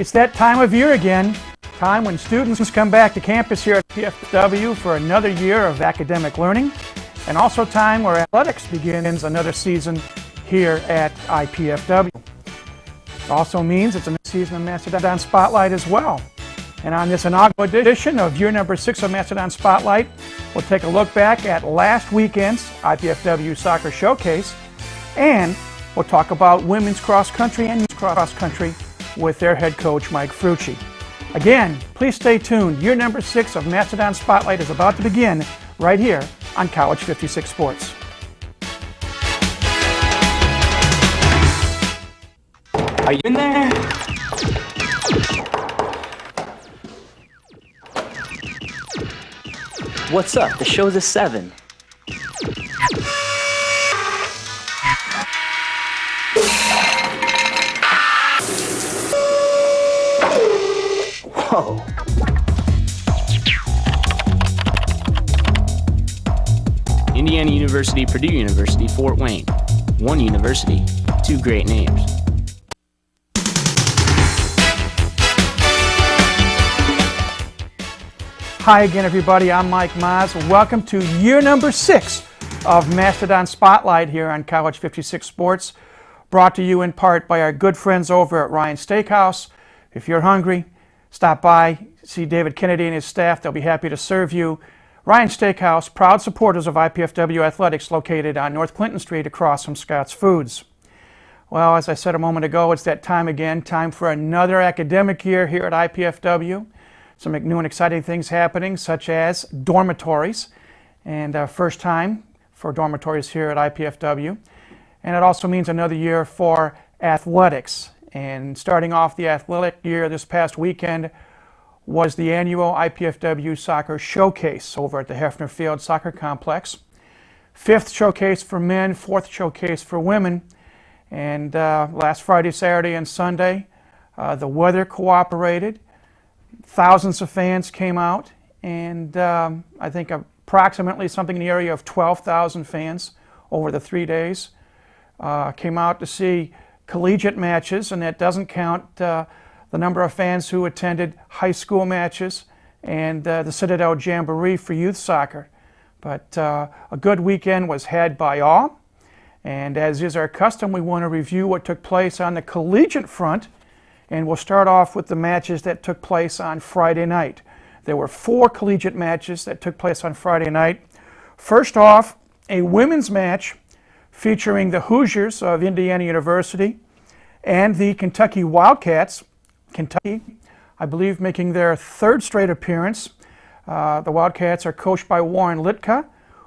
It's that time of year again, time when students come back to campus here at IPFW for another year of academic learning, and also time where athletics begins another season here at IPFW. It also means it's a new season of Mastodon Spotlight as well. And on this inaugural edition of year number 6 of Mastodon Spotlight, we'll take a look back at last weekend's IPFW Soccer Showcase, and we'll talk about women's cross country and men's cross country with their head coach, Mike Frucci. Again, please stay tuned. Year number 6 of Mastodon Spotlight is about to begin right here on College 56 Sports. Are you in there? What's up? The show's at 7. Whoa. Indiana University, Purdue University, Fort Wayne. One university, two great names. Hi again, everybody. I'm Mike Maz. Welcome to year number 6 of Mastodon Spotlight here on College 56 Sports, brought to you in part by our good friends over at Ryan Steakhouse. If you're hungry, stop by, see David Kennedy and his staff. They'll be happy to serve you. Ryan Steakhouse, proud supporters of IPFW Athletics, located on North Clinton Street across from Scott's Foods. Well, as I said a moment ago, it's that time again, time for another academic year here at IPFW. Some new and exciting things happening, such as dormitories, and first time for dormitories here at IPFW. And it also means another year for athletics. And starting off the athletic year this past weekend was the annual IPFW Soccer Showcase over at the Hefner Field Soccer Complex. 5th showcase for men, 4th showcase for women. And last Friday, Saturday, and Sunday, the weather cooperated. Thousands of fans came out, and I think approximately something in the area of 12,000 fans over the 3 days came out to see collegiate matches, and that doesn't count the number of fans who attended high school matches and the Citadel Jamboree for youth soccer. But a good weekend was had by all, and as is our custom, we want to review what took place on the collegiate front. And we'll start off with the matches that took place on Friday night. There were 4 collegiate matches that took place on Friday night. First off, a women's match featuring the Hoosiers of Indiana University and the Kentucky Wildcats. Kentucky, I believe, making their 3rd straight appearance. The Wildcats are coached by Warren Litka,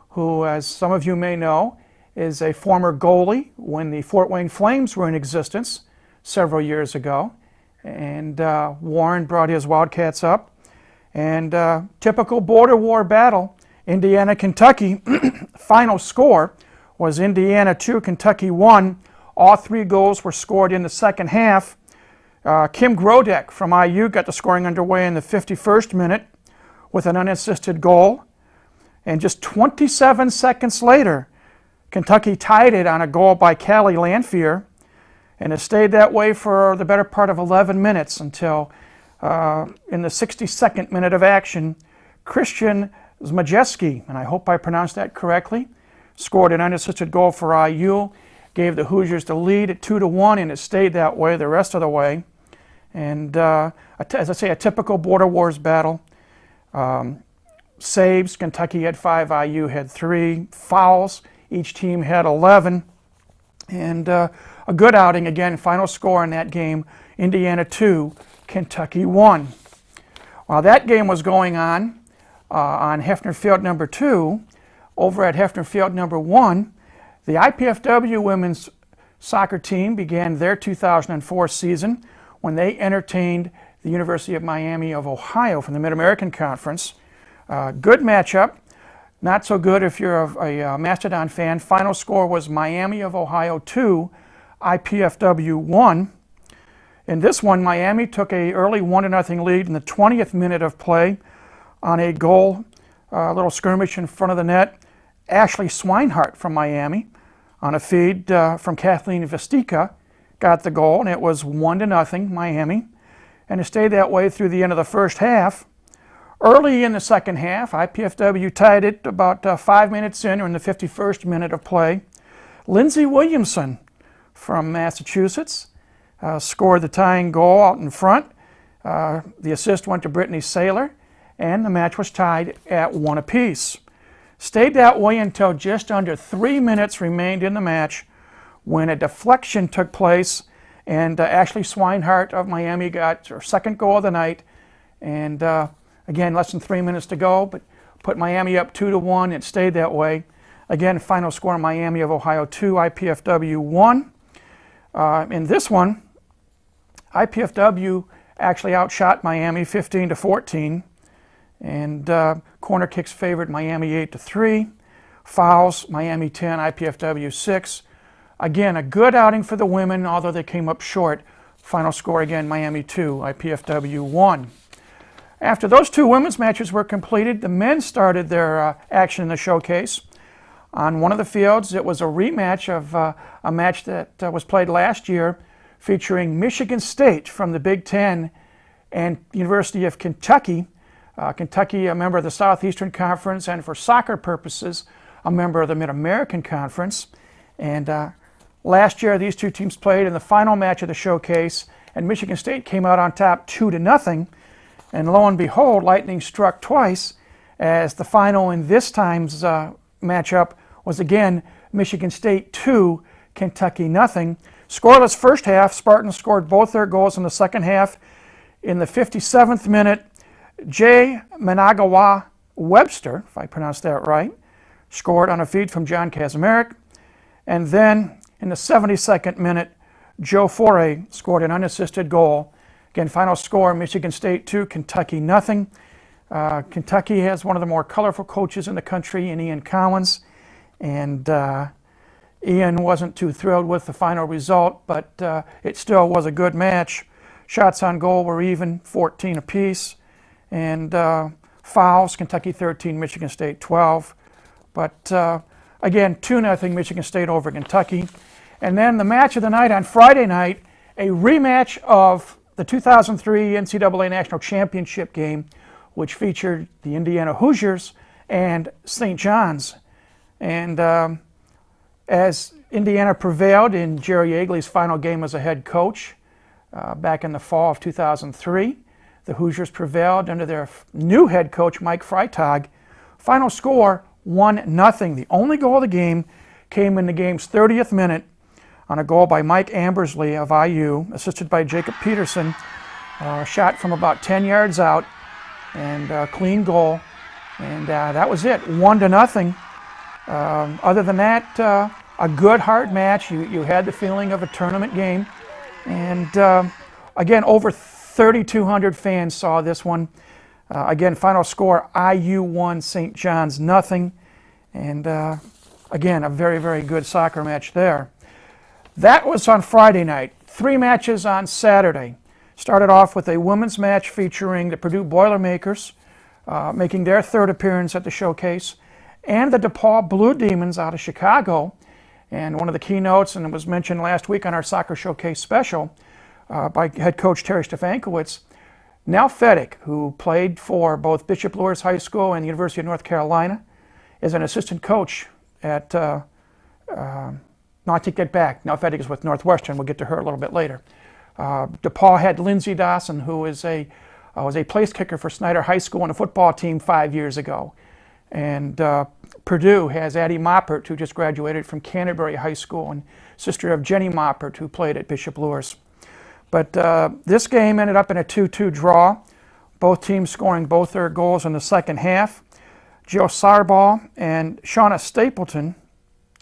who, as some of you may know, is a former goalie when the Fort Wayne Flames were in existence several years ago. And Warren brought his Wildcats up. And typical border war battle, Indiana-Kentucky. Final score was Indiana 2, Kentucky 1. All 3 goals were scored in the second half. Kim Grodek from IU got the scoring underway in the 51st minute with an unassisted goal. And just 27 seconds later, Kentucky tied it on a goal by Callie Lanphier. And it stayed that way for the better part of 11 minutes until in the 62nd minute of action, Christian Zmajeski, and I hope I pronounced that correctly, scored an unassisted goal for IU, gave the Hoosiers the lead at 2-1, and it stayed that way the rest of the way. And as I say, a typical border wars battle. Saves, Kentucky had 5, IU had 3. Fouls, each team had 11. And a good outing again. Final score in that game, Indiana 2, Kentucky 1. While that game was going on Hefner Field number 2, over at Hefner Field number 1, the IPFW women's soccer team began their 2004 season when they entertained the University of Miami of Ohio from the Mid-American Conference. Good matchup. Not so good if you're a Mastodon fan. Final score was Miami of Ohio 2, IPFW 1. In this one, Miami took an early 1-0 lead in the 20th minute of play on a goal, little skirmish in front of the net. Ashley Swinehart from Miami on a feed from Kathleen Vestica got the goal, and it was 1-0 Miami. and it stayed that way through the end of the first half. Early in the second half, IPFW tied it about 5 minutes in, or in the 51st minute of play. Lindsey Williamson from Massachusetts scored the tying goal out in front. The assist went to Brittany Saylor, and the match was tied at 1 apiece. Stayed that way until just under 3 minutes remained in the match when a deflection took place, and Ashley Swinehart of Miami got her second goal of the night. And again, less than 3 minutes to go, but put Miami up 2-1. It stayed that way. Again, final score: Miami of Ohio 2, IPFW 1. In this one, IPFW actually outshot Miami 15-14, and corner kicks favored Miami 8-3. Fouls: Miami 10, IPFW 6. Again, a good outing for the women, although they came up short. Final score again: Miami 2, IPFW 1. After those two women's matches were completed, the men started their action in the showcase. On one of the fields, it was a rematch of a match that was played last year, featuring Michigan State from the Big Ten and University of Kentucky. Kentucky, a member of the Southeastern Conference, and for soccer purposes, a member of the Mid-American Conference. And last year, these two teams played in the final match of the showcase, and Michigan State came out on top 2-0. And lo and behold, lightning struck twice, as the final in this time's matchup was again Michigan State 2, Kentucky 0. Scoreless first half. Spartans scored both their goals in the second half. In the 57th minute, Jay Managawa Webster, if I pronounced that right, scored on a feed from John Kazmarek. And then in the 72nd minute, Joe Foray scored an unassisted goal. Again, final score: Michigan State 2, Kentucky 0. Kentucky has one of the more colorful coaches in the country, in Ian Collins. And Ian wasn't too thrilled with the final result, but it still was a good match. Shots on goal were even, 14 apiece. And fouls: Kentucky 13, Michigan State 12. But again, 2-0 Michigan State over Kentucky. And then the match of the night on Friday night, a rematch of the 2003 NCAA National Championship game, which featured the Indiana Hoosiers and St. John's. And as Indiana prevailed in Jerry Yeagley's final game as a head coach back in the fall of 2003, the Hoosiers prevailed under their new head coach, Mike Freitag. Final score: 1-0. The only goal of the game came in the game's 30th minute on a goal by Mike Ambersley of IU, assisted by Jacob Peterson. Shot from about 10 yards out, and a clean goal. And that was it, 1-0. Other than that, a good, hard match. You had the feeling of a tournament game. And again, over 3,200 fans saw this one. Again, final score: IU 1, St. John's 0. And again, a very, very good soccer match there. That was on Friday night. 3 matches on Saturday. Started off with a women's match featuring the Purdue Boilermakers, making their third appearance at the showcase, and the DePaul Blue Demons out of Chicago. And one of the keynotes, and it was mentioned last week on our Soccer Showcase special by head coach Terry Stefankowitz, Nell Fettig, who played for both Bishop Luers High School and the University of North Carolina, is an assistant coach at, no, I take that back. Nell Fettig is with Northwestern. We'll get to her a little bit later. DePaul had Lindsay Dawson, who was a place kicker for Snyder High School on a football team 5 years ago. And Purdue has Addie Moppert, who just graduated from Canterbury High School, and sister of Jenny Moppert, who played at Bishop Luers. But this game ended up in a 2-2 draw, both teams scoring both their goals in the second half. Jill Sarbaugh and Shauna Stapleton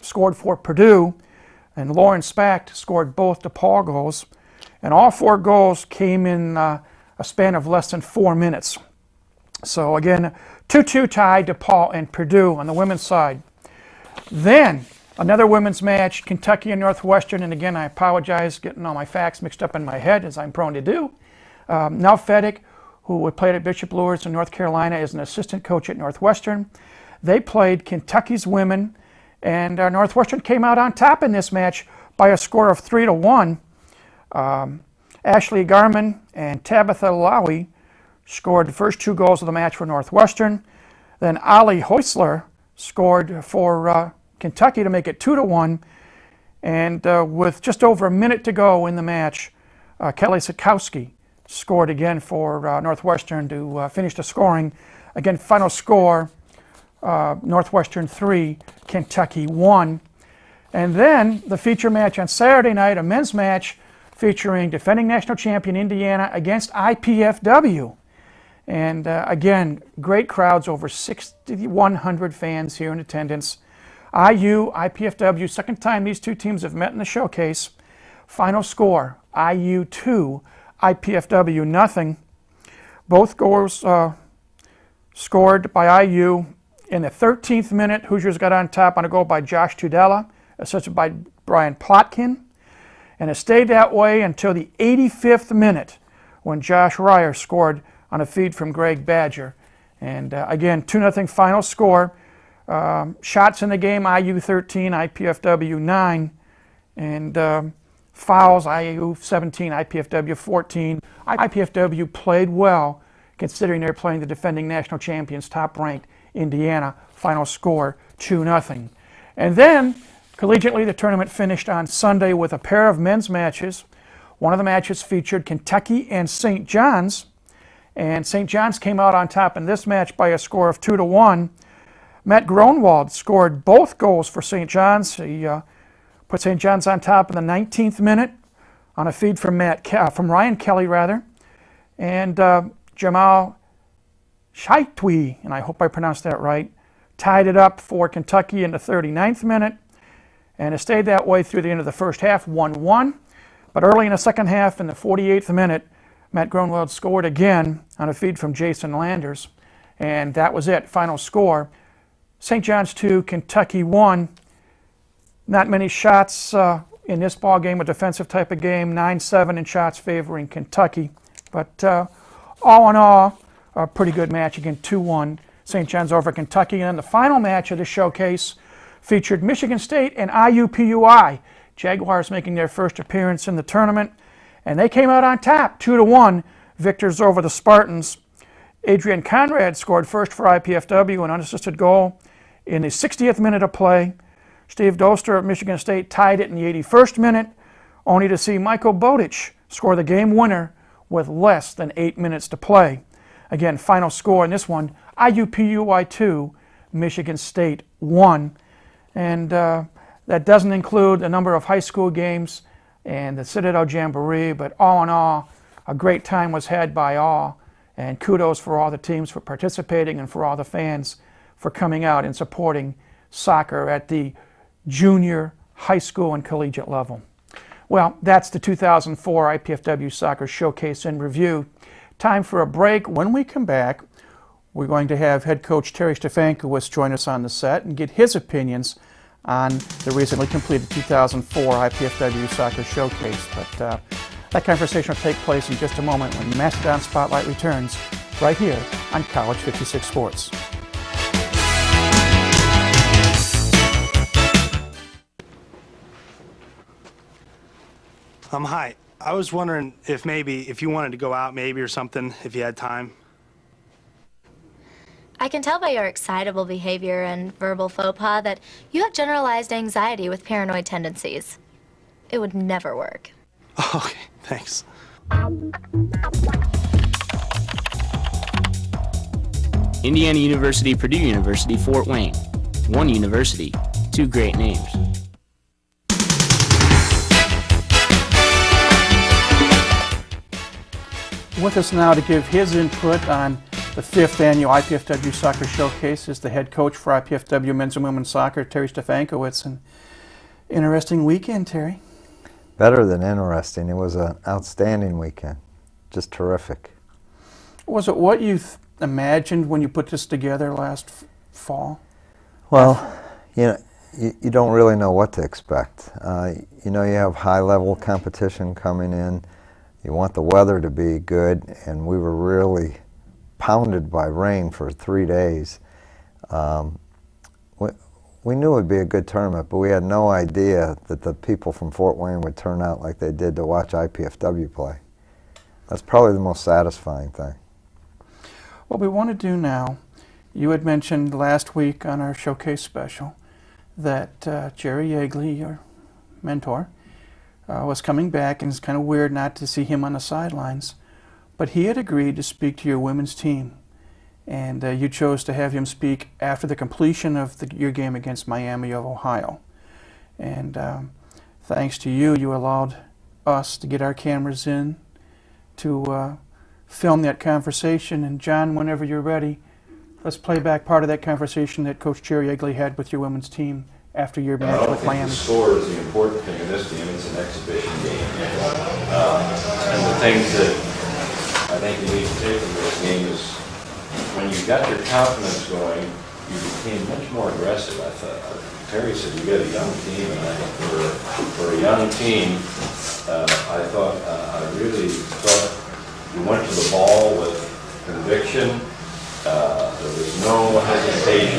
scored for Purdue, and Lauren Spacht scored both DePaul goals. And all 4 goals came in a span of less than 4 minutes. So again, 2-2 tie, DePaul and Purdue on the women's side. Then another women's match, Kentucky and Northwestern. And again, I apologize getting all my facts mixed up in my head, as I'm prone to do. Nell Fettig, who played at Bishop Luers in North Carolina, is an assistant coach at Northwestern. They played Kentucky's women, and Northwestern came out on top in this match by a score of 3-1. Ashley Garman and Tabitha Lowy scored the first 2 goals of the match for Northwestern. Then Ali Heusler scored for Kentucky to make it 2-1. And with just over a minute to go in the match, Kelly Sikowski scored again for Northwestern to finish the scoring. Again, final score, Northwestern 3, Kentucky 1. And then the feature match on Saturday night, a men's match featuring defending national champion Indiana against IPFW. And again, great crowds, over 6,100 fans here in attendance. IU, IPFW, second time these two teams have met in the showcase. Final score, IU 2, IPFW nothing. Both goals scored by IU in the 13th minute. Hoosiers got on top on a goal by Josh Tudela, assisted by Brian Plotkin. And it stayed that way until the 85th minute when Josh Ryer scored on a feed from Greg Badger. And again, 2-0 final score. Shots in the game, IU 13, IPFW 9. And fouls, IU 17, IPFW 14. IPFW played well, considering they're playing the defending national champions, top-ranked Indiana. Final score, 2-0. And then, collegiately, the tournament finished on Sunday with a pair of men's matches. One of the matches featured Kentucky and St. John's. And St. John's came out on top in this match by a score of 2-1. Matt Gronwald scored both goals for St. John's. He put St. John's on top in the 19th minute on a feed from Ryan Kelly, and Jamal Shaitwi, and I hope I pronounced that right, tied it up for Kentucky in the 39th minute, and it stayed that way through the end of the first half, 1-1. But early in the second half, in the 48th minute, Matt Gronwald scored again on a feed from Jason Landers, and that was it. Final score, St. John's 2, Kentucky 1. Not many shots in this ball game, a defensive type of game, 9-7 in shots favoring Kentucky. But all in all, a pretty good match. Again, 2-1, St. John's over Kentucky. And then the final match of the showcase featured Michigan State and IUPUI. Jaguars making their first appearance in the tournament. And they came out on top, 2-1, victors over the Spartans. Adrian Conrad scored first for IPFW, an unassisted goal in the 60th minute of play. Steve Doster of Michigan State tied it in the 81st minute, only to see Michael Bodich score the game winner with less than 8 minutes to play. Again, final score in this one, IUPUI 2, Michigan State 1. And that doesn't include a number of high school games and the Citadel Jamboree, but all in all, a great time was had by all. And kudos for all the teams for participating and for all the fans for coming out and supporting soccer at the junior, high school, and collegiate level. Well, that's the 2004 IPFW Soccer Showcase in review. Time for a break. When we come back, we're going to have head coach Terry Stefankiewicz join us on the set and get his opinions on the recently completed 2004 IPFW Soccer Showcase. But that conversation will take place in just a moment when the Mastodon Spotlight returns right here on College 56 Sports. Hi. I was wondering if you wanted to go out or something, if you had time. I can tell by your excitable behavior and verbal faux pas that you have generalized anxiety with paranoid tendencies. It would never work. Okay, thanks. Indiana University, Purdue University, Fort Wayne. One university, two great names. With us now to give his input on the 5th annual IPFW Soccer Showcase is the head coach for IPFW Men's and Women's Soccer, Terry Stefankiewicz. An interesting weekend, Terry. Better than interesting. It was an outstanding weekend. Just terrific. Was it what you imagined when you put this together last fall? Well, you don't really know what to expect. You have high-level competition coming in. You want the weather to be good, and we were really pounded by rain for 3 days. We knew it would be a good tournament, but we had no idea that the people from Fort Wayne would turn out like they did to watch IPFW play. That's probably the most satisfying thing. What we want to do now, you had mentioned last week on our showcase special that Jerry Yeagley, your mentor, was coming back, and it's kind of weird not to see him on the sidelines. But he had agreed to speak to your women's team, and you chose to have him speak after the completion of your game against Miami of Ohio. And thanks to you, you allowed us to get our cameras in to film that conversation. And John, whenever you're ready, let's play back part of that conversation that Coach Jerry Yeagley had with your women's team after your match with Miami. The score is the important thing in this game. It's an exhibition game. And the things that I think you need to take from this game is when you got your confidence going, you became much more aggressive. I thought, Terry said you got a young team, and I think for a young team, I really thought you went to the ball with conviction. There was no hesitation.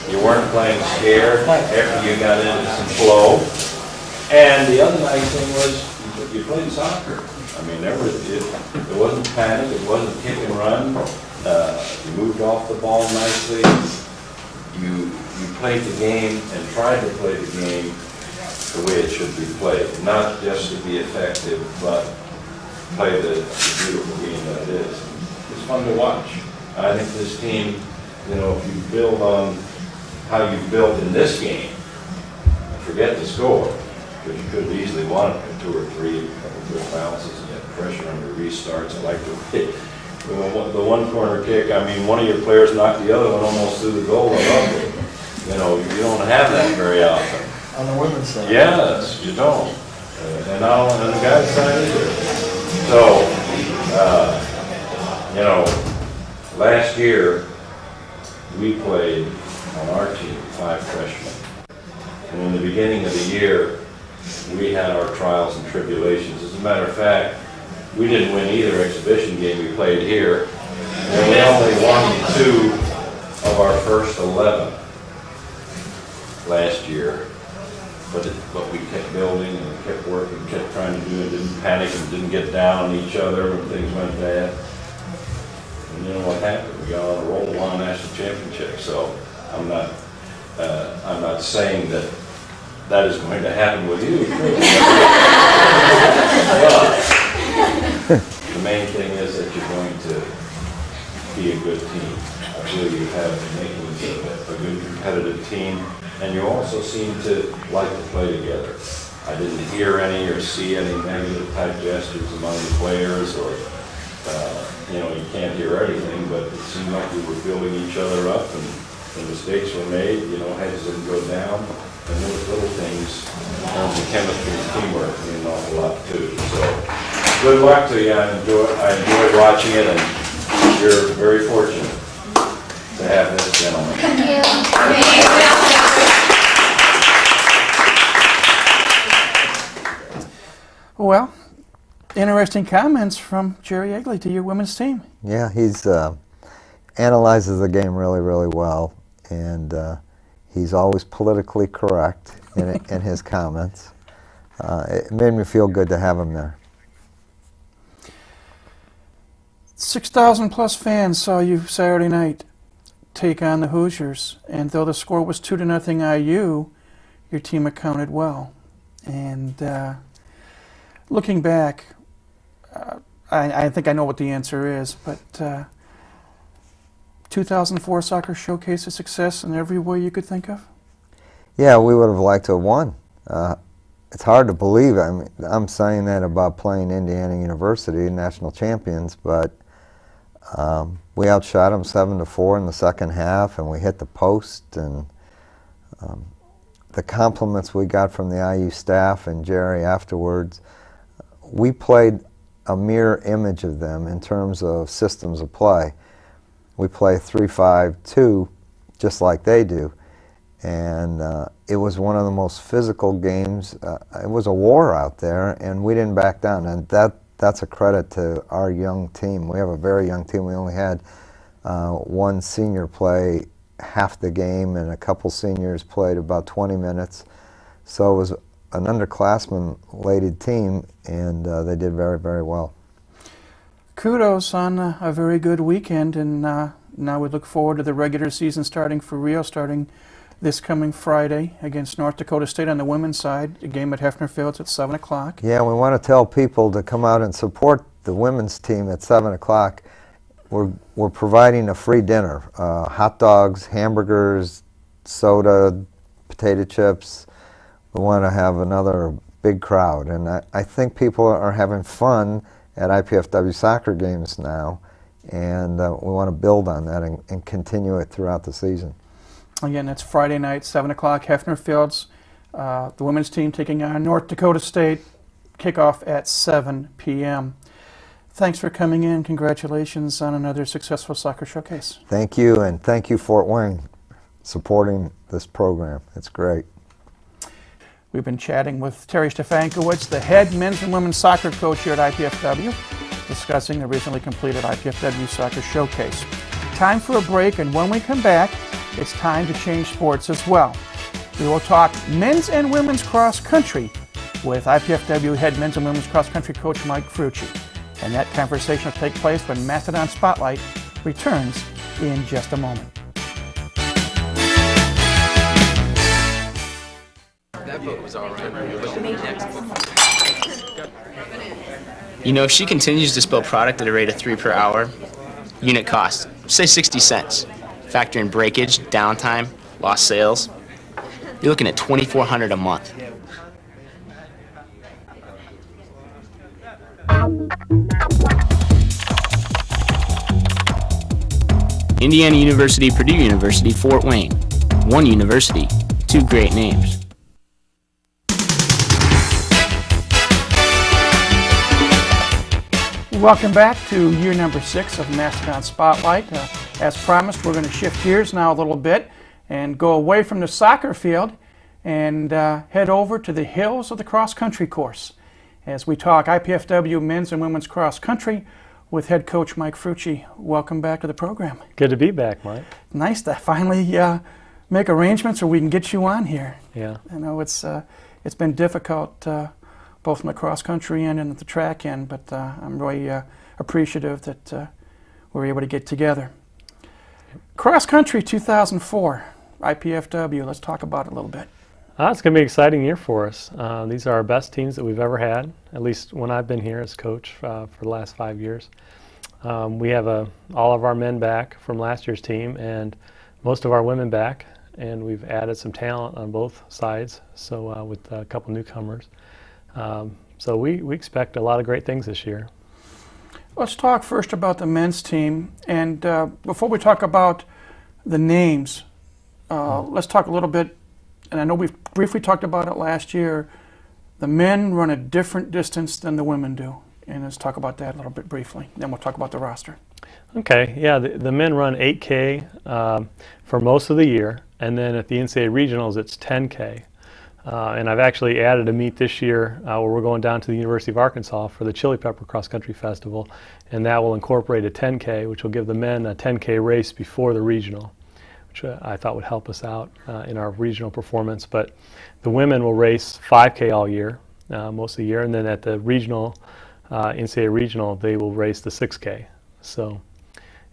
You weren't playing scared after you got into some flow. And the other nice thing was you played soccer. I mean, it wasn't panic, it wasn't kick and run. You moved off the ball nicely. You played the game and tried to play the game the way it should be played. Not just to be effective, but play the beautiful game that it is. It's fun to watch. I think this team, if you build on how you built in this game, forget the score, because you could have easily won it in 2 or 3, a couple good bounces, and you had pressure on your restarts. I like the one corner kick. I mean, one of your players knocked the other one almost through the goal. You don't have that very often. On the women's side. Yes, you don't. And not on the guys' side either. So, last year we played on our team 5 freshmen. And in the beginning of the year, we had our trials and tribulations. As a matter of fact, we didn't win either exhibition game we played here. And we only won 2 of our first 11 last year. But we kept building and kept working, kept trying to do it, didn't panic and didn't get down on each other when things went bad. And you know what happened? We got on a roll, won a national championship. So I'm not saying that is going to happen with you. But the main thing is that you're going to be a good team. I feel you have the makings of a good competitive team, and you also seem to like to play together. I didn't hear any or see any negative type gestures among the players, or you can't hear everything, but it seemed like we were building each other up, and when mistakes were made, heads didn't go down, and those little things on the chemistry and teamwork mean an awful lot too. So good luck to you. I enjoyed watching it, and you're very fortunate to have this gentleman. Well, interesting comments from Jerry Yeagley to your women's team. Yeah, he's analyzes the game really, really well, and he's always politically correct in his comments. It made me feel good to have him there. 6,000 plus fans saw you Saturday night take on the Hoosiers, and though the score was 2-0 IU, your team accounted well. And looking back, I think I know what the answer is, but 2004 soccer showcase a success in every way you could think of? Yeah, we would have liked to have won. It's hard to believe. I mean, I'm saying that about playing Indiana University, national champions, but we outshot them 7-4 in the second half, and we hit the post. And the compliments we got from the IU staff and Jerry afterwards, we played a mirror image of them in terms of systems of play. We play 3-5-2 just like they do. And it was one of the most physical games. It was a war out there, and we didn't back down. And that's a credit to our young team. We have a very young team. We only had one senior play half the game, and a couple seniors played about 20 minutes. So it was an underclassmen-laden team, and they did very, very well. Kudos on a very good weekend, and now we look forward to the regular season starting for Rio, starting this coming Friday against North Dakota State on the women's side, a game at Hefner Fields at 7 o'clock. Yeah, we want to tell people to come out and support the women's team at 7 o'clock. We're providing a free dinner, hot dogs, hamburgers, soda, potato chips. We want to have another big crowd, and I think people are having fun at IPFW soccer games now, and we want to build on that and continue it throughout the season. Again, that's Friday night, 7 o'clock, Hefner Fields. The women's team taking on North Dakota State, kickoff at 7 p.m. Thanks for coming in. Congratulations on another successful soccer showcase. Thank you, and thank you, Fort Wayne, supporting this program. It's great. We've been chatting with Terry Stefankowitz, the head men's and women's soccer coach here at IPFW, discussing the recently completed IPFW soccer showcase. Time for a break, and when we come back, it's time to change sports as well. We will talk men's and women's cross country with IPFW head men's and women's cross country coach Mike Frucci. And that conversation will take place when Mastodon Spotlight returns in just a moment. You know, if she continues to spill product at a rate of 3 per hour, unit cost, say 60 cents. Factor in breakage, downtime, lost sales, you're looking at $2,400 a month. Indiana University, Purdue University, Fort Wayne. One university, two great names. Welcome back to year number 6 of Mastodon Spotlight. As promised, we're going to shift gears now a little bit and go away from the soccer field and head over to the hills of the cross-country course as we talk IPFW men's and women's cross-country with head coach Mike Frucci. Welcome back to the program. Good to be back, Mike. Nice to finally make arrangements so we can get you on here. Yeah. I know it's been difficult both in the cross-country end and at the track end, but I'm really appreciative that we're able to get together. Cross-country 2004, IPFW, let's talk about it a little bit. It's going to be an exciting year for us. These are our best teams that we've ever had, at least when I've been here as coach for the last 5 years. We have all of our men back from last year's team and most of our women back, and we've added some talent on both sides, so with a couple newcomers. So we expect a lot of great things this year. Let's talk first about the men's team, and before we talk about the names, let's talk a little bit, and I know we've briefly talked about it last year. The men run a different distance than the women do, and let's talk about that a little bit briefly. Then we'll talk about the roster. Okay, yeah, the men run 8K for most of the year, and then at the NCAA regionals it's 10K. And I've actually added a meet this year where we're going down to the University of Arkansas for the Chili Pepper Cross Country Festival, and that will incorporate a 10K, which will give the men a 10K race before the regional, which I thought would help us out in our regional performance. But the women will race 5K all year, most of the year, and then at the regional, NCAA regional, they will race the 6K. So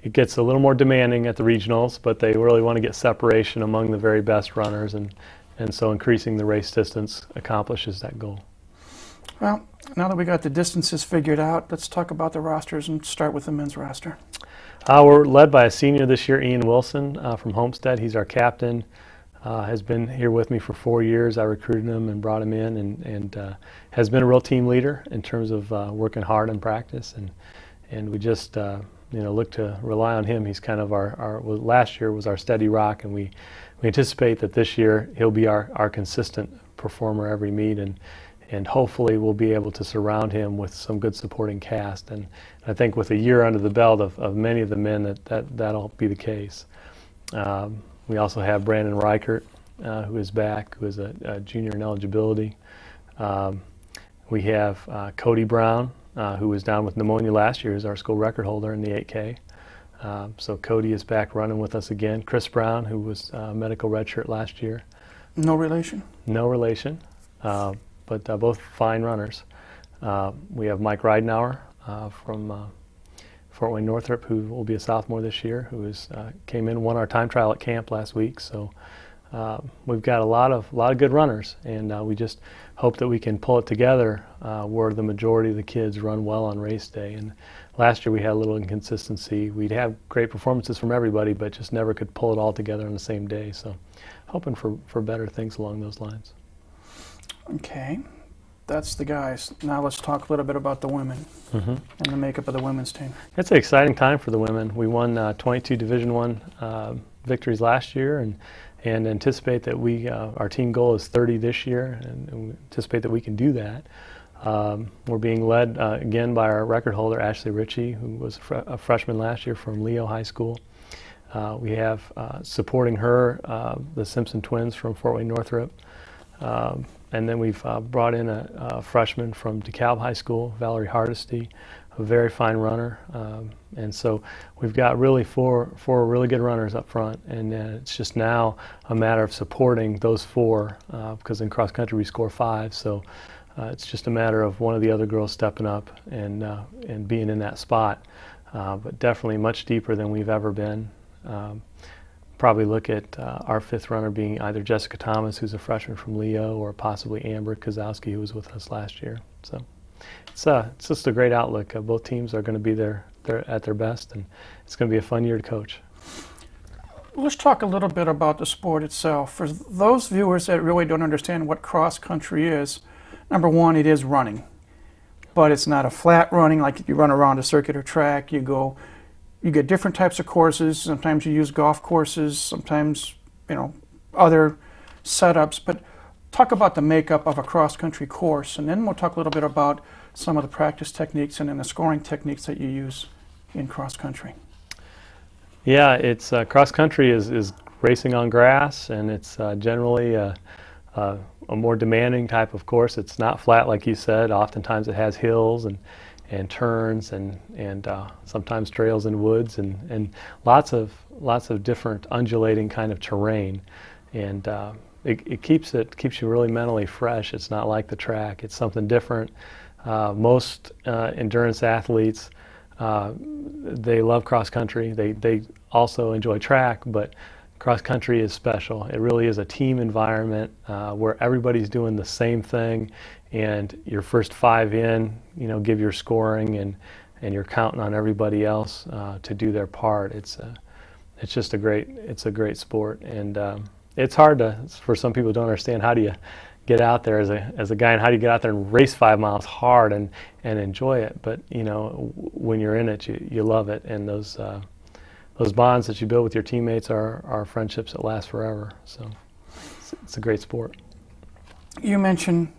it gets a little more demanding at the regionals, but they really want to get separation among the very best runners, and so increasing the race distance accomplishes that goal. Well, now that we got the distances figured out, let's talk about the rosters and start with the men's roster. We're led by a senior this year, Ian Wilson from Homestead. He's our captain, has been here with me for 4 years. I recruited him and brought him in, and has been a real team leader in terms of working hard in practice, and we just look to rely on him. He's kind of last year was our steady rock, and we anticipate that this year he'll be our consistent performer every meet, and hopefully we'll be able to surround him with some good supporting cast. And I think with a year under the belt of many of the men that'll be the case. We also have Brandon Reichert, who is back, who is a junior in eligibility. We have Cody Brown, who was down with pneumonia last year, is our school record holder in the 8K. So Cody is back running with us again. Chris Brown, who was medical redshirt last year. No relation? No relation. but both fine runners. We have Mike Ridenauer from Fort Wayne Northrop, who will be a sophomore this year, who came in and won our time trial at camp last week. So we've got a lot of good runners, and we just hope that we can pull it together where the majority of the kids run well on race day. And last year we had a little inconsistency. We'd have great performances from everybody, but just never could pull it all together on the same day. So hoping for better things along those lines. Okay, that's the guys. Now let's talk a little bit about the women and the makeup of the women's team. It's an exciting time for the women. We won 22 Division I victories last year, and anticipate that our team goal is 30 this year, and we anticipate that we can do that. We're being led again by our record holder, Ashley Ritchie, who was a freshman last year from Leo High School. We have supporting her the Simpson twins from Fort Wayne Northrop. And then we've brought in a freshman from DeKalb High School, Valerie Hardesty, a very fine runner. And so we've got really four really good runners up front, and it's just now a matter of supporting those four, because in cross country we score 5. So it's just a matter of one of the other girls stepping up and being in that spot. But definitely much deeper than we've ever been. Probably look at our 5th runner being either Jessica Thomas, who's a freshman from Leo, or possibly Amber Kozowski, who was with us last year. So it's just a great outlook. Both teams are going to be there at their best, and it's going to be a fun year to coach. Let's talk a little bit about the sport itself. For those viewers that really don't understand what cross country is, number one, it is running. But it's not a flat running like you run around a circular track. You get different types of courses. Sometimes you use golf courses, sometimes, other setups. But talk about the makeup of a cross-country course, and then we'll talk a little bit about some of the practice techniques and then the scoring techniques that you use in cross-country. Yeah, it's cross-country is racing on grass, and it's generally a more demanding type of course. It's not flat, like you said. Oftentimes it has hills and turns and sometimes trails and woods and lots of different undulating kind of terrain, and it keeps you really mentally fresh. It's not like the track. It's something different. Most endurance athletes, they love cross country. They also enjoy track, but cross country is special. It really is a team environment where everybody's doing the same thing, and your first 5 in, give your scoring, and you're counting on everybody else to do their part. It's just a great sport, and it's hard for some people who don't understand, how do you get out there as a guy, and how do you get out there and race 5 miles hard and enjoy it? But when you're in it, you love it, and those bonds that you build with your teammates are friendships that last forever. So it's a great sport. You mentioned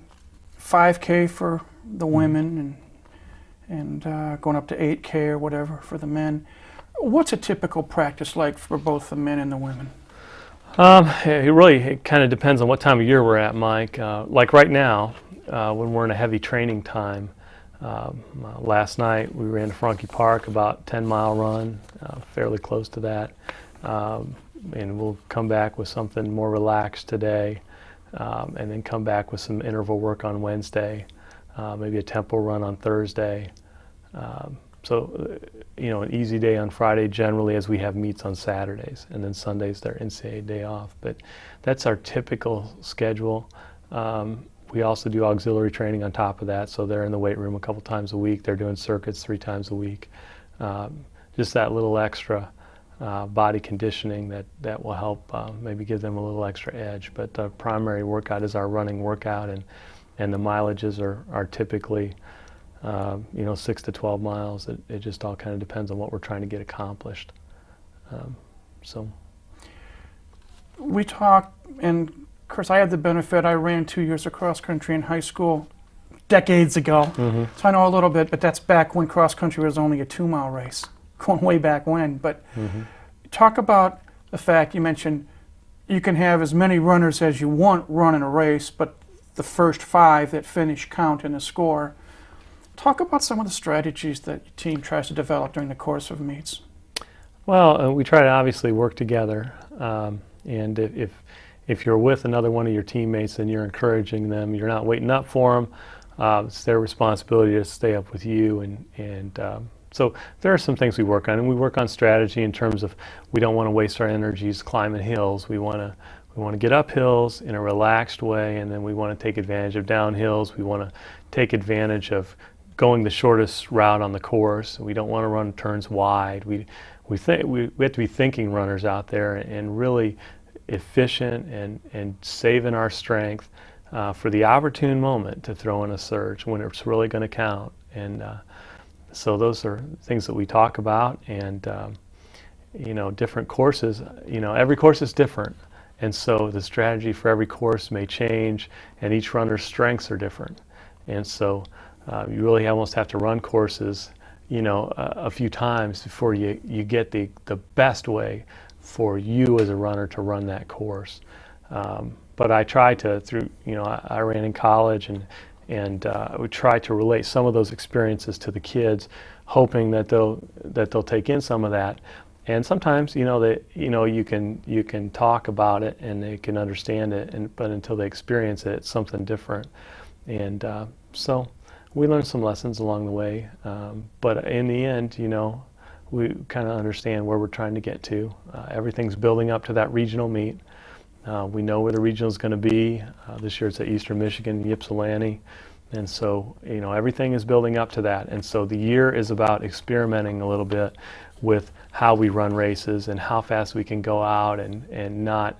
5K for the women and going up to 8K or whatever for the men. What's a typical practice like for both the men and the women? It kind of depends on what time of year we're at, Mike. Like right now, when we're in a heavy training time, last night we ran to Franke Park, about 10-mile run, fairly close to that, and we'll come back with something more relaxed today, and then come back with some interval work on Wednesday, maybe a tempo run on Thursday. So an easy day on Friday generally, as we have meets on Saturdays, and then Sunday's their NCAA day off. But that's our typical schedule. We also do auxiliary training on top of that, so they're in the weight room a couple times a week. They're doing circuits 3 times a week. Just that little extra body conditioning that will help maybe give them a little extra edge. But the primary workout is our running workout, and the mileages are typically 6 to 12 miles. It just all kind of depends on what we're trying to get accomplished. We talked, and of course I had the benefit, I ran 2 years of cross country in high school decades ago. So I know a little bit, but that's back when cross country was only a 2-mile race, going way back when. But talk about the fact you mentioned you can have as many runners as you want run in a race, but the first 5 that finish count in the score. Talk about some of the strategies that your team tries to develop during the course of meets. Well, we try to obviously work together, and if if you're with another one of your teammates, then you're encouraging them. You're not waiting up for them. It's their responsibility to stay up with you. So there are some things we work on, and we work on strategy in terms of we don't want to waste our energies climbing hills. We want to get up hills in a relaxed way, and then we want to take advantage of down hills. We want to take advantage of going the shortest route on the course. We don't want to run turns wide. We have to be thinking runners out there and really efficient and saving our strength for the opportune moment to throw in a surge when it's really going to count. And so those are things that we talk about. And different courses, every course is different. And so the strategy for every course may change, and each runner's strengths are different. And so you really almost have to run courses, a few times before you get the best way for you as a runner to run that course. But I try to, I ran in college, and we try to relate some of those experiences to the kids, hoping that they'll take in some of that. And sometimes, you can talk about it and they can understand it, but until they experience it, it's something different. And so we learn some lessons along the way. But in the end, we kind of understand where we're trying to get to. Everything's building up to that regional meet. We know where the regional is going to be. This year it's at Eastern Michigan, Ypsilanti. And so, everything is building up to that. And so the year is about experimenting a little bit with how we run races and how fast we can go out and not,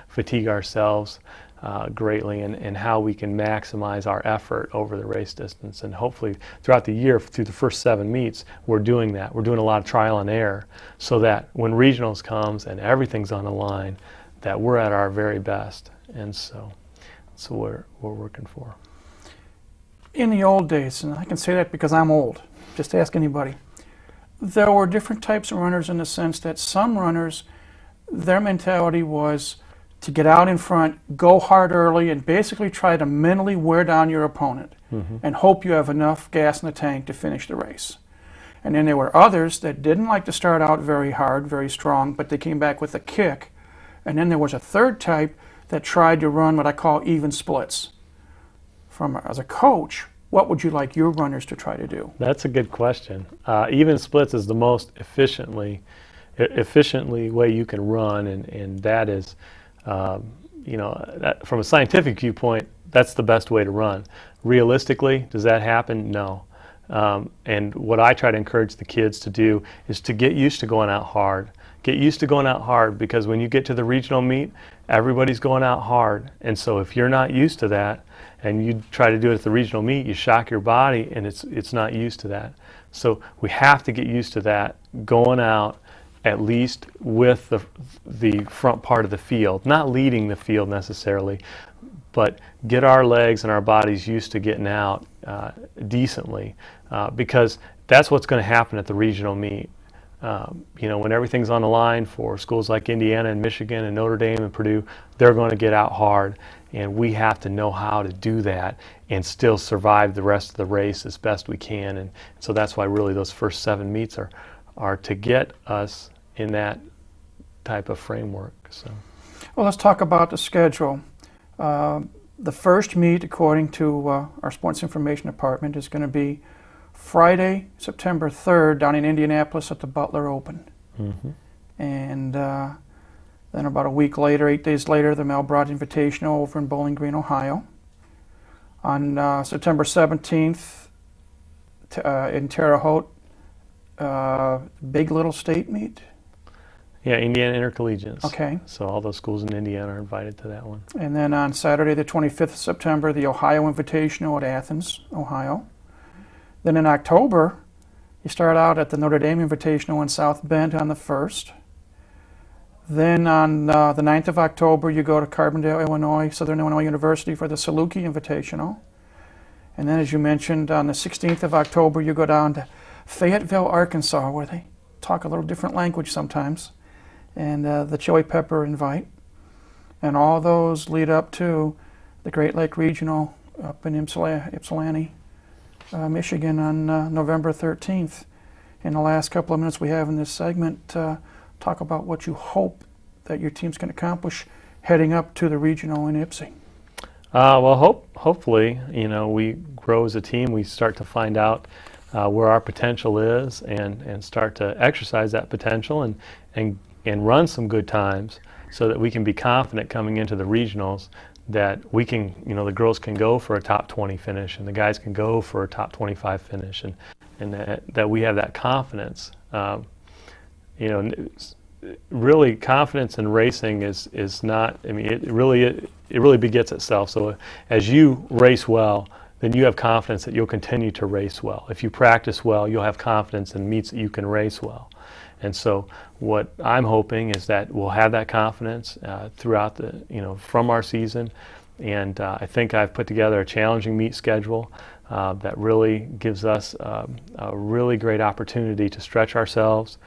fatigue ourselves greatly, and how we can maximize our effort over the race distance. And hopefully throughout the year, through the first 7 meets, we're doing that. We're doing a lot of trial and error so that when regionals comes and everything's on the line, that we're at our very best. And so that's what we're working for. In the old days, and I can say that because I'm old, just ask anybody, there were different types of runners in the sense that some runners, their mentality was to get out in front, go hard early, and basically try to mentally wear down your opponent and hope you have enough gas in the tank to finish the race. And then there were others that didn't like to start out very hard, very strong, but they came back with a kick. And then there was a third type that tried to run what I call even splits. As a coach, what would you like your runners to try to do? That's a good question. Even splits is the most efficiently way you can run, and that is, that from a scientific viewpoint, that's the best way to run. Realistically, does that happen? No. And what I try to encourage the kids to do is to get used to going out hard. Get used to going out hard, because when you get to the regional meet, everybody's going out hard. And so if you're not used to that, and you try to do it at the regional meet, you shock your body, and it's not used to that. So we have to get used to that, going out at least with the front part of the field, not leading the field necessarily, but get our legs and our bodies used to getting out decently, because that's what's going to happen at the regional meet. When everything's on the line for schools like Indiana and Michigan and Notre Dame and Purdue, they're going to get out hard, and we have to know how to do that and still survive the rest of the race as best we can. And so that's why really those first 7 meets are to get us in that type of framework. So, well, let's talk about the schedule. The first meet, according to our sports information department, is going to be Friday, September 3rd, down in Indianapolis at the Butler Open. And then about a week later, 8 days later, the Mel Broad Invitational over in Bowling Green, Ohio. On September 17th, in Terre Haute, Big Little State meet. Yeah, Indiana Intercollegiates. Okay. So all those schools in Indiana are invited to that one. And then on Saturday, the 25th of September, the Ohio Invitational at Athens, Ohio. Then in October, you start out at the Notre Dame Invitational in South Bend on the 1st. Then on the 9th of October, you go to Carbondale, Illinois, Southern Illinois University for the Saluki Invitational. And then, as you mentioned, on the 16th of October, you go down to Fayetteville, Arkansas, where they talk a little different language sometimes, and the Chili Pepper Invite. And all those lead up to the Great Lake Regional up in Ypsilanti, Michigan on November 13th. In the last couple of minutes we have in this segment, talk about what you hope that your teams can accomplish heading up to the regional in Ipsy? Well, hopefully, we grow as a team. We start to find out where our potential is and start to exercise that potential and run some good times so that we can be confident coming into the regionals that we can, the girls can go for a top 20 finish and the guys can go for a top 25 finish and that we have that confidence. Really confidence in racing is not, it really begets itself. So as you race well, then you have confidence that you'll continue to race well. If you practice well, you'll have confidence in meets that you can race well. And so what I'm hoping is that we'll have that confidence throughout from our season. And I think I've put together a challenging meet schedule that really gives us a really great opportunity to stretch ourselves,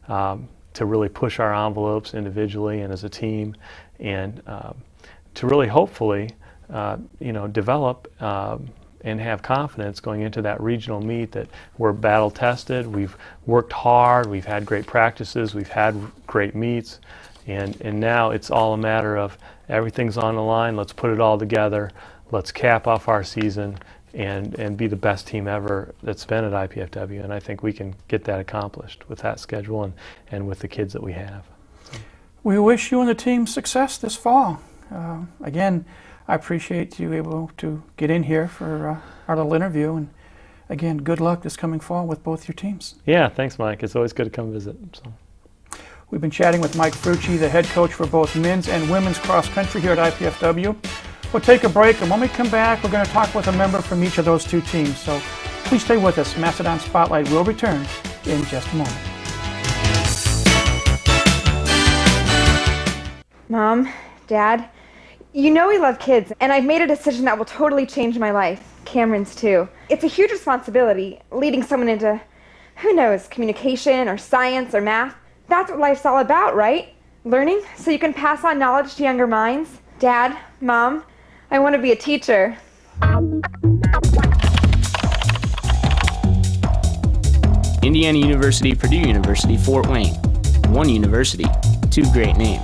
to really push our envelopes individually and as a team, and to really hopefully develop and have confidence going into that regional meet that we're battle tested, we've worked hard, we've had great practices, we've had great meets, and now it's all a matter of everything's on the line, let's put it all together, let's cap off our season and be the best team ever that's been at IPFW, and I think we can get that accomplished with that schedule and with the kids that we have. So. We wish you and the team success this fall. Again, I appreciate you able to get in here for our little interview, and again, good luck this coming fall with both your teams. Yeah, thanks, Mike. It's always good to come visit. So. We've been chatting with Mike Frucci, the head coach for both men's and women's cross country here at IPFW. We'll take a break, and when we come back, we're going to talk with a member from each of those two teams. So please stay with us. Mastodon Spotlight will return in just a moment. Mom, Dad, you know we love kids, and I've made a decision that will totally change my life. Cameron's too. It's a huge responsibility, leading someone into, who knows, communication or science or math. That's what life's all about, right? Learning so you can pass on knowledge to younger minds. Dad, Mom, I want to be a teacher. Indiana University, Purdue University, Fort Wayne. One university, two great names.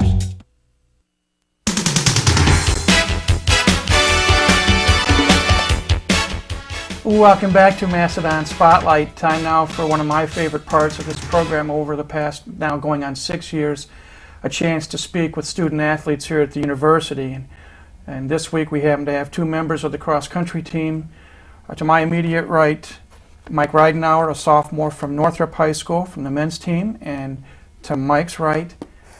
Welcome back to Mastodon Spotlight. Time now for one of my favorite parts of this program over the past, now going on 6 years, a chance to speak with student athletes here at the university. And this week we happen to have two members of the cross-country team. To my immediate right, Mike Reidenauer, a sophomore from Northrop High School from the men's team, and to Mike's right,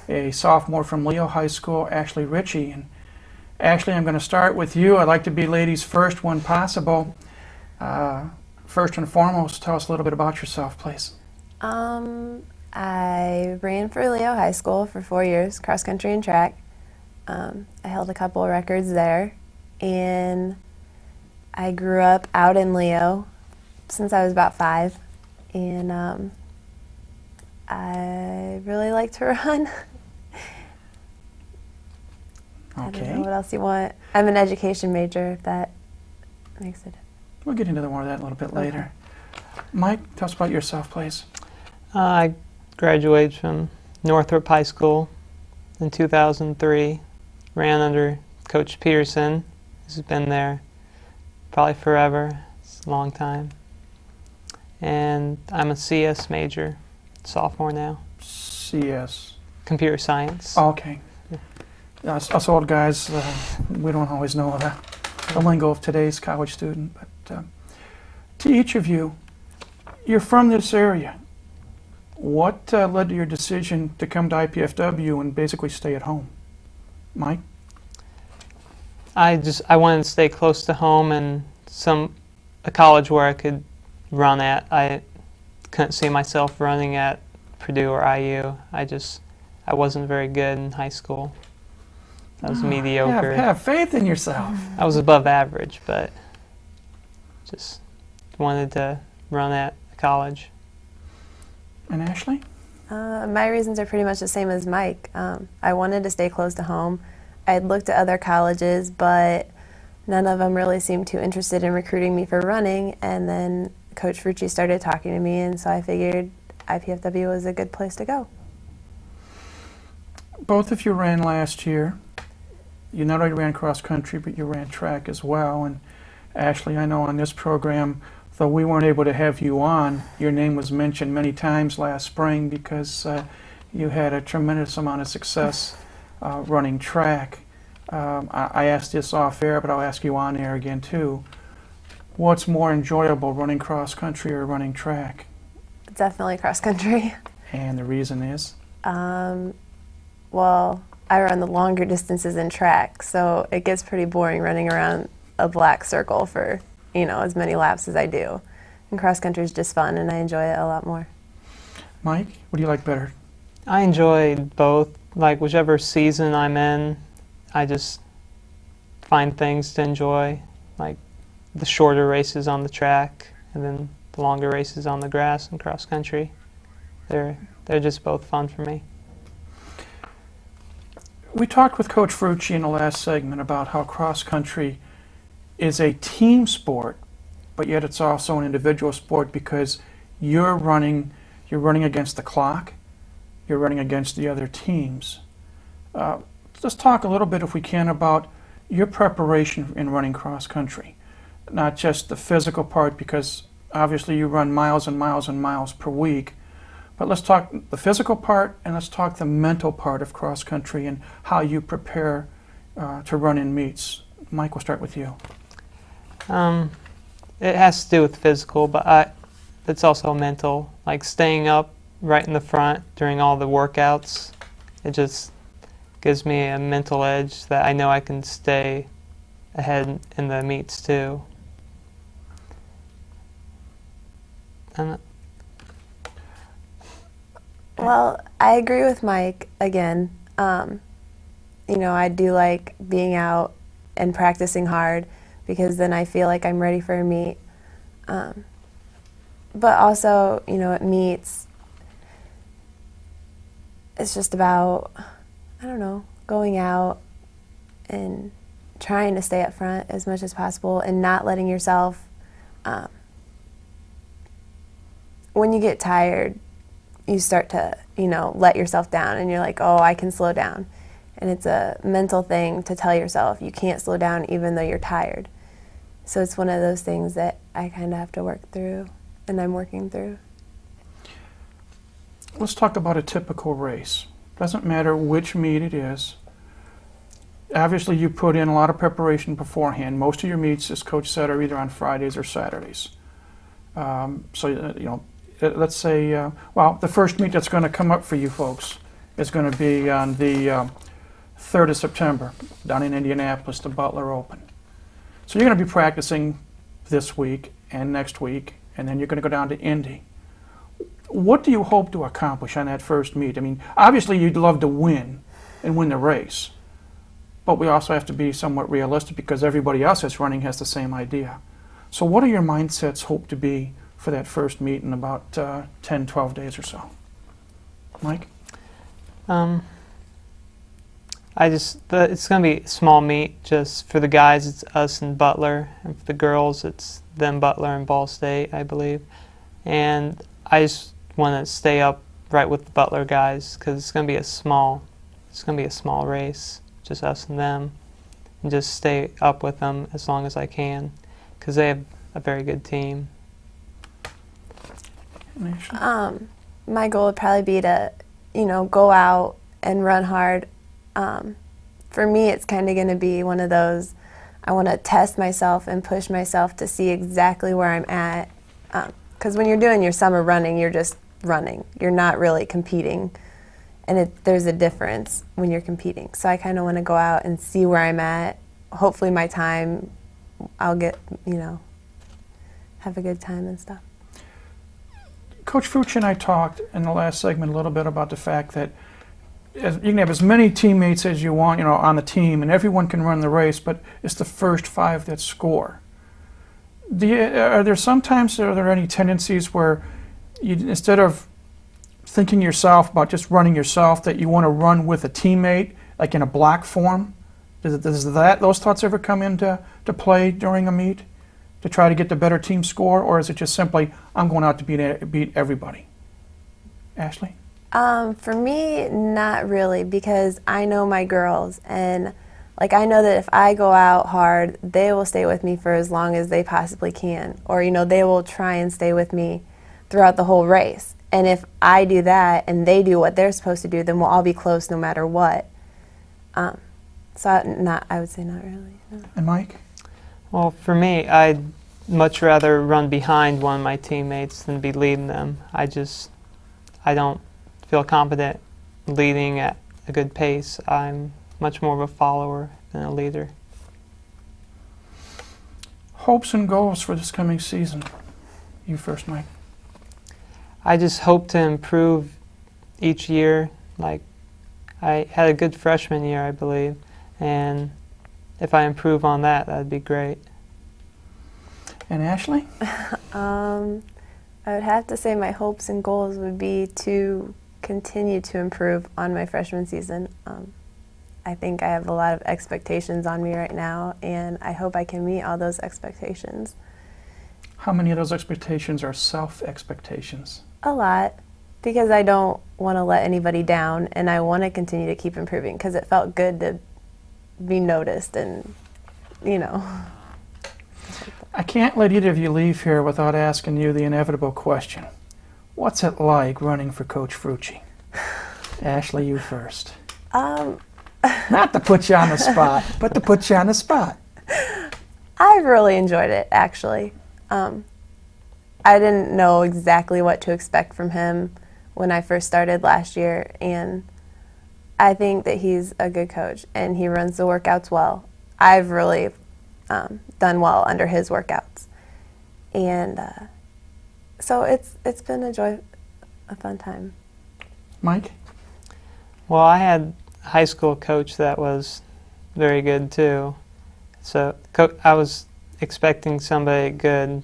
a sophomore from Leo High School, Ashley Ritchie. And Ashley, I'm going to start with you. I'd like to be ladies first when possible. First and foremost, tell us a little bit about yourself, please. I ran for Leo High School for 4 years, cross country and track. I held a couple of records there, and I grew up out in Leo since I was about 5, and I really like to run. I don't know what else you want. I'm an education major, if that makes it. We'll get into more of that a little bit later. Mike, tell us about yourself, please. I graduated from Northrop High School in 2003. Ran under Coach Peterson, who's been there probably forever. It's a long time. And I'm a CS major, sophomore now. CS? Computer science. Oh, okay. Yeah, us old guys, we don't always know the lingo of today's college student. But to each of you, you're from this area. What led to your decision to come to IPFW and basically stay at home? Mike? I wanted to stay close to home and a college where I could run at. I couldn't see myself running at Purdue or IU. I wasn't very good in high school. I was mediocre. Have faith in yourself. I was above average, but just wanted to run at college. And Ashley? My reasons are pretty much the same as Mike. I wanted to stay close to home. I had looked at other colleges, but none of them really seemed too interested in recruiting me for running, and then Coach Frucci started talking to me, and so I figured IPFW was a good place to go. Both of you ran last year. you not only ran cross country, but you ran track as well. And Ashley, I know on this program, though we weren't able to have you on, your name was mentioned many times last spring because you had a tremendous amount of success running track. I asked this off air, but I'll ask you on air again too. What's more enjoyable, running cross country or running track? Definitely cross country. And the reason is? Well, I run the longer distances in track, so it gets pretty boring running around a black circle for, as many laps as I do. And cross country is just fun, and I enjoy it a lot more. Mike, what do you like better? I enjoy both. Like whichever season I'm in, I just find things to enjoy, like the shorter races on the track and then the longer races on the grass and cross country. They're just both fun for me. We talked with Coach Frucci in the last segment about how cross country is a team sport, but yet it's also an individual sport because you're running against the clock, you're running against the other teams. Let's talk a little bit, if we can, about your preparation in running cross country. Not just the physical part, because obviously you run miles and miles and miles per week, but let's talk the physical part and let's talk the mental part of cross country and how you prepare to run in meets. Mike, we'll start with you. It has to do with physical, but it's also mental. Like staying up right in the front during all the workouts, it just gives me a mental edge that I know I can stay ahead in the meets too. Well, I agree with Mike again. I do like being out and practicing hard because then I feel like I'm ready for a meet. But also, at meets, it's just about, going out and trying to stay up front as much as possible and not letting yourself, when you get tired, you start to, let yourself down and you're like, oh, I can slow down. And it's a mental thing to tell yourself you can't slow down even though you're tired. So it's one of those things that I kind of have to work through, and I'm working through. Let's talk about a typical race. Doesn't matter which meet it is. Obviously, you put in a lot of preparation beforehand. Most of your meets, as Coach said, are either on Fridays or Saturdays. Let's say, the first meet that's going to come up for you folks is going to be on the 3rd of September down in Indianapolis, the Butler Open. So you're going to be practicing this week and next week, and then you're going to go down to Indy. What do you hope to accomplish on that first meet? I mean, obviously you'd love to win and win the race, but we also have to be somewhat realistic because everybody else that's running has the same idea. So what are your mindsets hope to be for that first meet in about 10, 12 days or so? Mike? It's going to be a small meet. Just for the guys, it's us and Butler, and for the girls, it's them, Butler, and Ball State, I believe. And I just want to stay up right with the Butler guys because it's going to be a small race, just us and them, and just stay up with them as long as I can because they have a very good team. My goal would probably be to, go out and run hard. For me, it's kind of going to be one of those, I want to test myself and push myself to see exactly where I'm at. Because when you're doing your summer running, you're just running. You're not really competing. And there's a difference when you're competing. So I kind of want to go out and see where I'm at. Hopefully my time, I'll get, have a good time and stuff. Coach Frucci and I talked in the last segment a little bit about the fact that you can have as many teammates as you want, on the team, and everyone can run the race, but it's the first 5 that score. Are there any tendencies where you, instead of thinking yourself about just running yourself, that you want to run with a teammate, like in a block form? Does those thoughts ever come into play during a meet to try to get the better team score, or is it just simply, I'm going out to beat everybody? Ashley? For me, not really, because I know my girls, and Like, I know that if I go out hard, they will stay with me for as long as they possibly can. Or, you know, they will try and stay with me throughout the whole race. And if I do that and they do what they're supposed to do, then we'll all be close no matter what. So I would say not really. No. And Mike? Well, for me, I'd much rather run behind one of my teammates than be leading them. I don't feel confident leading at a good pace. I'm much more of a follower than a leader. Hopes and goals for this coming season. You first, Mike. I just hope to improve each year. Like, I had a good freshman year, I believe, and if I improve on that, that'd be great. And Ashley? I would have to say my hopes and goals would be to continue to improve on my freshman season. I think I have a lot of expectations on me right now, and I hope I can meet all those expectations. How many of those expectations are self-expectations? A lot, because I don't want to let anybody down, and I want to continue to keep improving because it felt good to be noticed and, you know. I can't let either of you leave here without asking you the inevitable question. What's it like running for Coach Frucci? Ashley, you first. Not to put you on the spot, but to put you on the spot. I've really enjoyed it, actually. I didn't know exactly what to expect from him when I first started last year, and I think that he's a good coach, and he runs the workouts well. I've really done well under his workouts, and so it's been a fun time. Mike? Well, I had a high school coach that was very good too. So I was expecting somebody good.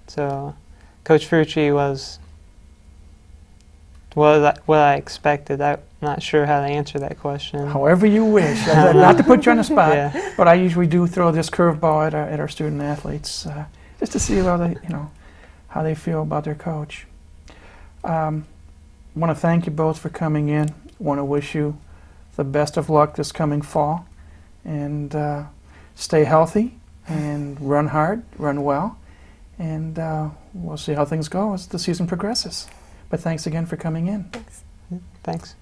So Coach Frucci was what I expected. I'm not sure how to answer that question. However you wish. Not to put you on the spot, Yeah. but I usually do throw this curveball at our student athletes just to see how they feel about their coach. I want to thank you both for coming in. Want to wish you the best of luck this coming fall, and stay healthy and run hard, run well, and we'll see how things go as the season progresses. But thanks again for coming in. Thanks. Thanks.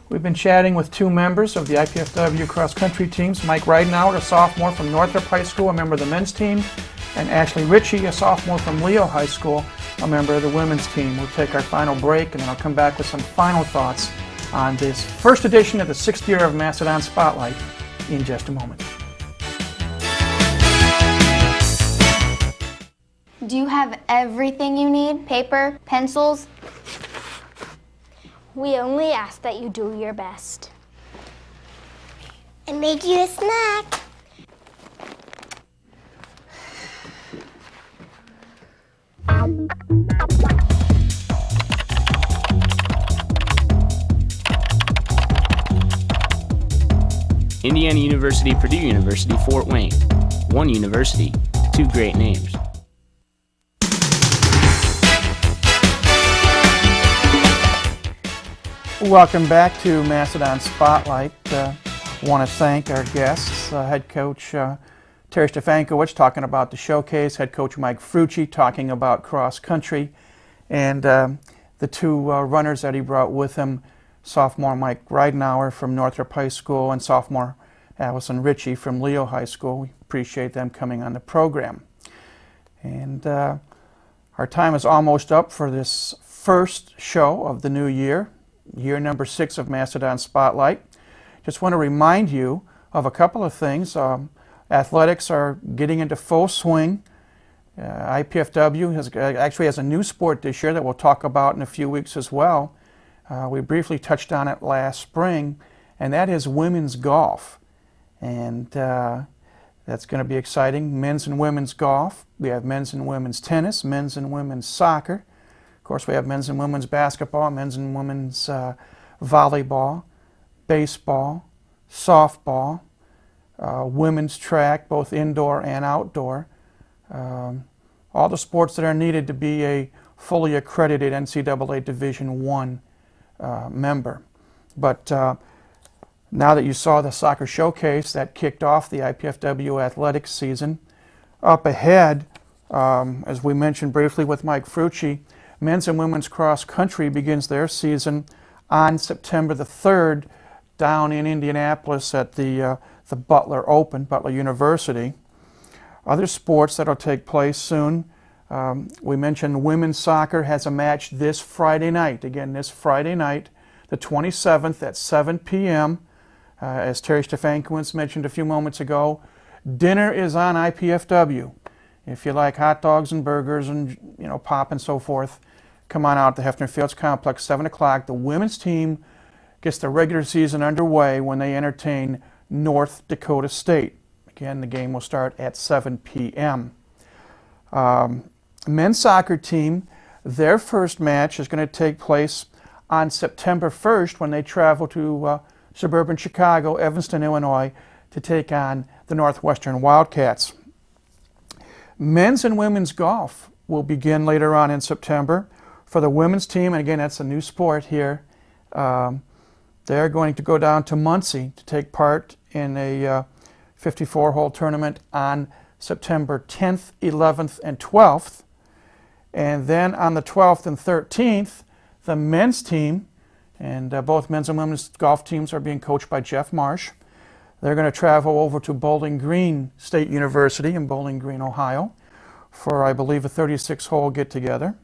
We've been chatting with two members of the IPFW cross-country teams, Mike Ridenauer, a sophomore from Northrop High School, a member of the men's team, and Ashley Ritchie, a sophomore from Leo High School, a member of the women's team. We'll take our final break, and then I'll come back with some final thoughts on this first edition of the 6th year of Mastodon Spotlight in just a moment. Do you have everything you need? Paper, pencils? We only ask that you do your best. I made you a snack. Indiana University, Purdue University, Fort Wayne. One university, two great names. Welcome back to Mastodon Spotlight. Want to thank our guests, head coach Terry Stefankiewicz talking about the showcase, head coach Mike Frucci talking about cross country, and the two runners that he brought with him, sophomore Mike Ridenauer from Northrop High School and sophomore Allison Ritchie from Leo High School. We appreciate them coming on the program. And our time is almost up for this first show of the new year number 6 of Mastodon Spotlight. Just want to remind you of a couple of things. Athletics are getting into full swing. IPFW actually has a new sport this year that we'll talk about in a few weeks as well. We briefly touched on it last spring, and that is women's golf. And that's going to be exciting. Men's and women's golf. We have men's and women's tennis, men's and women's soccer. Of course, we have men's and women's basketball, men's and women's volleyball, baseball, softball, women's track, both indoor and outdoor. All the sports that are needed to be a fully accredited NCAA Division I member. But Now that you saw the soccer showcase that kicked off the IPFW athletics season, up ahead, as we mentioned briefly with Mike Frucci, men's and women's cross country begins their season on September the 3rd down in Indianapolis at the Butler Open, Butler University. Other sports that will take place soon, we mentioned women's soccer has a match this Friday night. Again, this Friday night, the 27th at 7 p.m. As Terry Stefankowitz mentioned a few moments ago, dinner is on IPFW. If you like hot dogs and burgers and pop and so forth, come on out to Hefner Fields Complex, 7 o'clock. The women's team gets the regular season underway when they entertain North Dakota State. Again, the game will start at 7 p.m. Men's soccer team, their first match is going to take place on September 1st when they travel to suburban Chicago, Evanston, Illinois, to take on the Northwestern Wildcats. Men's and women's golf will begin later on in September. For the women's team, and again, that's a new sport here, they're going to go down to Muncie to take part in a 54-hole tournament on September 10th, 11th, and 12th. And then on the 12th and 13th, the men's team, and both men's and women's golf teams are being coached by Jeff Marsh. They're going to travel over to Bowling Green State University in Bowling Green, Ohio, for, I believe, a 36-hole get-together.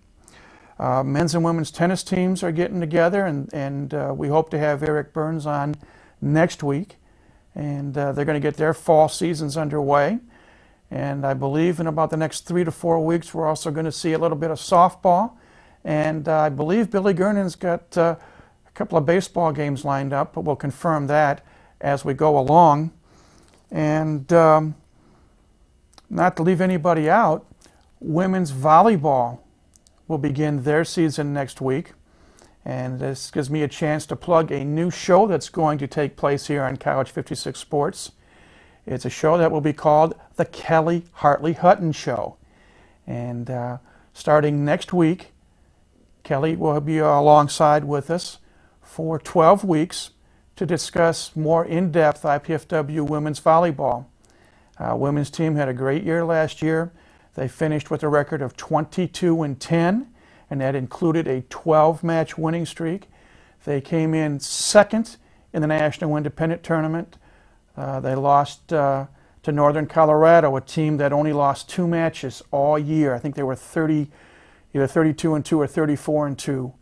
Men's and women's tennis teams are getting together, and we hope to have Eric Burns on next week. And they're going to get their fall seasons underway. And I believe in about the next 3 to 4 weeks, we're also going to see a little bit of softball. And I believe Billy Gernon's got a couple of baseball games lined up, but we'll confirm that as we go along. And not to leave anybody out, women's volleyball will begin their season next week. And this gives me a chance to plug a new show that's going to take place here on College 56 Sports. It's a show that will be called The Kelly Hartley Hutton Show. And starting next week, Kelly will be alongside with us for 12 weeks to discuss more in-depth IPFW women's volleyball. Women's team had a great year last year. They finished with a record of 22-10, and that included a 12-match winning streak. They came in second in the National Independent Tournament. They lost to Northern Colorado, a team that only lost 2 matches all year. I think they were either 32-2 or 34-2.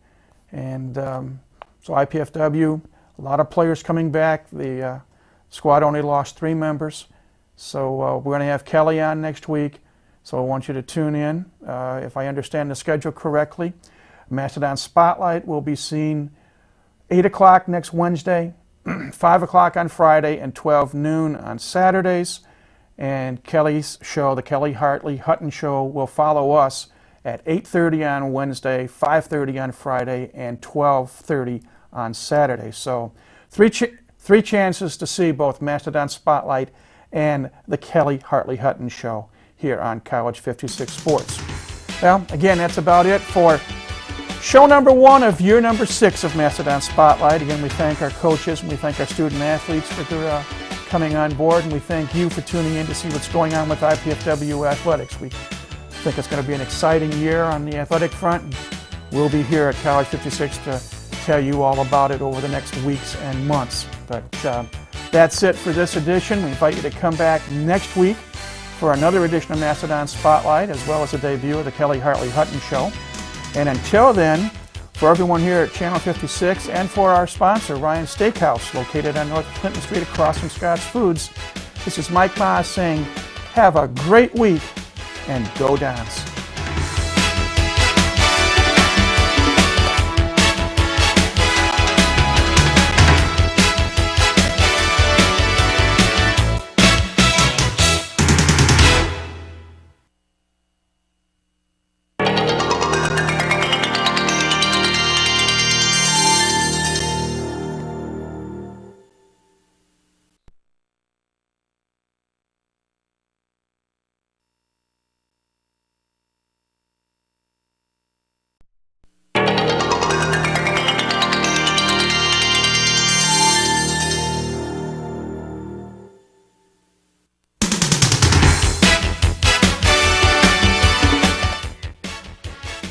And so IPFW, a lot of players coming back. The squad only lost 3 members. So we're going to have Kelly on next week. So I want you to tune in. If I understand the schedule correctly, Mastodon Spotlight will be seen 8 o'clock next Wednesday, 5 o'clock on Friday, and 12 noon on Saturdays. And Kelly's show, the Kelly Hartley Hutton Show, will follow us at 8:30 on Wednesday, 5:30 on Friday, and 12:30 on Saturday. So three chances to see both Mastodon Spotlight and the Kelly Hartley Hutton Show here on College 56 Sports. Well, again, that's about it for show number 1 of year number 6 of Mastodon Spotlight. Again, we thank our coaches and we thank our student athletes for their coming on board, and we thank you for tuning in to see what's going on with IPFW athletics. We think it's going to be an exciting year on the athletic front. We'll be here at College 56 to tell you all about it over the next weeks and months. But that's it for this edition. We invite you to come back next week for another edition of Mastodon Spotlight, as well as a debut of the Kelly Hartley Hutton Show. And until then, for everyone here at Channel 56 and for our sponsor, Ryan's Steakhouse, located on North Clinton Street across from Scott's Foods, this is Mike Maas saying, have a great week and go Dons.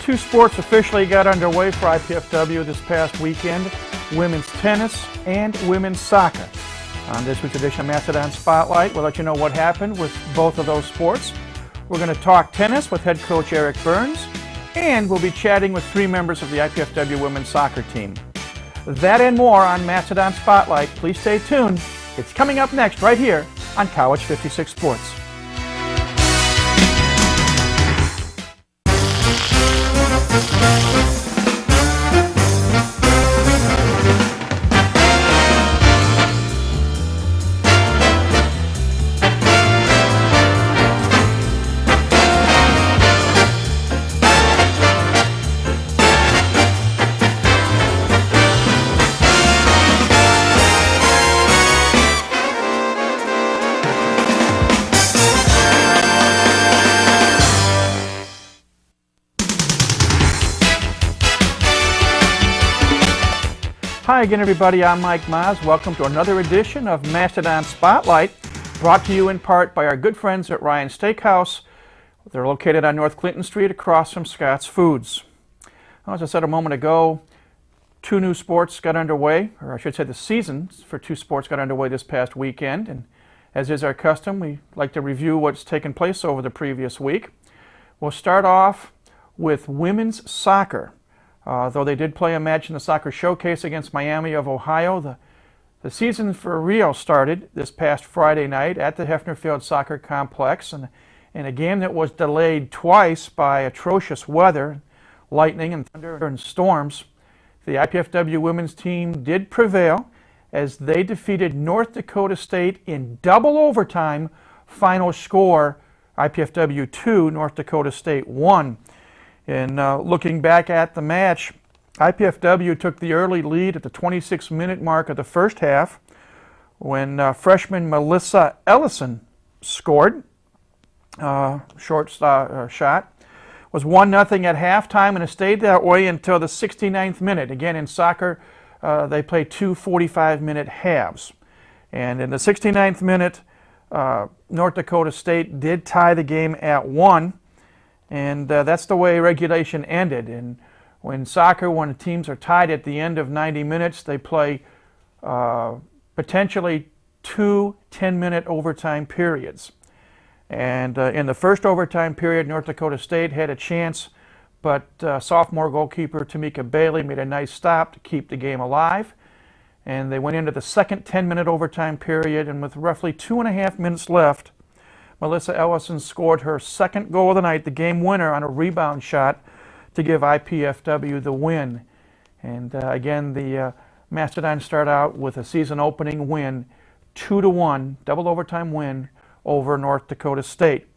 two sports officially got underway for IPFW this past weekend: women's tennis and women's soccer. On this week's edition of Mastodon Spotlight, we'll let you know what happened with both of those sports. We're going to talk tennis with head coach Eric Burns, and we'll be chatting with three members of the IPFW women's soccer team. That and more on Mastodon Spotlight. Please stay tuned. It's coming up next right here on College 56 Sports. Hi again, everybody. I'm Mike Maz. Welcome to another edition of Mastodon Spotlight, brought to you in part by our good friends at Ryan Steakhouse. They're located on North Clinton Street across from Scott's Foods. As I said a moment ago, two new sports got underway, or I should say the seasons for two sports got underway this past weekend. And as is our custom, we like to review what's taken place over the previous week. We'll start off with women's soccer. Though they did play a match in the soccer showcase against Miami of Ohio, the season for real started this past Friday night at the Hefner Field Soccer Complex, and in a game that was delayed twice by atrocious weather, lightning and thunder and storms. The IPFW women's team did prevail as they defeated North Dakota State in double overtime. Final score, IPFW 2, North Dakota State 1. And looking back at the match, IPFW took the early lead at the 26-minute mark of the first half when freshman Melissa Ellison scored. Short shot. Was 1-0 at halftime, and it stayed that way until the 69th minute. Again, in soccer, they play two 45-minute halves. And in the 69th minute, North Dakota State did tie the game at 1. And that's the way regulation ended. And when the teams are tied at the end of 90 minutes, they play potentially two 10-minute overtime periods. And in the first overtime period, North Dakota State had a chance, but sophomore goalkeeper Tamika Bailey made a nice stop to keep the game alive. And they went into the second 10-minute overtime period, and with roughly 2.5 minutes left, Melissa Ellison scored her second goal of the night, the game winner, on a rebound shot to give IPFW the win. And again, the Mastodons start out with a season opening win, 2-1, double overtime win over North Dakota State.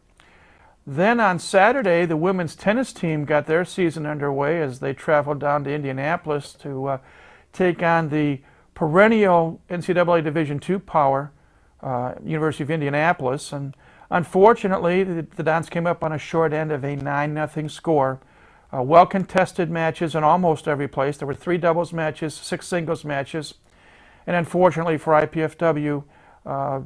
Then on Saturday, the women's tennis team got their season underway as they traveled down to Indianapolis to take on the perennial NCAA Division II power, University of Indianapolis. And unfortunately, the Dons came up on a short end of a 9-0 score. Well-contested matches in almost every place. There were 3 doubles matches, 6 singles matches. And unfortunately for IPFW,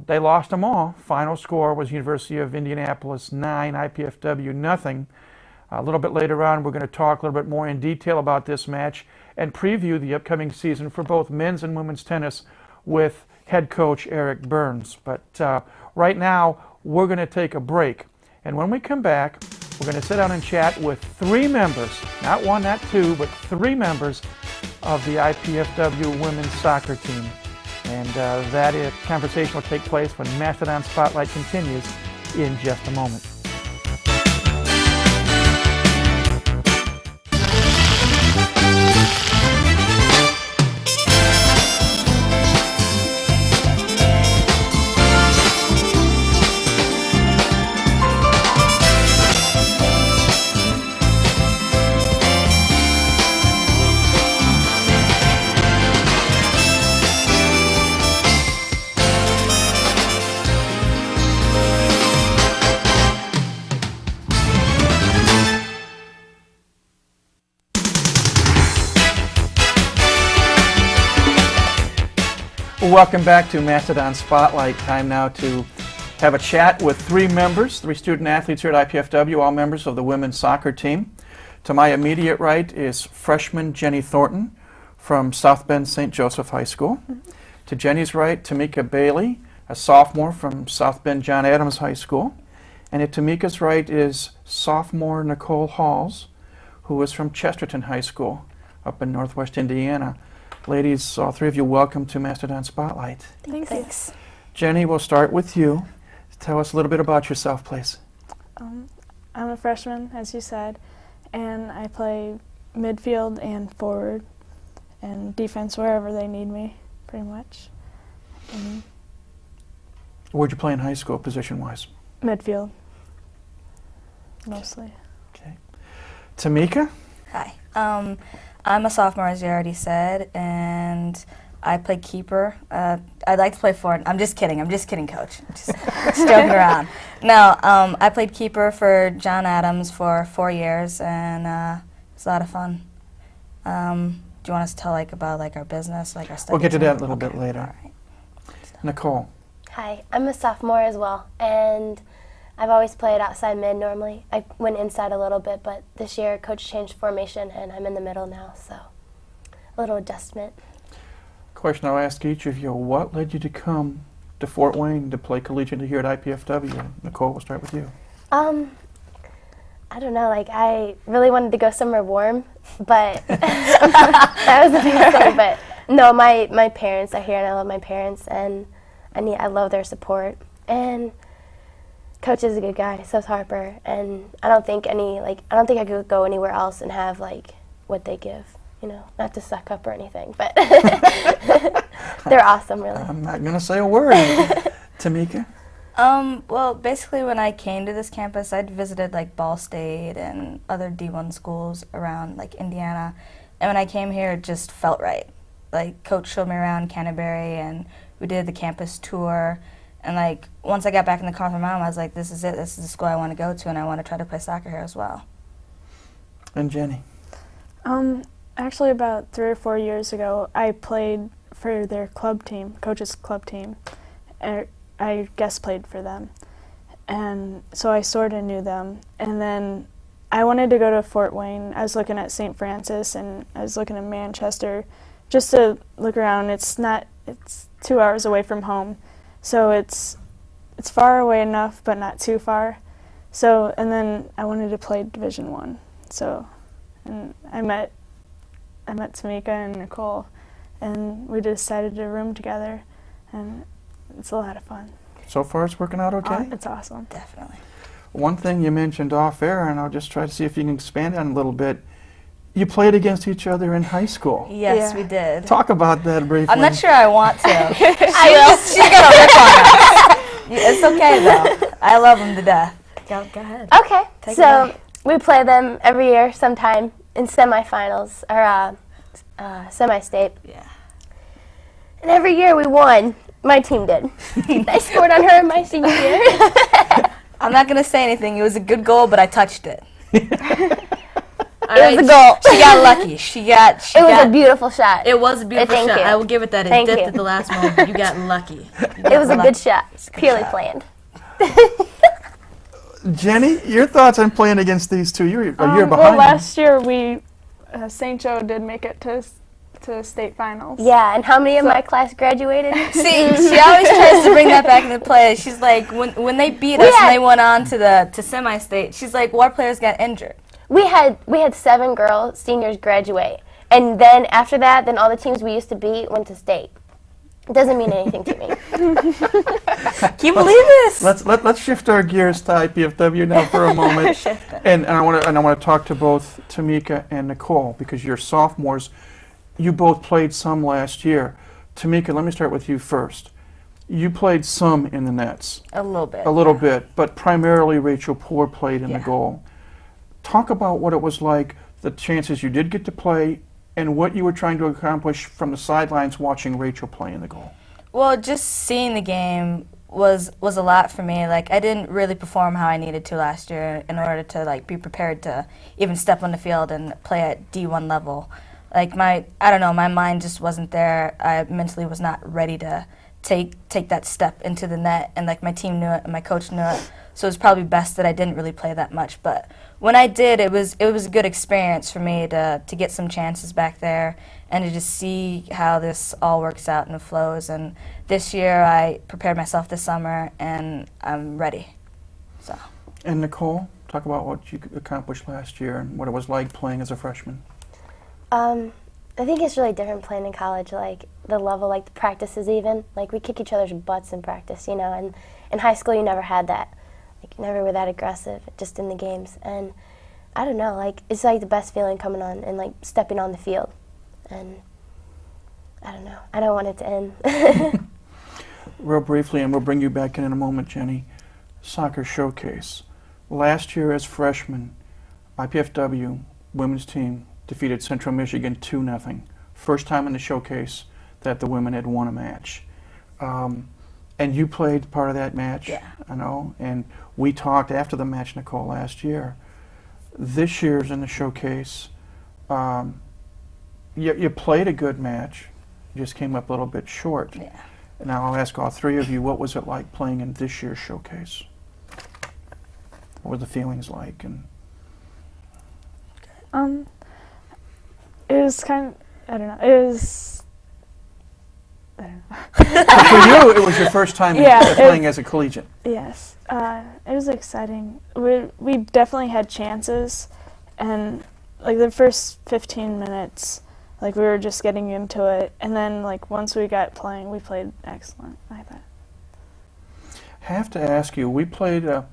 they lost them all. Final score was University of Indianapolis 9, IPFW nothing. A little bit later on, we're going to talk a little bit more in detail about this match and preview the upcoming season for both men's and women's tennis with head coach Eric Burns. But right now, we're going to take a break. And when we come back, we're going to sit down and chat with 3 members, not 1, not 2, but 3 members of the IPFW women's soccer team. And that conversation will take place when Mastodon Spotlight continues in just a moment. Welcome back to Mastodon Spotlight. Time now to have a chat with 3 members, 3 student athletes here at IPFW, all members of the women's soccer team. To my immediate right is freshman Jenny Thornton from South Bend St. Joseph High School. To Jenny's right, Tamika Bailey, a sophomore from South Bend John Adams High School. And at Tamika's right is sophomore Nicole Halls, who is from Chesterton High School up in Northwest Indiana. Ladies, all three of you, welcome to Mastodon Spotlight. Thanks. Jenny, we'll start with you. Tell us a little bit about yourself, please. I'm a freshman, as you said, and I play midfield and forward and defense wherever they need me, pretty much. Where'd you play in high school, position-wise? Midfield, mostly. Okay. Tamika? Hi. I'm a sophomore, as you already said, and I play keeper. I'd like to play forward. I'm just kidding, Coach. Just joking around. No, I played keeper for John Adams for 4 years, and it's a lot of fun. Do you want us to tell about our business, our study? We'll get to time? that a little bit later. All right. Nicole? Hi, I'm a sophomore as well, and I've always played outside mid normally. I went inside a little bit, but this year Coach changed formation, and I'm in the middle now, so a little adjustment. Question I'll ask each of you, what led you to come to Fort Wayne to play collegiately here at IPFW? Nicole, we'll start with you. I don't know, I really wanted to go somewhere warm, but that was the biggest thing. But no, my parents are here, and I love my parents, and I love their support. And Coach is a good guy, so is Harper, and I don't think I could go anywhere else and have what they give. Not to suck up or anything, but they're awesome, really. I'm not going to say a word. Tamika? Well, basically when I came to this campus, I'd visited Ball State and other D1 schools around Indiana, and when I came here, it just felt right. Coach showed me around Canterbury, and we did the campus tour, and once I got back in the car with my mom, I was like, this is it. This is the school I want to go to, and I want to try to play soccer here as well. And Jenny? Actually, about 3 or 4 years ago, I played for their club team, Coach's club team. I guest played for them, and so I sort of knew them. And then I wanted to go to Fort Wayne. I was looking at St. Francis, and I was looking at Manchester, just to look around. It's 2 hours away from home, so it's far away enough, but not too far. So, and then I wanted to play Division I. So, and I met Tamika and Nicole, and we decided to room together, and it's a lot of fun. So far it's working out okay? It's awesome. Definitely. One thing you mentioned off air, and I'll just try to see if you can expand on it a little bit. You played against each other in high school. Yes, we did. Talk about that briefly. I'm not sure I want to. I will. She's going to rip on us. It's okay, though. I love them to death. Go ahead. Okay, so we play them every year sometime in semifinals, or semi-state. Yeah. And every year we won. My team did. I scored on her in my senior year. I'm not going to say anything. It was a good goal, but I touched it. It was a goal. She got lucky. It was a beautiful shot. It was a beautiful Thank shot. you. I will give it that. It dipped at the last moment. You got lucky. It was a good shot. Purely planned. Jenny, your thoughts on playing against these two? You're a year behind. Well, last year St. Joe did make it to state finals. Yeah, and how many of my class graduated? See, she always tries to bring that back into play. She's like, when they beat us and they went on to semi-state, she's like, what players got injured? We had 7 girls, seniors, graduate. And then after that, all the teams we used to beat went to state. It doesn't mean anything to me. Can you believe this? Let's shift our gears to IPFW now for a moment. And I want to talk to both Tamika and Nicole, because you're sophomores. You both played some last year. Tamika, let me start with you first. You played some in the nets. A little bit. A little bit, but primarily Rachel Poore played in the goal. Talk about what it was like, the chances you did get to play, and what you were trying to accomplish from the sidelines watching Rachel play in the goal. Well, just seeing the game was a lot for me. I didn't really perform how I needed to last year in order to be prepared to even step on the field and play at D1 level. I don't know, my mind just wasn't there. I mentally was not ready to take that step into the net, and like my team knew it and my coach knew it. So it was probably best that I didn't really play that much. But when I did, it was a good experience for me to get some chances back there and to just see how this all works out and flows. And this year I prepared myself this summer and I'm ready. So. And Nicole, talk about what you accomplished last year and what it was like playing as a freshman. I think it's really different playing in college, like the level, like the practices even. Like we kick each other's butts in practice, you know, and in high school you never had that. Like you never were that aggressive, just in the games. And I don't know, like it's like the best feeling coming on and like stepping on the field. And I don't know, I don't want it to end. Real briefly, and we'll bring you back in a moment, Jenny, soccer showcase. Last year as freshmen, IPFW women's team defeated Central Michigan 2-0. First time in the showcase that the women had won a match. And you played part of that match, yeah. I know, and we talked after the match, Nicole, last year. This year's in the showcase, you played a good match, you just came up a little bit short. Yeah. Now I'll ask all three of you, what was it like playing in this year's showcase? What were the feelings like? And it was kind of, I don't know, it was, I don't know. for you, it was your first time playing as a collegiate. Yes, it was exciting. We definitely had chances, and like the first 15 minutes, like we were just getting into it, and then like once we got playing, we played excellent, I thought. Have to ask you, we played a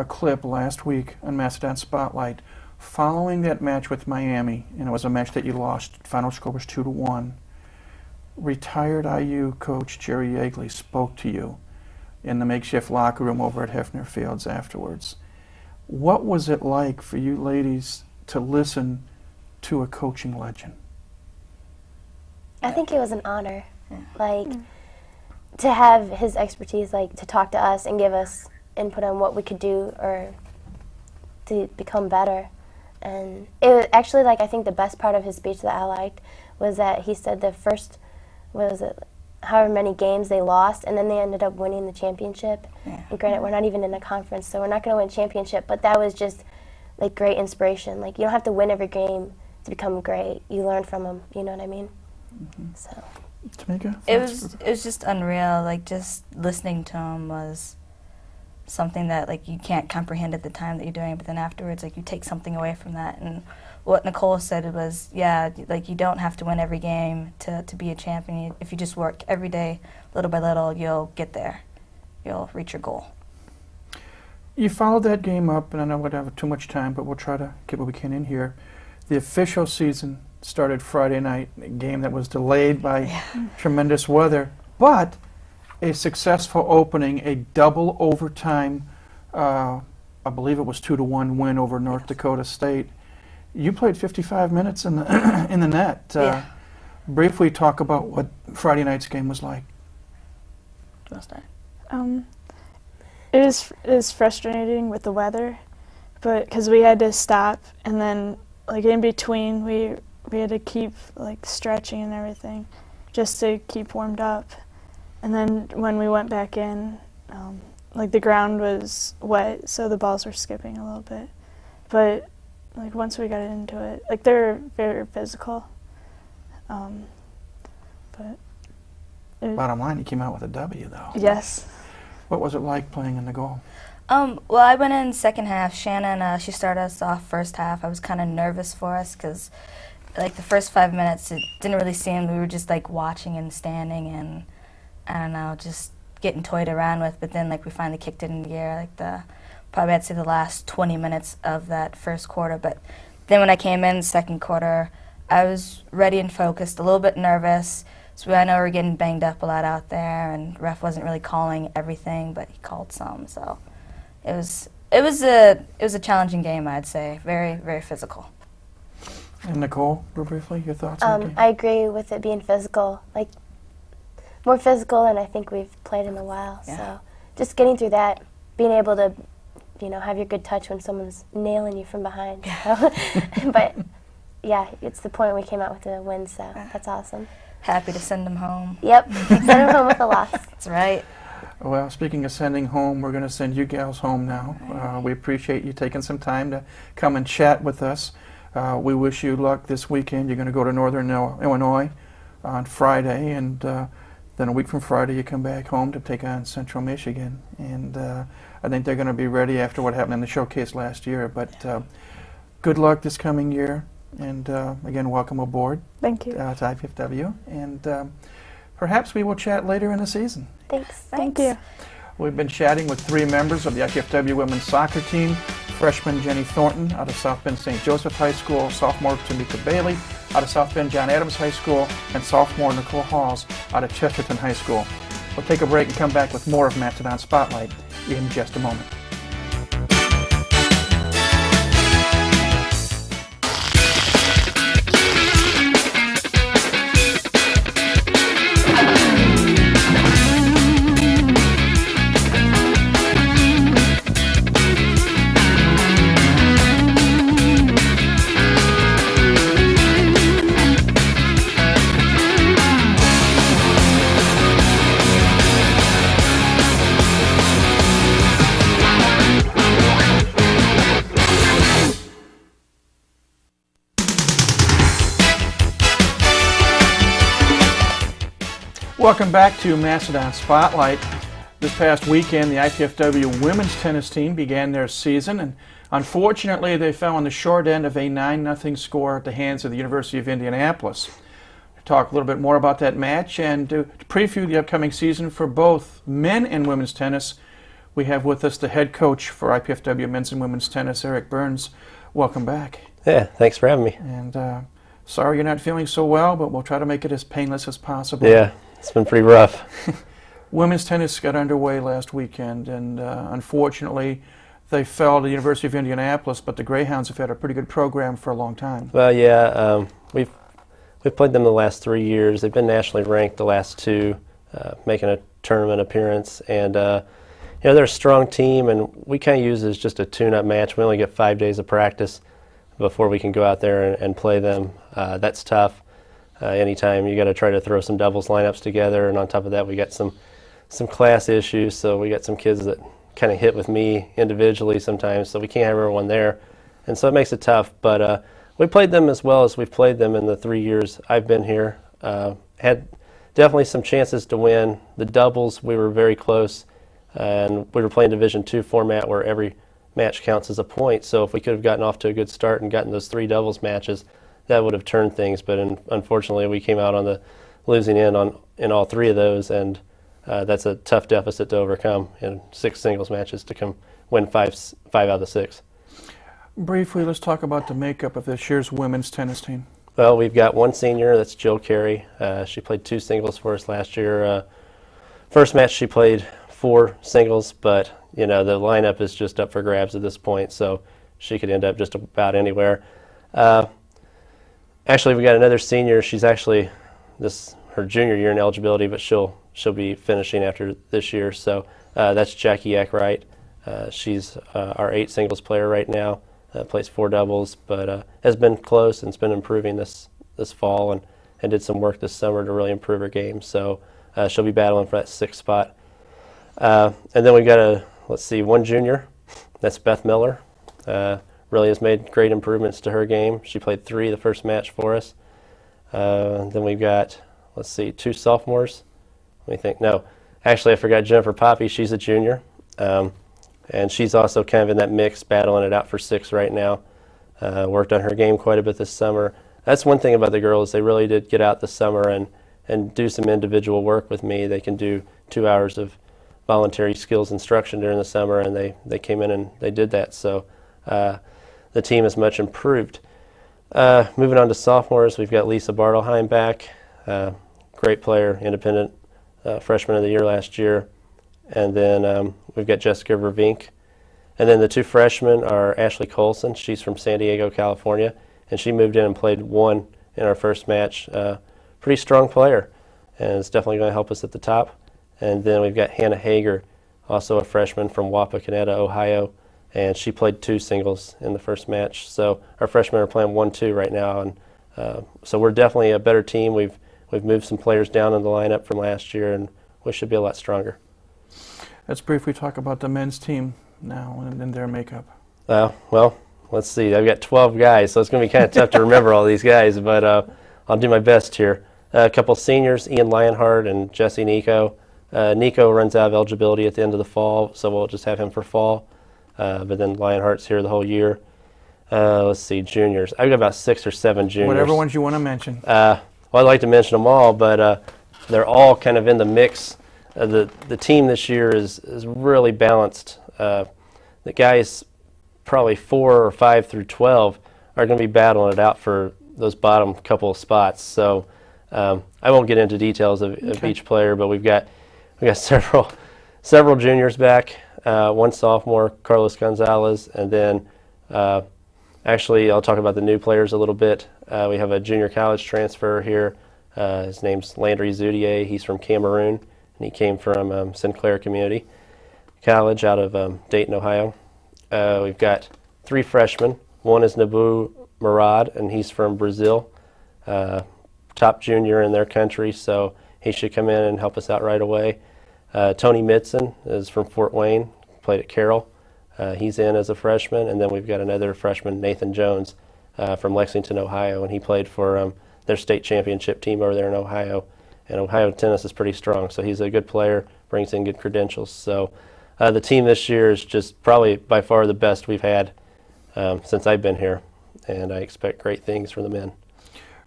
clip last week on Mastodon Spotlight following that match with Miami, and it was a match that you lost. Final score was 2-1. Retired IU coach Jerry Yeagley spoke to you in the makeshift locker room over at Hefner Fields afterwards. What was it like for you ladies to listen to a coaching legend? I think it was an honor, like to have his expertise, like to talk to us and give us input on what we could do or to become better. And it was actually, like, I think the best part of his speech that I liked was that he said the first, what was it, however many games they lost, and then they ended up winning the championship. Yeah. And granted, we're not even in a conference, so we're not going to win championship, but that was just like great inspiration. Like, you don't have to win every game to become great. You learn from them, you know what I mean? So. Tamika? It was just unreal. Like, just listening to him was something that, like, you can't comprehend at the time that you're doing it, but then afterwards, like, you take something away from that. And what Nicole said was, yeah, like, you don't have to win every game to be a champion. If you just work every day, little by little, you'll get there. You'll reach your goal. You followed that game up, and I know we don't have too much time, but we'll try to get what we can in here. The official season started Friday night, a game that was delayed by tremendous weather, but a successful opening, a double overtime, I believe it was 2-1 win over North Dakota State. You played 55 minutes in the in the net. Briefly talk about what Friday night's game was like. It was frustrating with the weather, but because we had to stop, and then like in between we had to keep like stretching and everything just to keep warmed up. And then when we went back in, like the ground was wet, so the balls were skipping a little bit. But like once we got into it, like they're very physical. But Bottom line, you came out with a W, though. Yes. What was it like playing in the goal? Well, I went in second half. Shannon, she started us off first half. I was kind of nervous for us because, like, the first 5 minutes, it didn't really seem, we were just, like, watching and standing and, I don't know, just getting toyed around with. But then, like, we finally kicked it into gear, like, probably I'd say the last 20 minutes of that first quarter. But then when I came in second quarter, I was ready and focused, a little bit nervous. So I know we were getting banged up a lot out there, and ref wasn't really calling everything, but he called some. So it was a challenging game, I'd say. Very, very physical. And Nicole, real briefly, your thoughts on the game? I agree with it being physical, like more physical than I think we've played in a while. Yeah. So just getting through that, being able to, you know, have your good touch when someone's nailing you from behind. So. But yeah, it's the point we came out with the win, so that's awesome. happy to send them home. Yep, send them home with a loss. That's right. Well, speaking of sending home, we're going to send you gals home now. We appreciate you taking some time to come and chat with us. We wish you luck this weekend. You're going to go to Northern Illinois on Friday, and then a week from Friday you come back home to take on Central Michigan. And I think they're going to be ready after what happened in the showcase last year. But good luck this coming year, and again, welcome aboard. Thank you. To IPFW, and perhaps we will chat later in the season. Thanks. Thank you. We've been chatting with 3 members of the IPFW women's soccer team: freshman Jenny Thornton out of South Bend St. Joseph High School, sophomore Tamika Bailey out of South Bend John Adams High School, and sophomore Nicole Halls out of Chesterton High School. We'll take a break and come back with more of Mastodon Spotlight in just a moment. Welcome back to Mastodon Spotlight. This past weekend, the IPFW women's tennis team began their season, and unfortunately they fell on the short end of a 9-0 score at the hands of the University of Indianapolis. To talk a little bit more about that match and to preview the upcoming season for both men and women's tennis, we have with us the head coach for IPFW men's and women's tennis, Eric Burns. Welcome back. Yeah, thanks for having me. And sorry you're not feeling so well, but we'll try to make it as painless as possible. Yeah. It's been pretty rough. Women's tennis got underway last weekend, and unfortunately they fell to the University of Indianapolis, but the Greyhounds have had a pretty good program for a long time. Well, yeah, we've played them the last 3 years. They've been nationally ranked the last 2, making a tournament appearance, and they're a strong team, and we kind of use it as just a tune-up match. We only get 5 days of practice before we can go out there and play them. That's tough. Anytime you got to try to throw some doubles lineups together, and on top of that we got some class issues, so we got some kids that kind of hit with me individually sometimes, so we can't have everyone there, and so it makes it tough. But we played them as well as we've played them in the 3 years I've been here. Had definitely some chances to win. The doubles, we were very close, and we were playing Division II format where every match counts as a point, so if we could have gotten off to a good start and gotten those 3 doubles matches, that would have turned things, but unfortunately we came out on the losing end in all 3 of those, and that's a tough deficit to overcome in 6 singles matches to win 5 out of the 6. Briefly, let's talk about the makeup of this year's women's tennis team. Well, we've got one senior, that's Jill Carey. She played 2 singles for us last year. First match she played 4 singles, but the lineup is just up for grabs at this point, so she could end up just about anywhere. Actually, we got another senior. She's actually her junior year in eligibility, but she'll be finishing after this year. So that's Jackie Eckwright. She's our 8 singles player right now. Plays 4 doubles, but has been close and has been improving this fall and did some work this summer to really improve her game. So she'll be battling for that 6th spot. And then we've got one junior. That's Beth Miller. Really has made great improvements to her game. She played 3 the first match for us. Then we've got, 2 sophomores. Let me think. No, actually I forgot Jennifer Poppy. She's a junior. And she's also kind of in that mix, battling it out for 6 right now. Worked on her game quite a bit this summer. That's one thing about the girls. They really did get out this summer and do some individual work with me. They can do 2 hours of voluntary skills instruction during the summer, and they came in and they did that. So the team is much improved. Moving on to sophomores, we've got Lisa Bartelheim back. Great player, independent freshman of the year last year. And then we've got Jessica Vervink. And then the 2 freshmen are Ashley Colson. She's from San Diego, California, and she moved in and played 1 in our first match. Pretty strong player, and it's definitely going to help us at the top. And then we've got Hannah Hager, also a freshman from Wapakoneta, Ohio, and she played 2 singles in the first match. So our freshmen are playing 1-2 right now, and so we're definitely a better team. We've we've moved some players down in the lineup from last year, and we should be a lot stronger. Let's briefly talk about the men's team now and their makeup. Well, let's see. I've got 12 guys, so it's going to be kind of tough to remember all these guys, but I'll do my best here. A couple seniors, Ian Lionheart and Jesse Nico. Nico runs out of eligibility at the end of the fall, so we'll just have him for fall. But then Lionheart's here the whole year. Let's see, juniors. I've got about 6 or 7 juniors. Whatever ones you want to mention. Well, I'd like to mention them all, but they're all kind of in the mix. The team this year is really balanced. The guys, probably 4 or 5 through 12, are going to be battling it out for those bottom couple of spots. So I won't get into details of each player, but we've got several juniors back. One sophomore, Carlos Gonzalez, and then actually I'll talk about the new players a little bit. We have a junior college transfer here. His name's Landry Zoudier. He's from Cameroon, and he came from Sinclair Community College out of Dayton, Ohio. We've got 3 freshmen. One is Nabu Murad, and he's from Brazil. Top junior in their country, so he should come in and help us out right away. Tony Midson is from Fort Wayne, played at Carroll. He's in as a freshman, and then we've got another freshman, Nathan Jones, from Lexington, Ohio, and he played for their state championship team over there in Ohio. And Ohio tennis is pretty strong, so he's a good player, brings in good credentials. So the team this year is just probably by far the best we've had since I've been here, and I expect great things from the men.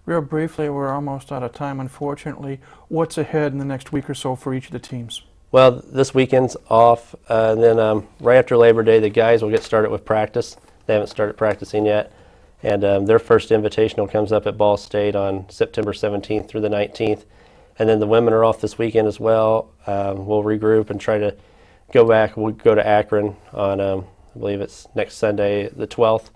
Real briefly, we're almost out of time, unfortunately. What's ahead in the next week or so for each of the teams? Well, this weekend's off, and then right after Labor Day, the guys will get started with practice. They haven't started practicing yet, and their first invitational comes up at Ball State on September 17th through the 19th. And then the women are off this weekend as well. We'll regroup and try to go back. We'll go to Akron on, I believe it's next Sunday, the 12th.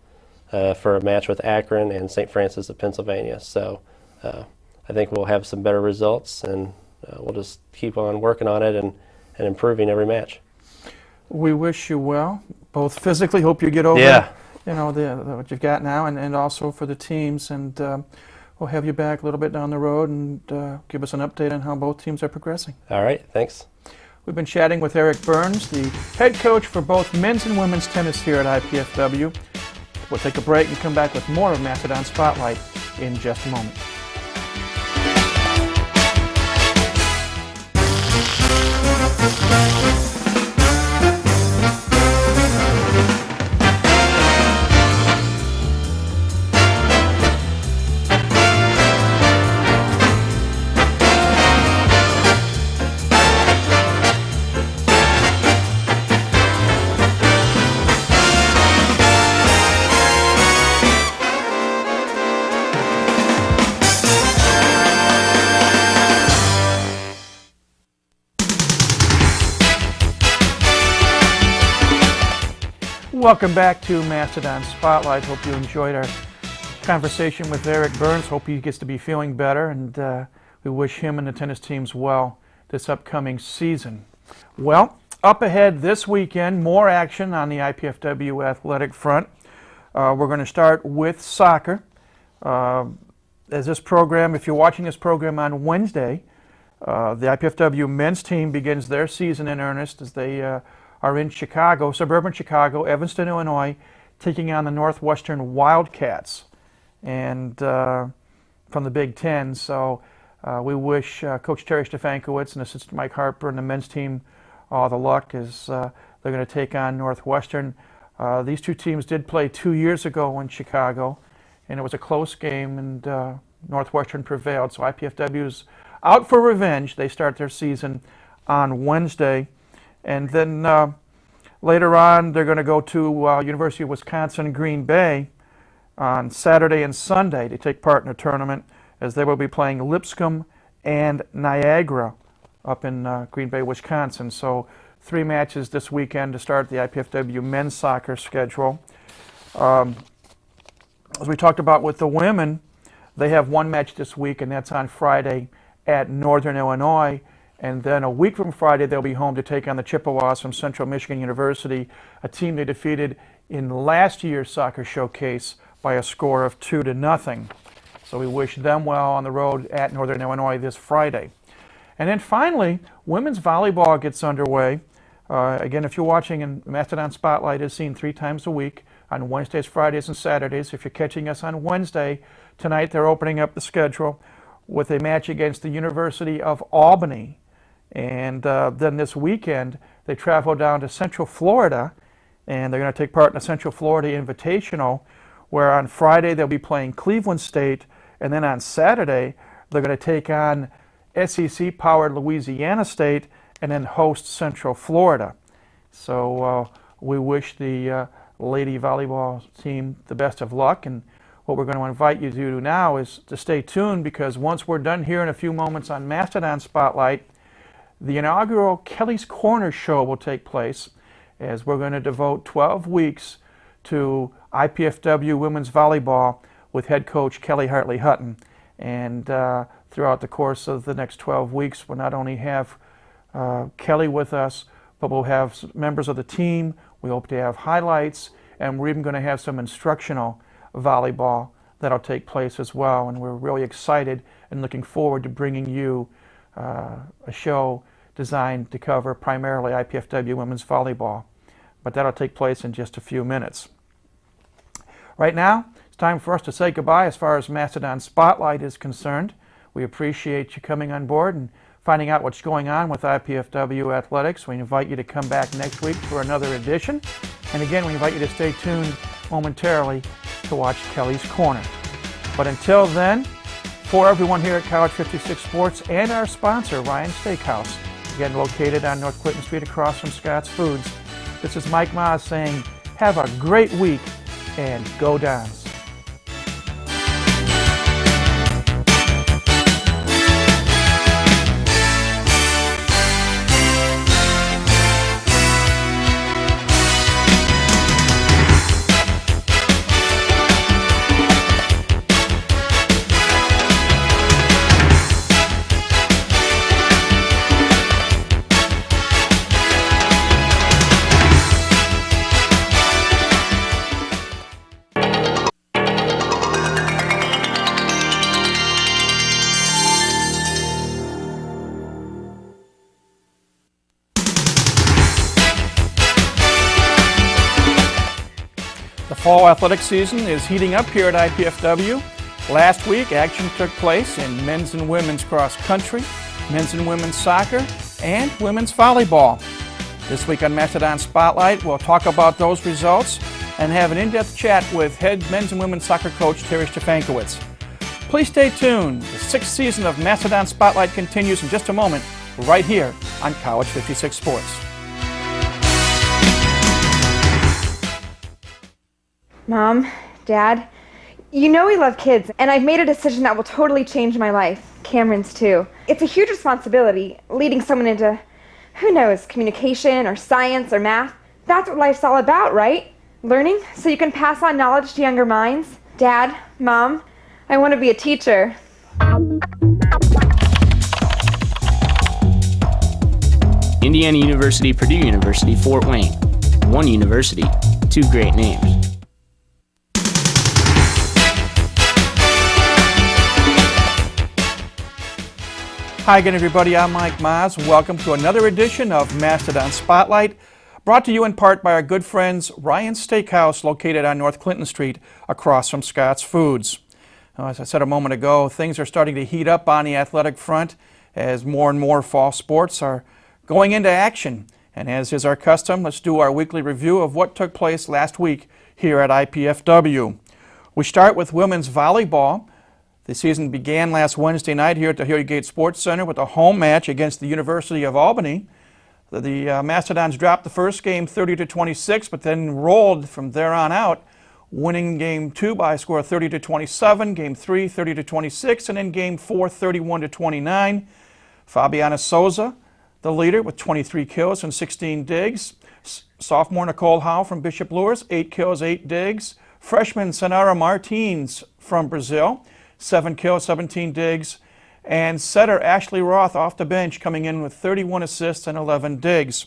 For a match with Akron and St. Francis of Pennsylvania. So I think we'll have some better results, and we'll just keep on working on it and improving every match. We wish you well, both physically, hope you get over what you've got now, and also for the teams. And we'll have you back a little bit down the road and give us an update on how both teams are progressing. All right, thanks. We've been chatting with Eric Burns, the head coach for both men's and women's tennis here at IPFW. We'll take a break and come back with more of Mastodon Spotlight in just a moment. Welcome back to Mastodon Spotlight. Hope you enjoyed our conversation with Eric Burns. Hope he gets to be feeling better, and we wish him and the tennis teams well this upcoming season. Well, up ahead this weekend, more action on the IPFW athletic front. We're going to start with soccer. As this program, if you're watching this program on Wednesday, the IPFW men's team begins their season in earnest as they are in Chicago, suburban Chicago, Evanston, Illinois, taking on the Northwestern Wildcats, and from the Big Ten. So we wish Coach Terry Stefankowitz and assistant Mike Harper and the men's team all the luck as they're going to take on Northwestern. These two teams did play 2 years ago in Chicago, and it was a close game, and Northwestern prevailed. So IPFW is out for revenge. They start their season on Wednesday. And then later on, they're going to go to University of Wisconsin-Green Bay on Saturday and Sunday to take part in a tournament, as they will be playing Lipscomb and Niagara up in Green Bay, Wisconsin. So 3 matches this weekend to start the IPFW men's soccer schedule. As we talked about with the women, they have 1 match this week, and that's on Friday at Northern Illinois. And then a week from Friday, they'll be home to take on the Chippewas from Central Michigan University, a team they defeated in last year's soccer showcase by a score of 2-0. So we wish them well on the road at Northern Illinois this Friday. And then finally, women's volleyball gets underway. Again, if you're watching, and Mastodon Spotlight is seen 3 times a week on Wednesdays, Fridays, and Saturdays. If you're catching us on Wednesday, tonight they're opening up the schedule with a match against the University of Albany. And then this weekend, they travel down to Central Florida, and they're going to take part in the Central Florida Invitational, where on Friday they'll be playing Cleveland State, and then on Saturday they're going to take on SEC-powered Louisiana State and then host Central Florida. So we wish the lady volleyball team the best of luck, and what we're going to invite you to do now is to stay tuned, because once we're done here in a few moments on Mastodon Spotlight, the inaugural Kelly's Corner show will take place, as we're going to devote 12 weeks to IPFW women's volleyball with head coach Kelly Hartley Hutton. And throughout the course of the next 12 weeks, we'll not only have Kelly with us, but we'll have members of the team. We hope to have highlights, and we're even going to have some instructional volleyball that'll take place as well. And we're really excited and looking forward to bringing you a show designed to cover primarily IPFW women's volleyball. But that'll take place in just a few minutes. Right now, it's time for us to say goodbye as far as Mastodon Spotlight is concerned. We appreciate you coming on board and finding out what's going on with IPFW athletics. We invite you to come back next week for another edition. And again, we invite you to stay tuned momentarily to watch Kelly's Corner. But until then, for everyone here at College 56 Sports and our sponsor, Ryan Steakhouse, again located on North Clinton Street across from Scott's Foods, this is Mike Maas saying, have a great week and go Dons. The fall athletic season is heating up here at IPFW. Last week, action took place in men's and women's cross country, men's and women's soccer, and women's volleyball. This week on Mastodon Spotlight, we'll talk about those results and have an in-depth chat with head men's and women's soccer coach Terry Stefankowitz. Please stay tuned. The 6th season of Mastodon Spotlight continues in just a moment, right here on College 56 Sports. Mom, Dad, you know we love kids, and I've made a decision that will totally change my life. Cameron's too. It's a huge responsibility, leading someone into, who knows, communication or science or math. That's what life's all about, right? Learning so you can pass on knowledge to younger minds. Dad, Mom, I want to be a teacher. Indiana University, Purdue University, Fort Wayne. One university, 2 great names. Hi again, everybody. I'm Mike Maas. Welcome to another edition of Mastodon Spotlight, brought to you in part by our good friends Ryan Steakhouse, located on North Clinton Street across from Scott's Foods. As I said a moment ago, things are starting to heat up on the athletic front as more and more fall sports are going into action. And as is our custom, let's do our weekly review of what took place last week here at IPFW. We start with women's volleyball. The season began last Wednesday night here at the Hilliard Gate Sports Center with a home match against the University of Albany. The Mastodons dropped the first game 30-26, but then rolled from there on out, winning game 2 by a score of 30-27, game 3 30-26, and then game 4 31-29. Fabiana Souza, the leader, with 23 kills and 16 digs. Sophomore Nicole Howe from Bishop Luers, 8 kills, 8 digs. Freshman Sanara Martins from Brazil, 7 kills, 17 digs, and setter Ashley Roth off the bench coming in with 31 assists and 11 digs.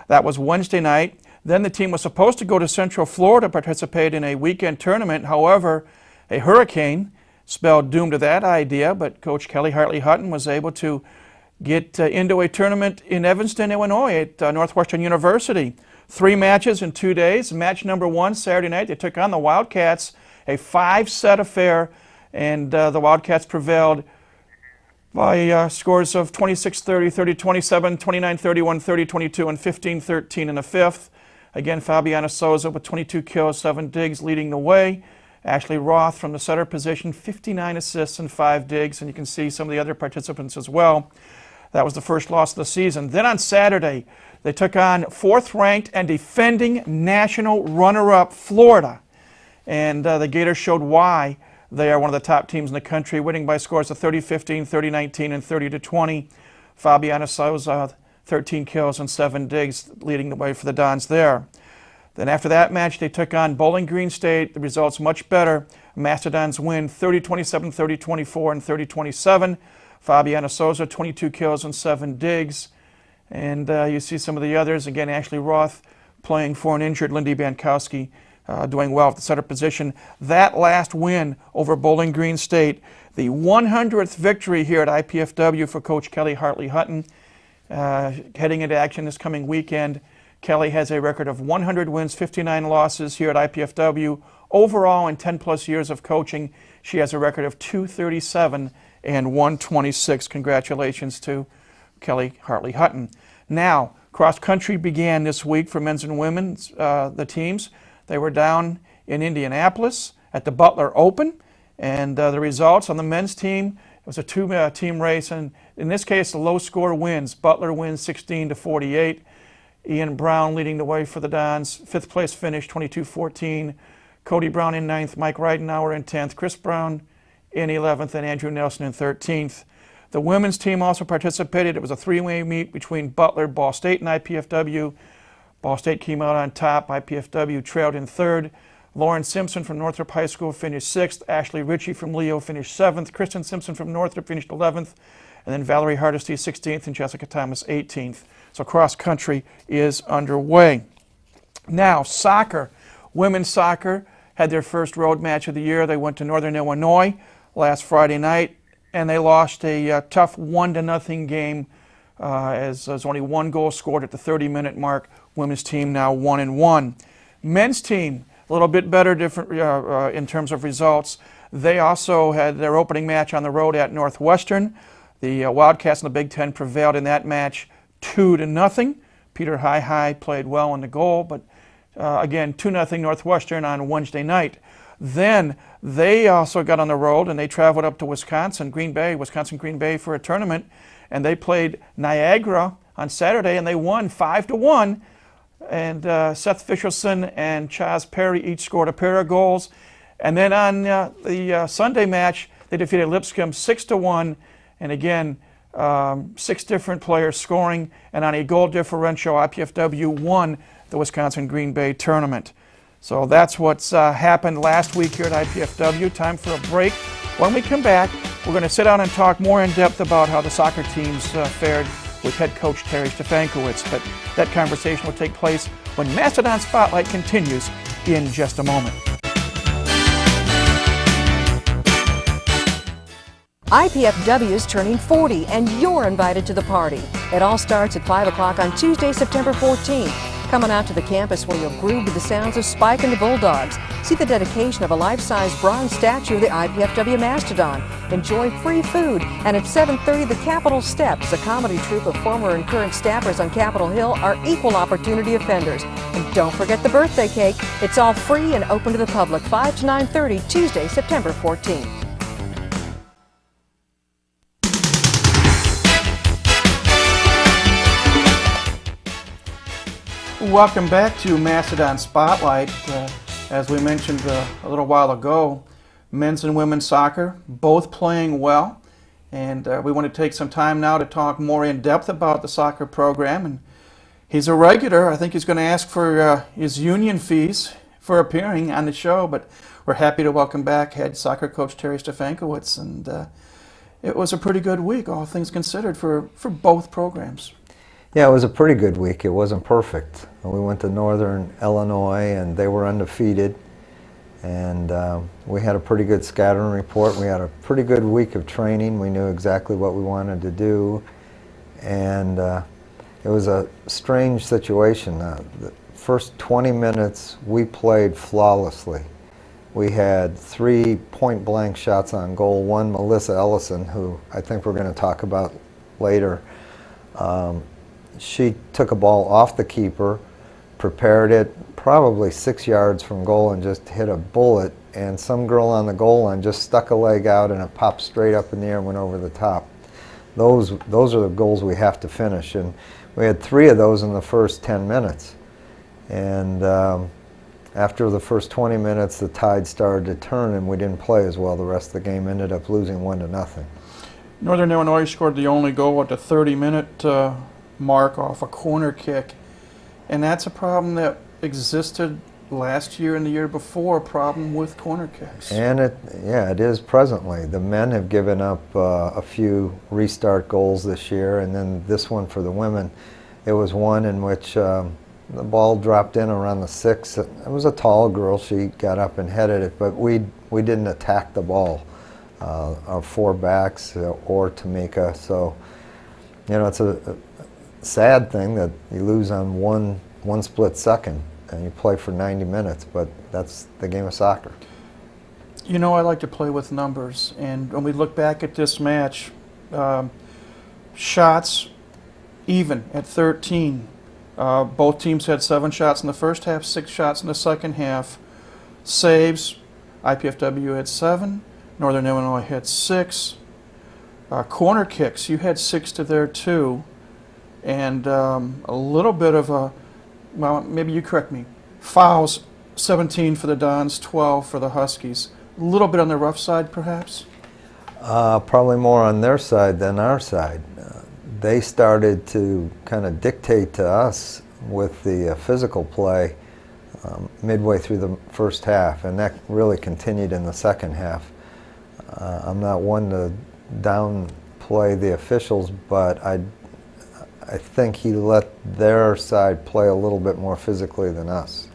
That was Wednesday night. Then the team was supposed to go to Central Florida to participate in a weekend tournament. However, a hurricane spelled doom to that idea, but Coach Kelly Hartley-Hutton was able to get into a tournament in Evanston, Illinois at Northwestern University. 3 matches in 2 days. Match number 1, Saturday night, they took on the Wildcats, a 5-set affair, and the Wildcats prevailed by scores of 26-30, 30-27, 29-31, 30-22, and 15-13 in the 5th. Again, Fabiana Souza with 22 kills, 7 digs leading the way. Ashley Roth from the setter position, 59 assists and 5 digs, and you can see some of the other participants as well. That was the first loss of the season. Then on Saturday, they took on 4th-ranked and defending national runner-up Florida. And the Gators showed why they are one of the top teams in the country, winning by scores of 30-15, 30-19, and 30-20. Fabiana Souza, 13 kills and 7 digs, leading the way for the Dons there. Then after that match, they took on Bowling Green State. The results much better. Mastodons win 30-27, 30-24, and 30-27. Fabiana Souza, 22 kills and 7 digs. And you see some of the others. Again, Ashley Roth playing for an injured Lindy Bankowski, doing well at the setter position. That last win over Bowling Green State, the 100th victory here at IPFW for Coach Kelly Hartley-Hutton. Heading into action this coming weekend, Kelly has a record of 100 wins, 59 losses here at IPFW. Overall, in 10-plus years of coaching, she has a record of 237 and 126. Congratulations to Kelly Hartley-Hutton. Now, cross country began this week for men's and women's, the teams. They were down in Indianapolis at the Butler Open, and the results on the men's team, it was a 2-team race, and in this case, the low score wins. Butler wins 16-48. Ian Brown leading the way for the Dons. 5th place finish, 22-14. Cody Brown in 9th, Mike Reidenauer in 10th, Chris Brown in 11th, and Andrew Nelson in 13th. The women's team also participated. It was a 3-way meet between Butler, Ball State, and IPFW. Ball State came out on top. IPFW trailed in 3rd. Lauren Simpson from Northrop High School finished 6th. Ashley Ritchie from Leo finished 7th. Kristen Simpson from Northrop finished 11th. And then Valerie Hardesty 16th and Jessica Thomas 18th. So cross country is underway. Now, soccer. Women's soccer had their first road match of the year. They went to Northern Illinois last Friday night, and they lost a tough 1-0 game as there's only 1 goal scored at the 30-minute mark. Women's team now 1-1. Men's team, a little bit better in terms of results. They also had their opening match on the road at Northwestern. The Wildcats in the Big Ten prevailed in that match 2-0. Peter High played well in the goal, but again, 2-0 Northwestern on Wednesday night. Then they also got on the road and they traveled up to Wisconsin Green Bay for a tournament, and they played Niagara on Saturday and they won 5-1. And Seth Fishelson and Chaz Perry each scored a pair of goals. And then on the Sunday match, they defeated Lipscomb 6-1. And again, 6 different players scoring. And on a goal differential, IPFW won the Wisconsin Green Bay tournament. So that's what's happened last week here at IPFW. Time for a break. When we come back, we're going to sit down and talk more in depth about how the soccer teams fared with head coach Terry Stefankowitz. But that conversation will take place when Mastodon Spotlight continues in just a moment. IPFW is turning 40 and you're invited to the party. It all starts at 5 o'clock on Tuesday, September 14th. Come on out to the campus where you'll groove with the sounds of Spike and the Bulldogs. See the dedication of a life-size bronze statue of the IPFW Mastodon. Enjoy free food. And at 7:30, the Capitol Steps, a comedy troupe of former and current staffers on Capitol Hill, are equal opportunity offenders. And don't forget the birthday cake. It's all free and open to the public, 5 to 9:30, Tuesday, September 14th. Welcome back to Mastodon Spotlight. As we mentioned a little while ago, men's and women's soccer, both playing well. And we want to take some time now to talk more in depth about the soccer program. And he's a regular. I think he's going to ask for his union fees for appearing on the show. But we're happy to welcome back head soccer coach Terry Stefankowitz. And it was a pretty good week, all things considered, for both programs. Yeah, it was a pretty good week. It wasn't perfect. We went to Northern Illinois and they were undefeated. And we had a pretty good scattering report. We had a pretty good week of training. We knew exactly what we wanted to do. And it was a strange situation. The first 20 minutes, we played flawlessly. We had 3 point-blank shots on goal. One, Melissa Ellison, who I think we're going to talk about later. She took a ball off the keeper, prepared it probably 6 yards from goal and just hit a bullet, and some girl on the goal line just stuck a leg out and it popped straight up in the air and went over the top. Those are the goals we have to finish, and we had 3 of those in the first 10 minutes. And after the first 20 minutes, the tide started to turn and we didn't play as well the rest of the game, ended up losing 1-0. Northern Illinois scored the only goal at the 30-minute mark off a corner kick, and that's a problem that existed last year and the year before, a problem with corner kicks. And it is presently. The men have given up a few restart goals this year, and then this one for the women, it was one in which the ball dropped in around the 6. It was a tall girl. She got up and headed it, but we didn't attack the ball. Our 4 backs or Tamika. So, it's a sad thing that you lose on one split second and you play for 90 minutes, but that's the game of soccer. I like to play with numbers, and when we look back at this match, shots even at 13. Both teams had 7 shots in the first half, 6 shots in the second half. Saves, IPFW had 7, Northern Illinois had 6. Corner kicks, you had 6 to their 2, and a little bit of a, well, maybe you correct me, fouls, 17 for the Dons, 12 for the Huskies. A little bit on the rough side, perhaps? Probably more on their side than our side. They started to kind of dictate to us with the physical play midway through the first half, and that really continued in the second half. I'm not one to downplay the officials, but I think he let their side play a little bit more physically than us.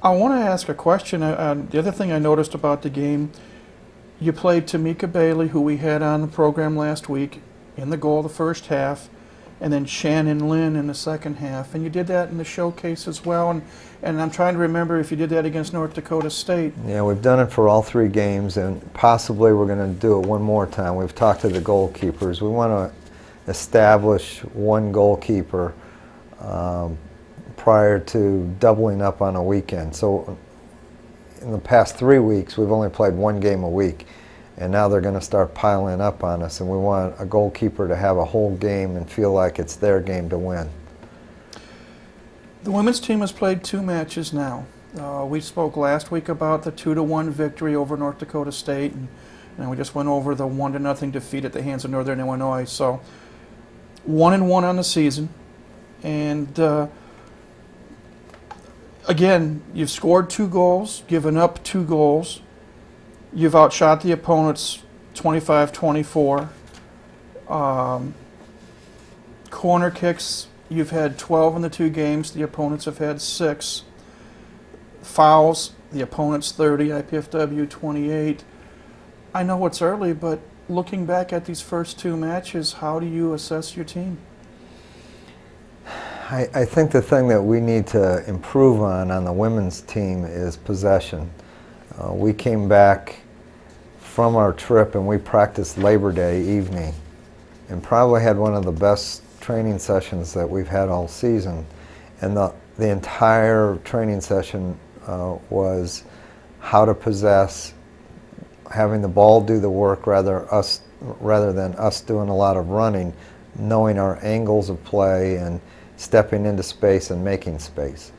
I want to ask a question. The other thing I noticed about the game, you played Tamika Bailey, who we had on the program last week, in the goal the first half, and then Shannon Lynn in the second half. And you did that in the showcase as well. And I'm trying to remember if you did that against North Dakota State. Yeah, we've done it for all 3 games, and possibly we're going to do it one more time. We've talked to the goalkeepers. We want to establish one goalkeeper prior to doubling up on a weekend. So in the past 3 weeks, we've only played 1 game a week, and now they're going to start piling up on us, and we want a goalkeeper to have a whole game and feel like it's their game to win. The women's team has played 2 matches now. We spoke last week about the 2-1 victory over North Dakota State, and we just went over the 1-0 defeat at the hands of Northern Illinois. So 1-1 on the season, and again, you've scored 2 goals, given up 2 goals. You've outshot the opponents 25-24. Corner kicks, you've had 12 in the 2 games. The opponents have had 6. Fouls, the opponents 30, IPFW 28. I know it's early, but looking back at these first 2 matches, how do you assess your team? I think the thing that we need to improve on the women's team is possession. We came back from our trip and we practiced Labor Day evening and probably had one of the best training sessions that we've had all season. And the entire training session was how to possess, having the ball do the work rather than us doing a lot of running, knowing our angles of play and stepping into space and making space.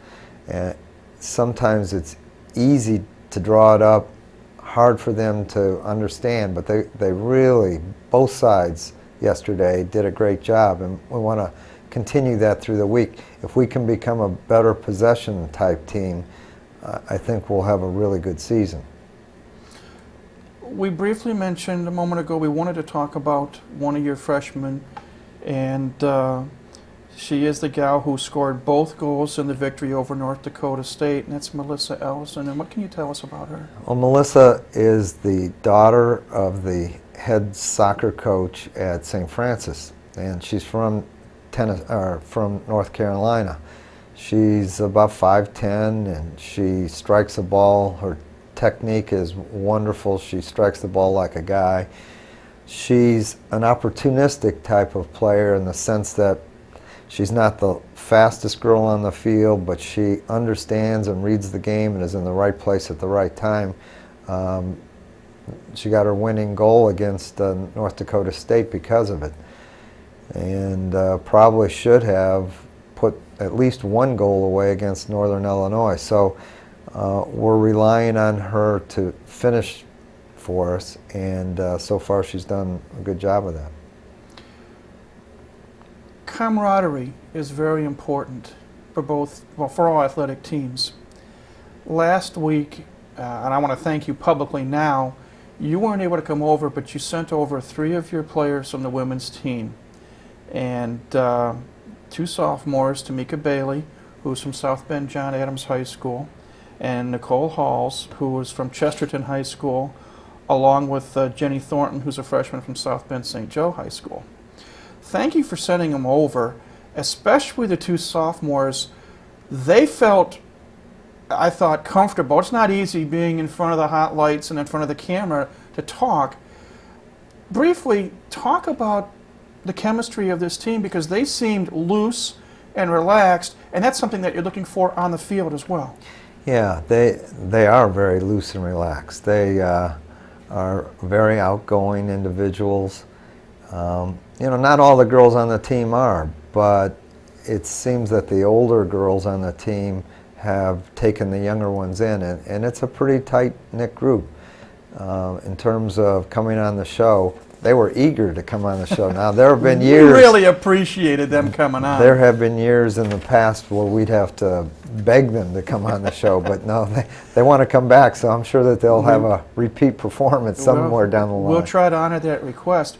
And sometimes it's easy to draw it up, hard for them to understand, but they really, both sides yesterday did a great job, and we want to continue that through the week. If we can become a better possession type team, I think we'll have a really good season. We briefly mentioned a moment ago we wanted to talk about one of your freshmen, and She is the gal who scored both goals in the victory over North Dakota State, and that's Melissa Ellison. And what can you tell us about her? Well, Melissa is the daughter of the head soccer coach at St. Francis, and she's from North Carolina. She's about 5'10", and she strikes the ball. Her technique is wonderful. She strikes the ball like a guy. She's an opportunistic type of player in the sense that she's not the fastest girl on the field, but she understands and reads the game and is in the right place at the right time. She got her winning goal against North Dakota State because of it, and probably should have put at least one goal away against Northern Illinois. So we're relying on her to finish for us, and so far she's done a good job of that. Camaraderie is very important for for all athletic teams. Last week, and I want to thank you publicly now, you weren't able to come over, but you sent over 3 of your players from the women's team. And 2 sophomores, Tamika Bailey, who's from South Bend John Adams High School, and Nicole Halls, who was from Chesterton High School, along with Jenny Thornton, who's a freshman from South Bend St. Joe High School. Thank you for sending them over, especially the 2 sophomores. They felt, I thought, comfortable. It's not easy being in front of the hot lights and in front of the camera to talk. Briefly, talk about the chemistry of this team, because they seemed loose and relaxed, and that's something that you're looking for on the field as well. Yeah, they are very loose and relaxed. They are very outgoing individuals. You know, not all the girls on the team are, but it seems that the older girls on the team have taken the younger ones in, and it's a pretty tight-knit group. In terms of coming on the show, they were eager to come on the show. Now, there have been years... We really appreciated them coming on. There have been years in the past where we'd have to beg them to come on the show, but no, they want to come back, so I'm sure that they'll have a repeat performance somewhere down the line. We'll try to honor that request.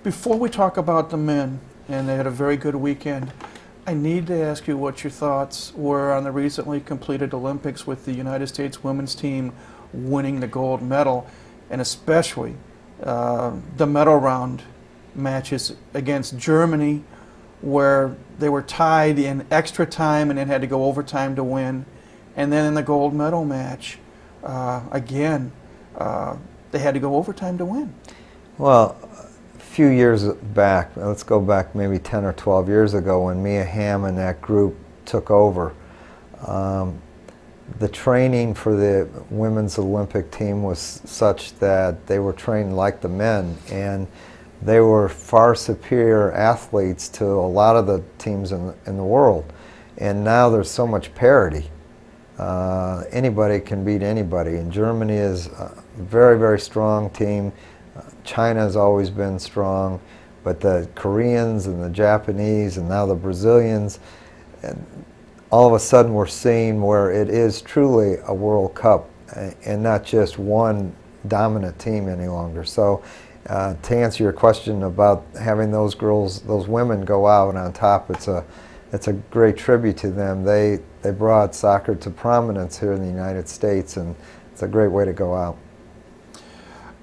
Before we talk about the men, and they had a very good weekend, I need to ask you what your thoughts were on the recently completed Olympics with the United States women's team winning the gold medal, and especially the medal round matches against Germany, where they were tied in extra time and then had to go overtime to win. And then in the gold medal match, again, they had to go overtime to win. Well, a few years back, let's go back maybe 10 or 12 years ago, when Mia Hamm and that group took over, the training for the women's Olympic team was such that they were trained like the men, and they were far superior athletes to a lot of the teams in the world. And now there's so much parity. Anybody can beat anybody, and Germany is a very, very strong team. China has always been strong, but the Koreans and the Japanese and now the Brazilians, and all of a sudden we're seeing where it is truly a World Cup and not just one dominant team any longer. So to answer your question about having those girls, those women go out on top, it's a great tribute to them. They brought soccer to prominence here in the United States, and it's a great way to go out.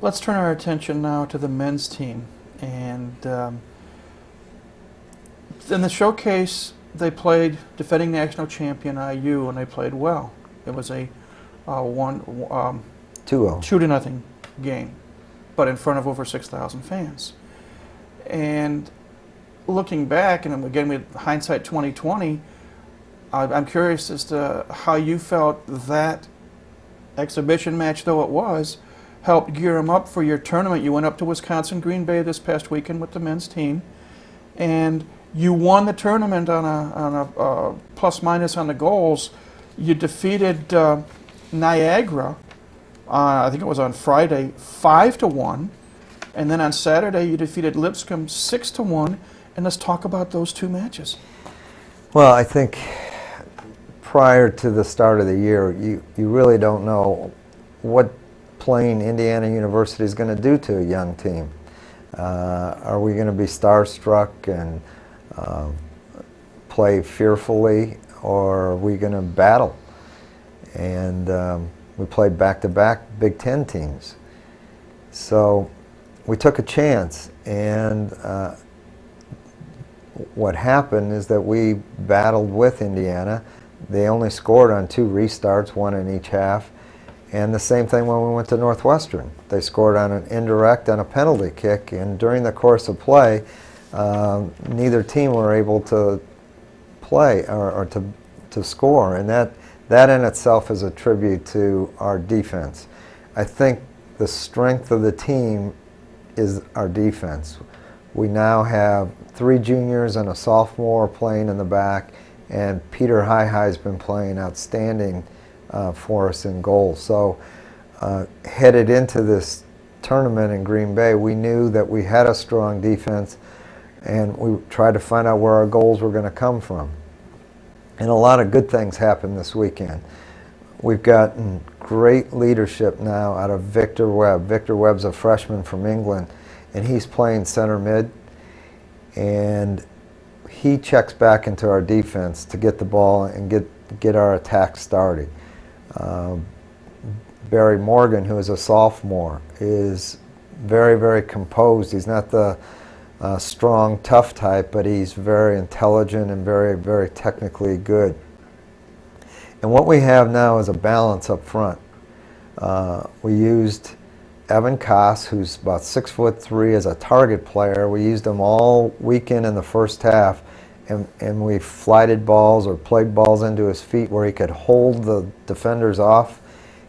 Let's turn our attention now to the men's team. And in the showcase, they played defending national champion IU, and they played well. It was a 2-0 game, but in front of over 6,000 fans. And looking back, and again with hindsight 2020, I'm curious as to how you felt that exhibition match, though it was, helped gear them up for your tournament. You went up to Wisconsin Green Bay this past weekend with the men's team, and you won the tournament on a plus-minus on the goals. You defeated Niagara, I think it was on Friday, 5-1, and then on Saturday you defeated Lipscomb 6-1. And let's talk about those 2 matches. Well, I think prior to the start of the year, you really don't know what playing Indiana University is going to do to a young team. Are we going to be starstruck and play fearfully or are we going to battle? And we played back-to-back Big Ten teams. So we took a chance, and what happened is that we battled with Indiana. They only scored on 2 restarts, 1 in each half. And the same thing when we went to Northwestern. They scored on an indirect and a penalty kick, and during the course of play, neither team were able to play or to score, and that in itself is a tribute to our defense. I think the strength of the team is our defense. We now have 3 juniors and a sophomore playing in the back, and Peter Hi-Hi's been playing outstanding for us in goal. So headed into this tournament in Green Bay, we knew that we had a strong defense, and we tried to find out where our goals were going to come from. And a lot of good things happened this weekend. We've gotten great leadership now out of Victor Webb. Victor Webb's a freshman from England, and he's playing center mid, and he checks back into our defense to get the ball and get our attack started. Barry Morgan, who is a sophomore, is very, very composed. He's not the strong, tough type, but he's very intelligent and very, very technically good. And what we have now is a balance up front. We used Evan Koss, who's about 6'3", as a target player. We used him all weekend in the first half, and we flighted balls or played balls into his feet where he could hold the defenders off.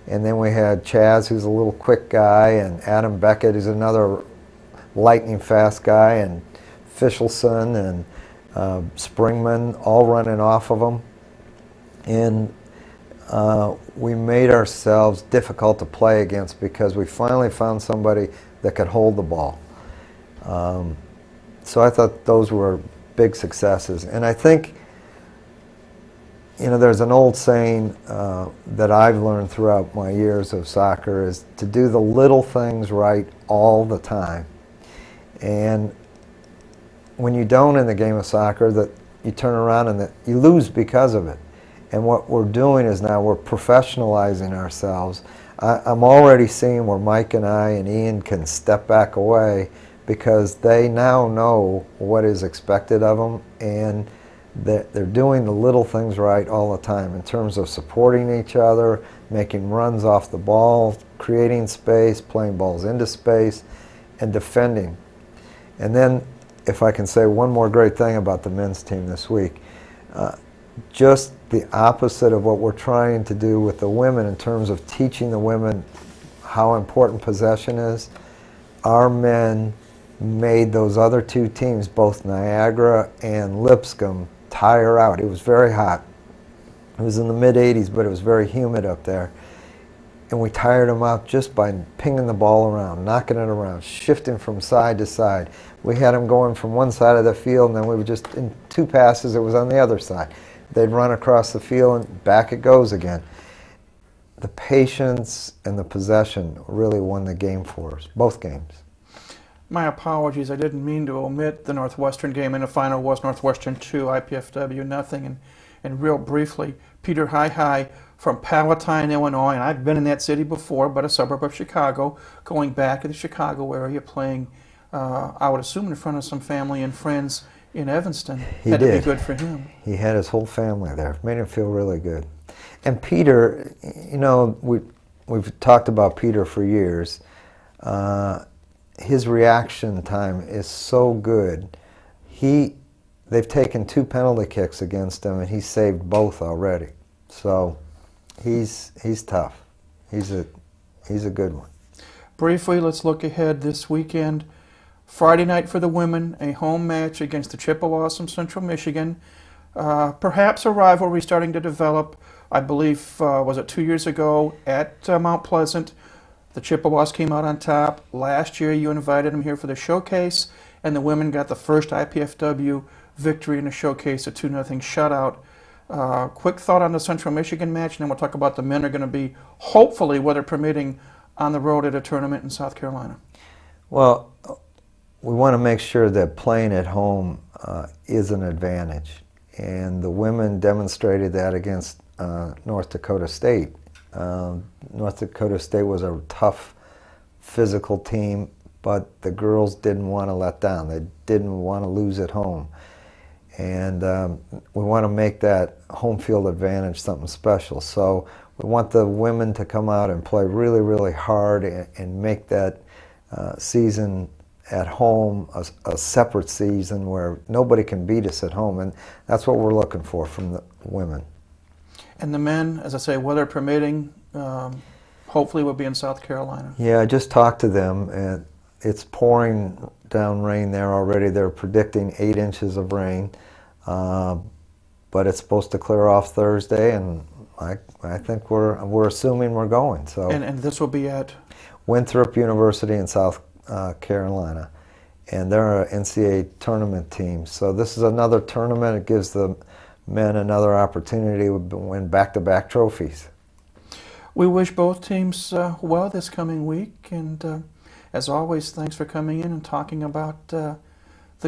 And then we had Chaz, who's a little quick guy, and Adam Beckett, who's another lightning fast guy, and Fischelson and Springman, all running off of him. And we made ourselves difficult to play against because we finally found somebody that could hold the ball. So I thought those were big successes. And I think, there's an old saying that I've learned throughout my years of soccer is to do the little things right all the time. And when you don't in the game of soccer, that you turn around and that you lose because of it. And what we're doing is now we're professionalizing ourselves. I'm already seeing where Mike and I and Ian can step back away because they now know what is expected of them, and they're doing the little things right all the time in terms of supporting each other, making runs off the ball, creating space, playing balls into space, and defending. And then, if I can say one more great thing about the men's team this week, just the opposite of what we're trying to do with the women in terms of teaching the women how important possession is. Our men made those other 2 teams, both Niagara and Lipscomb, tire out. It was very hot. It was in the mid-80s, but it was very humid up there. And we tired them out just by pinging the ball around, knocking it around, shifting from side to side. We had them going from one side of the field, and then we would just, in 2 passes, it was on the other side. They'd run across the field, and back it goes again. The patience and the possession really won the game for us, both games. My apologies, I didn't mean to omit the Northwestern game, and the final was Northwestern 2, IPFW nothing. And real briefly, Peter Hi-Hi from Palatine, Illinois, and I've been in that city before, but a suburb of Chicago, going back to the Chicago area, playing, I would assume, in front of some family and friends in Evanston. He had did. to be good for him. He had his whole family there. Made him feel really good. And Peter, we've talked about Peter for years. His reaction time is so good. They've taken 2 penalty kicks against him, and he's saved both already. So he's tough. He's a good one. Briefly, let's look ahead this weekend. Friday night for the women, a home match against the Chippewas from Central Michigan. Perhaps a rivalry starting to develop. I believe, was it 2 years ago at Mount Pleasant? The Chippewas came out on top. Last year you invited them here for the showcase, and the women got the first IPFW victory in the showcase, a 2-0 shutout. Quick thought on the Central Michigan match, and then we'll talk about the men are going to be, hopefully, weather permitting, on the road at a tournament in South Carolina. Well, we want to make sure that playing at home is an advantage. and the women demonstrated that against North Dakota State. North Dakota State was a tough, physical team, but the girls didn't want to let down. They didn't want to lose at home. And we want to make that home field advantage something special. So we want the women to come out and play really, really hard and make that season at home a separate season where nobody can beat us at home. And that's what we're looking for from the women. And the men, as I say, weather permitting, hopefully will be in South Carolina. Yeah, I just talked to them, and it's pouring down rain there already. They're predicting 8 inches of rain, but it's supposed to clear off Thursday, and I think we're assuming we're going. So. And this will be at? Winthrop University in South Carolina, and they're an NCAA tournament team. So this is another tournament. It gives the men another opportunity to win back-to-back trophies. We wish both teams well this coming week, and as always, thanks for coming in and talking about the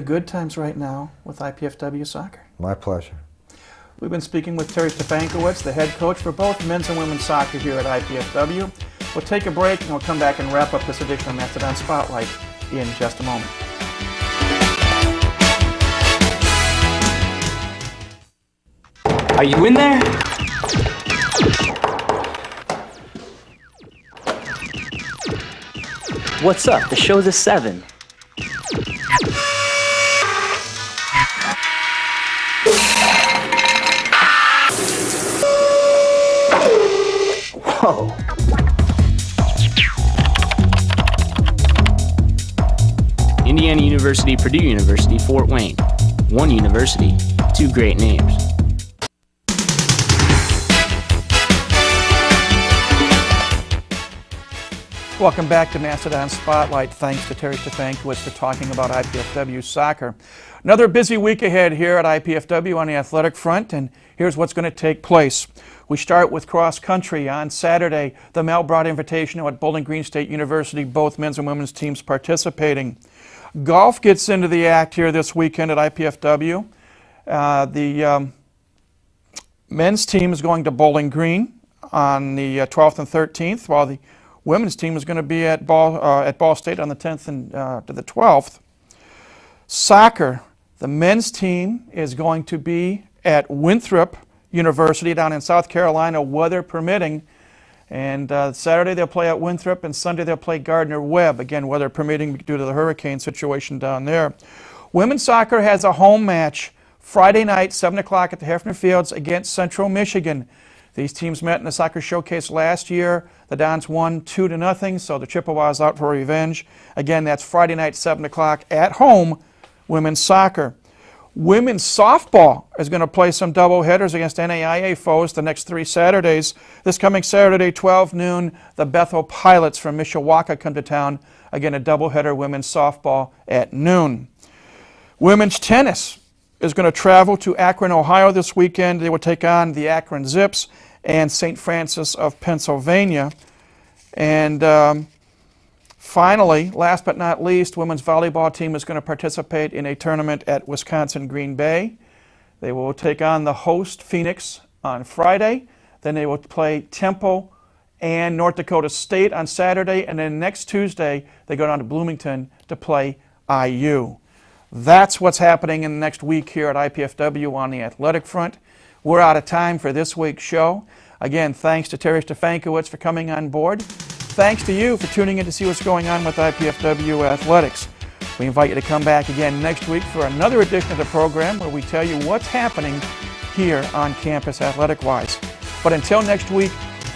good times right now with IPFW soccer. My pleasure. We've been speaking with Terry Stefankowitz, the head coach for both men's and women's soccer here at IPFW. We'll take a break and we'll come back and wrap up this edition of Mastodon Spotlight in just a moment. Are you in there? What's up? The show's at 7. Whoa. Indiana University, Purdue University, Fort Wayne. One university, two great names. Welcome back to Mastodon Spotlight. Thanks to Terry Stefankowitz for talking about IPFW soccer. Another busy week ahead here at IPFW on the athletic front, and here's what's going to take place. We start with cross country on Saturday, the Mel Broad Invitational at Bowling Green State University, both men's and women's teams participating. Golf gets into the act here this weekend at IPFW. The men's team is going to Bowling Green on the 12th and 13th, while the women's team is going to be at Ball State on the 10th and to the 12th. Soccer, the men's team is going to be at Winthrop University down in South Carolina, weather permitting. And Saturday they'll play at Winthrop, and Sunday they'll play Gardner-Webb, again, weather permitting due to the hurricane situation down there. Women's soccer has a home match Friday night, 7 o'clock at the Hefner Fields against Central Michigan. These teams met in the soccer showcase last year. The Dons won 2-0, so the Chippewas out for revenge. Again, that's Friday night, 7 o'clock at home, women's soccer. Women's softball is going to play some doubleheaders against NAIA foes the next 3 Saturdays. This coming Saturday, 12 noon, the Bethel Pilots from Mishawaka come to town. Again, a doubleheader women's softball at noon. Women's tennis is going to travel to Akron, Ohio this weekend. They will take on the Akron Zips and St. Francis of Pennsylvania. And finally, last but not least, women's volleyball team is going to participate in a tournament at Wisconsin Green Bay. They will take on the host Phoenix on Friday. Then they will play Temple and North Dakota State on Saturday. And then next Tuesday, they go down to Bloomington to play IU. That's what's happening in the next week here at IPFW on the athletic front. We're out of time for this week's show. Again, thanks to Terry Stefankowitz for coming on board. Thanks to you for tuning in to see what's going on with IPFW Athletics. We invite you to come back again next week for another edition of the program where we tell you what's happening here on campus athletic-wise. But until next week,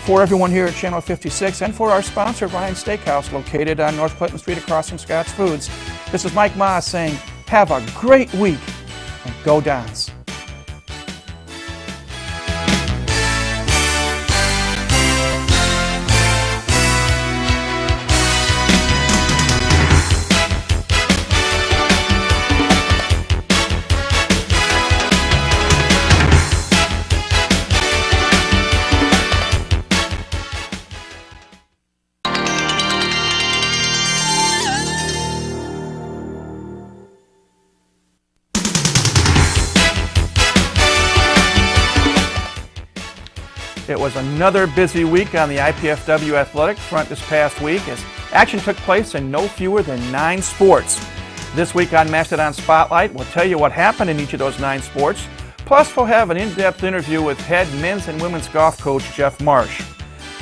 for everyone here at Channel 56 and for our sponsor, Ryan's Steakhouse, located on North Clinton Street across from Scott's Foods, this is Mike Maas saying, have a great week and go Dons. It was another busy week on the IPFW athletic front this past week as action took place in no fewer than 9 sports. This week on Mastodon Spotlight, we'll tell you what happened in each of those 9 sports. Plus, we'll have an in-depth interview with head men's and women's golf coach Jeff Marsh.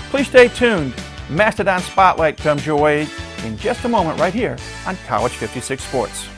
Please stay tuned. Mastodon Spotlight comes your way in just a moment right here on College 56 Sports.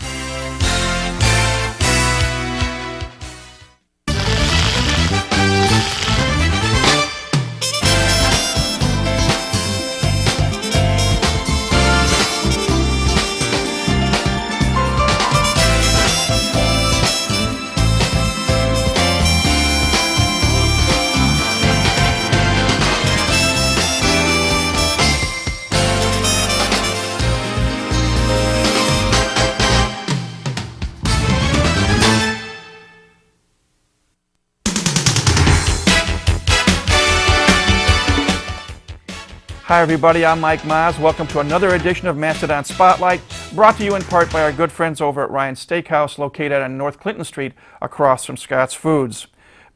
Hi everybody, I'm Mike Maz. Welcome to another edition of Mastodon Spotlight, brought to you in part by our good friends over at Ryan's Steakhouse, located on North Clinton Street, across from Scott's Foods.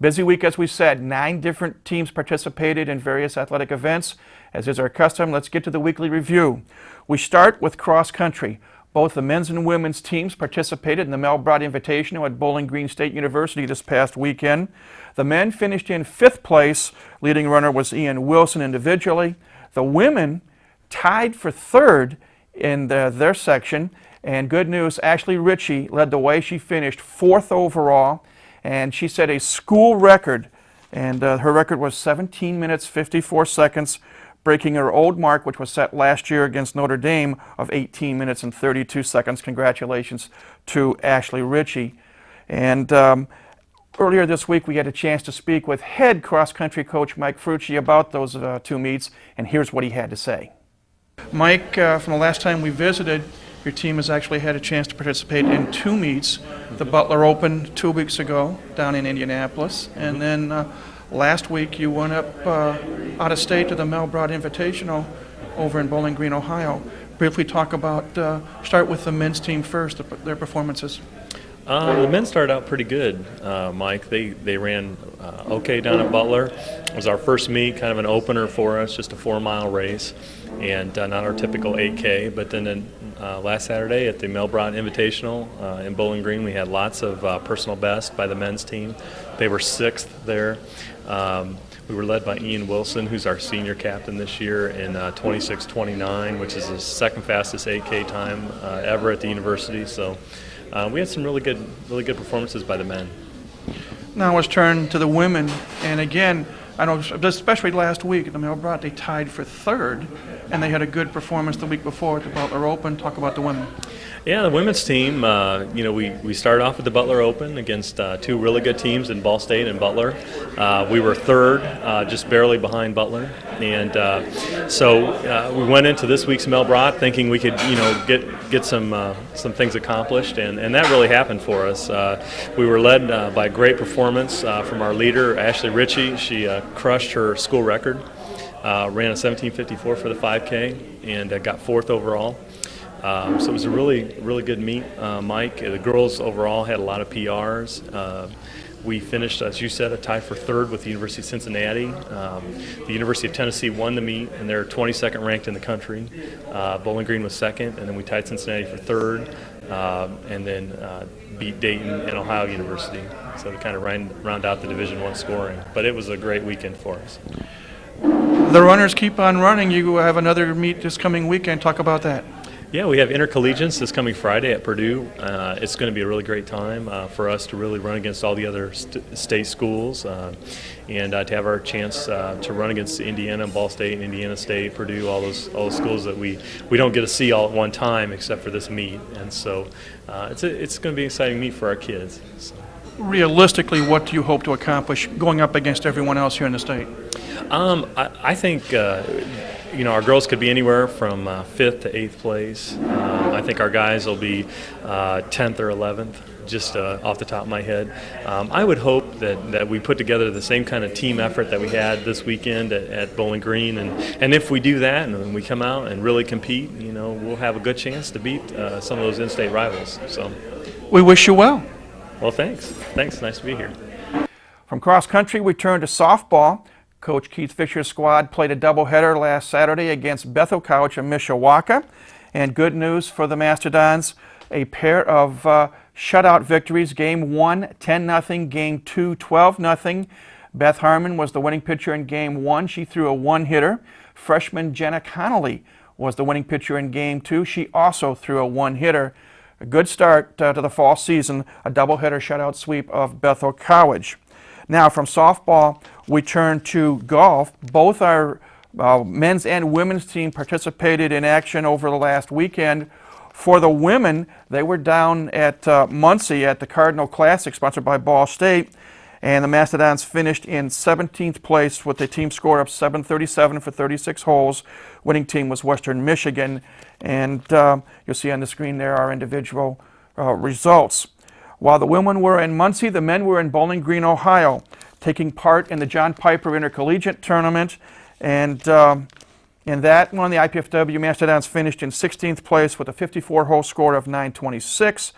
Busy week, as we said. 9 different teams participated in various athletic events. As is our custom, let's get to the weekly review. We start with cross country. Both the men's and women's teams participated in the Mel Brott Invitational at Bowling Green State University this past weekend. The men finished in 5th place. Leading runner was Ian Wilson individually. The women tied for 3rd in their section, and good news, Ashley Ritchie led the way. She finished 4th overall, and she set a school record, and her record was 17 minutes 54 seconds, breaking her old mark, which was set last year against Notre Dame, of 18 minutes and 32 seconds. Congratulations to Ashley Ritchie. And earlier this week, we had a chance to speak with head cross-country coach Mike Frucci about those 2 meets, and here's what he had to say. Mike, from the last time we visited, your team has actually had a chance to participate in 2 meets. The Butler Open 2 weeks ago down in Indianapolis, and then last week you went up out of state to the Mel Brott Invitational over in Bowling Green, Ohio. Briefly talk about, start with the men's team first, their performances. The men started out pretty good, Mike. They ran okay down at Butler. It was our first meet, kind of an opener for us, just a 4-mile race, and not our typical 8K. But then last Saturday at the Mel Brott Invitational in Bowling Green, we had lots of personal best by the men's team. They were 6th there. We were led by Ian Wilson, who's our senior captain this year, in 26:29, which is the 2nd fastest 8K time ever at the university. So. We had some really good performances by the men. Now let's turn to the women, and again, I know especially last week at the Mel Brott, they tied for 3rd, and they had a good performance the week before at the Butler Open. Talk about the women. Yeah, the women's team, we started off at the Butler Open against 2 really good teams in Ball State and Butler. We were 3rd, just barely behind Butler. And so we went into this week's Mel Brott thinking we could, get some things accomplished, and that really happened for us. We were led by a great performance from our leader, Ashley Ritchie. She crushed her school record, ran a 17:54 for the 5K, and got 4th overall. So it was a really good meet, Mike. The girls overall had a lot of PRs. We finished, as you said, a tie for 3rd with the University of Cincinnati. The University of Tennessee won the meet, and they're 22nd ranked in the country. Bowling Green was 2nd, and then we tied Cincinnati for 3rd, and then beat Dayton and Ohio University. So to kind of round out the Division I scoring. But it was a great weekend for us. The runners keep on running. You have another meet this coming weekend. Talk about that. Yeah, we have intercollegiates this coming Friday at Purdue. It's going to be a really great time for us to really run against all the other state schools and to have our chance to run against Indiana, Ball State, and Indiana State, Purdue, all those schools that we don't get to see all at one time except for this meet. And so it's going to be an exciting meet for our kids. So. Realistically, what do you hope to accomplish going up against everyone else here in the state? I think our girls could be anywhere from 5th to 8th place. I think our guys will be 10th or 11th, just off the top of my head. I would hope that we put together the same kind of team effort that we had this weekend at Bowling Green, and if we do that and we come out and really compete, we'll have a good chance to beat some of those in-state rivals. So, we wish you well. Well, thanks. Nice to be here. From cross country, we turn to softball. Coach Keith Fisher's squad played a doubleheader last Saturday against Bethel College of Mishawaka. And good news for the Mastodons, a pair of shutout victories. Game 1, 10-0. Game 2, 12-0. Beth Harmon was the winning pitcher in Game 1. She threw a one-hitter. Freshman Jenna Connolly was the winning pitcher in Game 2. She also threw a one-hitter. A good start to the fall season, a doubleheader shutout sweep of Bethel College. Now from softball, we turn to golf. Both our men's and women's team participated in action over the last weekend. For the women, they were down at Muncie at the Cardinal Classic, sponsored by Ball State. And the Mastodons finished in 17th place with a team score of 737 for 36 holes. Winning team was Western Michigan. And you'll see on the screen there our individual results. While the women were in Muncie, the men were in Bowling Green, Ohio, taking part in the John Piper Intercollegiate Tournament. And in that one, the IPFW Mastodons finished in 16th place with a 54-hole score of 926.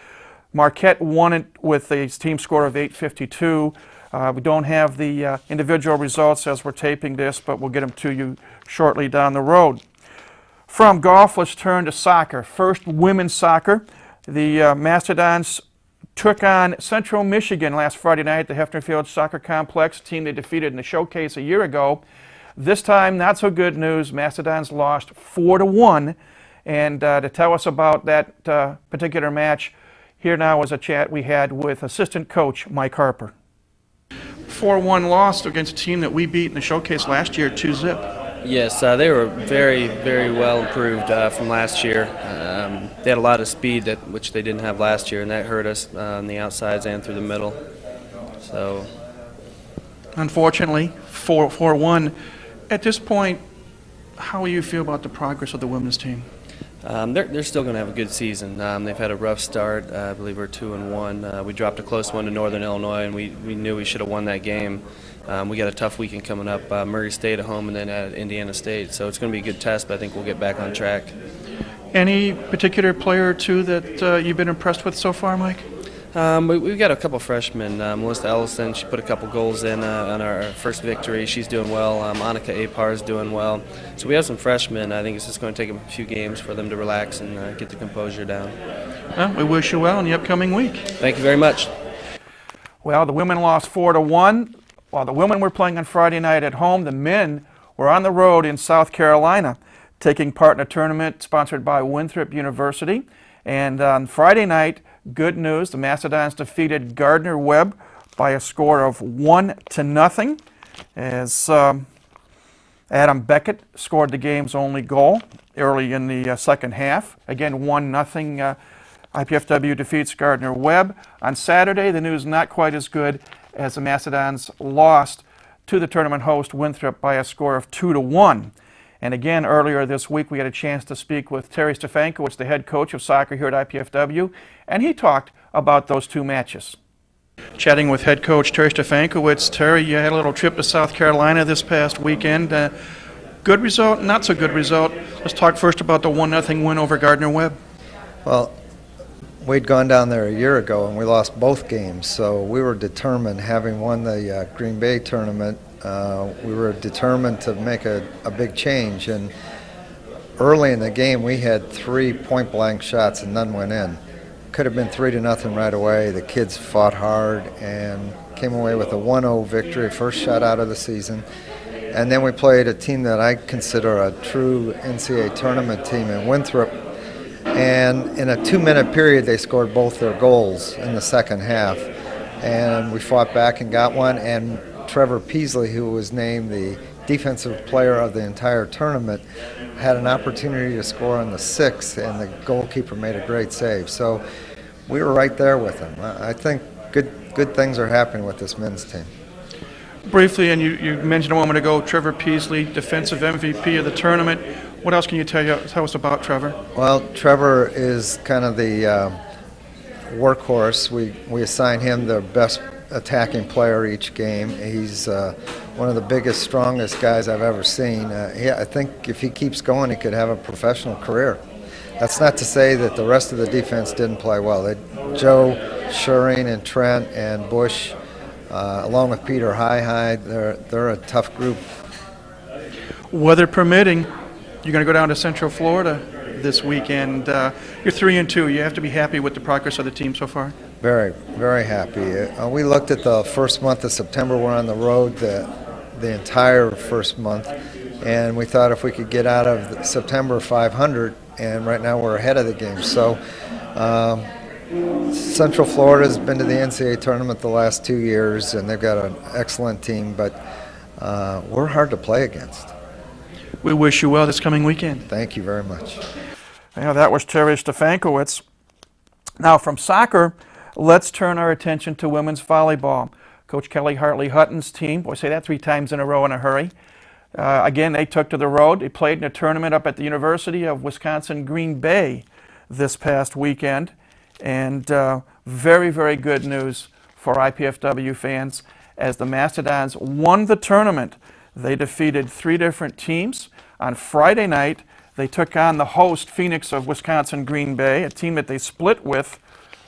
Marquette won it with a team score of 852. We don't have the individual results as we're taping this, but we'll get them to you shortly down the road. From golf, let's turn to soccer. First, women's soccer. The Mastodons took on Central Michigan last Friday night at the Hefner Field Soccer Complex, a team they defeated in the showcase a year ago. This time, not so good news. Mastodons lost 4-1. And to tell us about that particular match, here now is a chat we had with assistant coach Mike Harper. 4-1 loss against a team that we beat in the showcase last year, 2-0. Yes, they were very, very well improved from last year. They had a lot of speed, which they didn't have last year, and that hurt us on the outsides and through the middle. So, unfortunately, 4-1. At this point, how do you feel about the progress of the women's team? They're still going to have a good season. They've had a rough start. I believe we're 2-1. We dropped a close one to Northern Illinois, and we knew we should have won that game. We got a tough weekend coming up, Murray State at home and then at Indiana State. So it's going to be a good test, but I think we'll get back on track. Any particular player or two that you've been impressed with so far, Mike? We've got a couple freshmen. Melissa Ellison, she put a couple goals in on our first victory. She's doing well. Annika Apar is doing well. So we have some freshmen. I think it's just going to take a few games for them to relax and get the composure down. Well, we wish you well in the upcoming week. Thank you very much. Well, the women lost 4-1. While the women were playing on Friday night at home, the men were on the road in South Carolina, taking part in a tournament sponsored by Winthrop University. And on Friday night, good news, the Mastodons defeated Gardner-Webb by a score of 1-0 as Adam Beckett scored the game's only goal early in the second half. Again, 1-0. IPFW defeats Gardner-Webb. On Saturday, the news not quite as good as the Mastodons lost to the tournament host Winthrop by a score of 2-1. And again, earlier this week, we had a chance to speak with Terry Stefankowicz, the head coach of soccer here at IPFW, and he talked about those two matches. Chatting with head coach Terry Stefankowicz. Terry, you had a little trip to South Carolina this past weekend. Good result, not so good result. Let's talk first about the 1-0 win over Gardner-Webb. Well, we'd gone down there a year ago and we lost both games, so we were determined, having won the Green Bay tournament, we were determined to make a big change. And early in the game, we had 3 point-blank shots and none went in. Could have been 3-0 right away. The kids fought hard and came away with a 1-0 victory, first shutout of the season. And then we played a team that I consider a true NCAA tournament team in Winthrop. And in a 2-minute period, they scored both their goals in the second half. And we fought back and got one. And Trevor Peasley, who was named the defensive player of the entire tournament, had an opportunity to score on the 6th, and the goalkeeper made a great save. So we were right there with him. I think good things are happening with this men's team. Briefly, and you mentioned a moment ago, Trevor Peasley, defensive MVP of the tournament. What else can you tell us about Trevor? Well, Trevor is kind of the workhorse. We assign him the best attacking player each game. He's one of the biggest, strongest guys I've ever seen. I think if he keeps going, he could have a professional career. That's not to say that the rest of the defense didn't play well. Joe, Shuring, and Trent, and Bush, along with Peter High. They're a tough group. Weather permitting, you're going to go down to Central Florida this weekend. You're 3-2. You have to be happy with the progress of the team so far. Very, very happy. We looked at the first month of September. We're on the road the entire first month, and we thought if we could get out of September 500, and right now we're ahead of the game. So Central Florida's been to the NCAA tournament the last 2 years, and they've got an excellent team, but we're hard to play against. We wish you well this coming weekend. Thank you very much. Yeah, that was Terry Stefankowitz. Now from soccer, let's turn our attention to women's volleyball. Coach Kelly Hartley-Hutton's team, boy, say that 3 times in a row in a hurry. Again, they took to the road. They played in a tournament up at the University of Wisconsin-Green Bay this past weekend. And very, very good news for IPFW fans as the Mastodons won the tournament. They defeated 3 different teams. On Friday night, they took on the host, Phoenix of Wisconsin-Green Bay, a team that they split with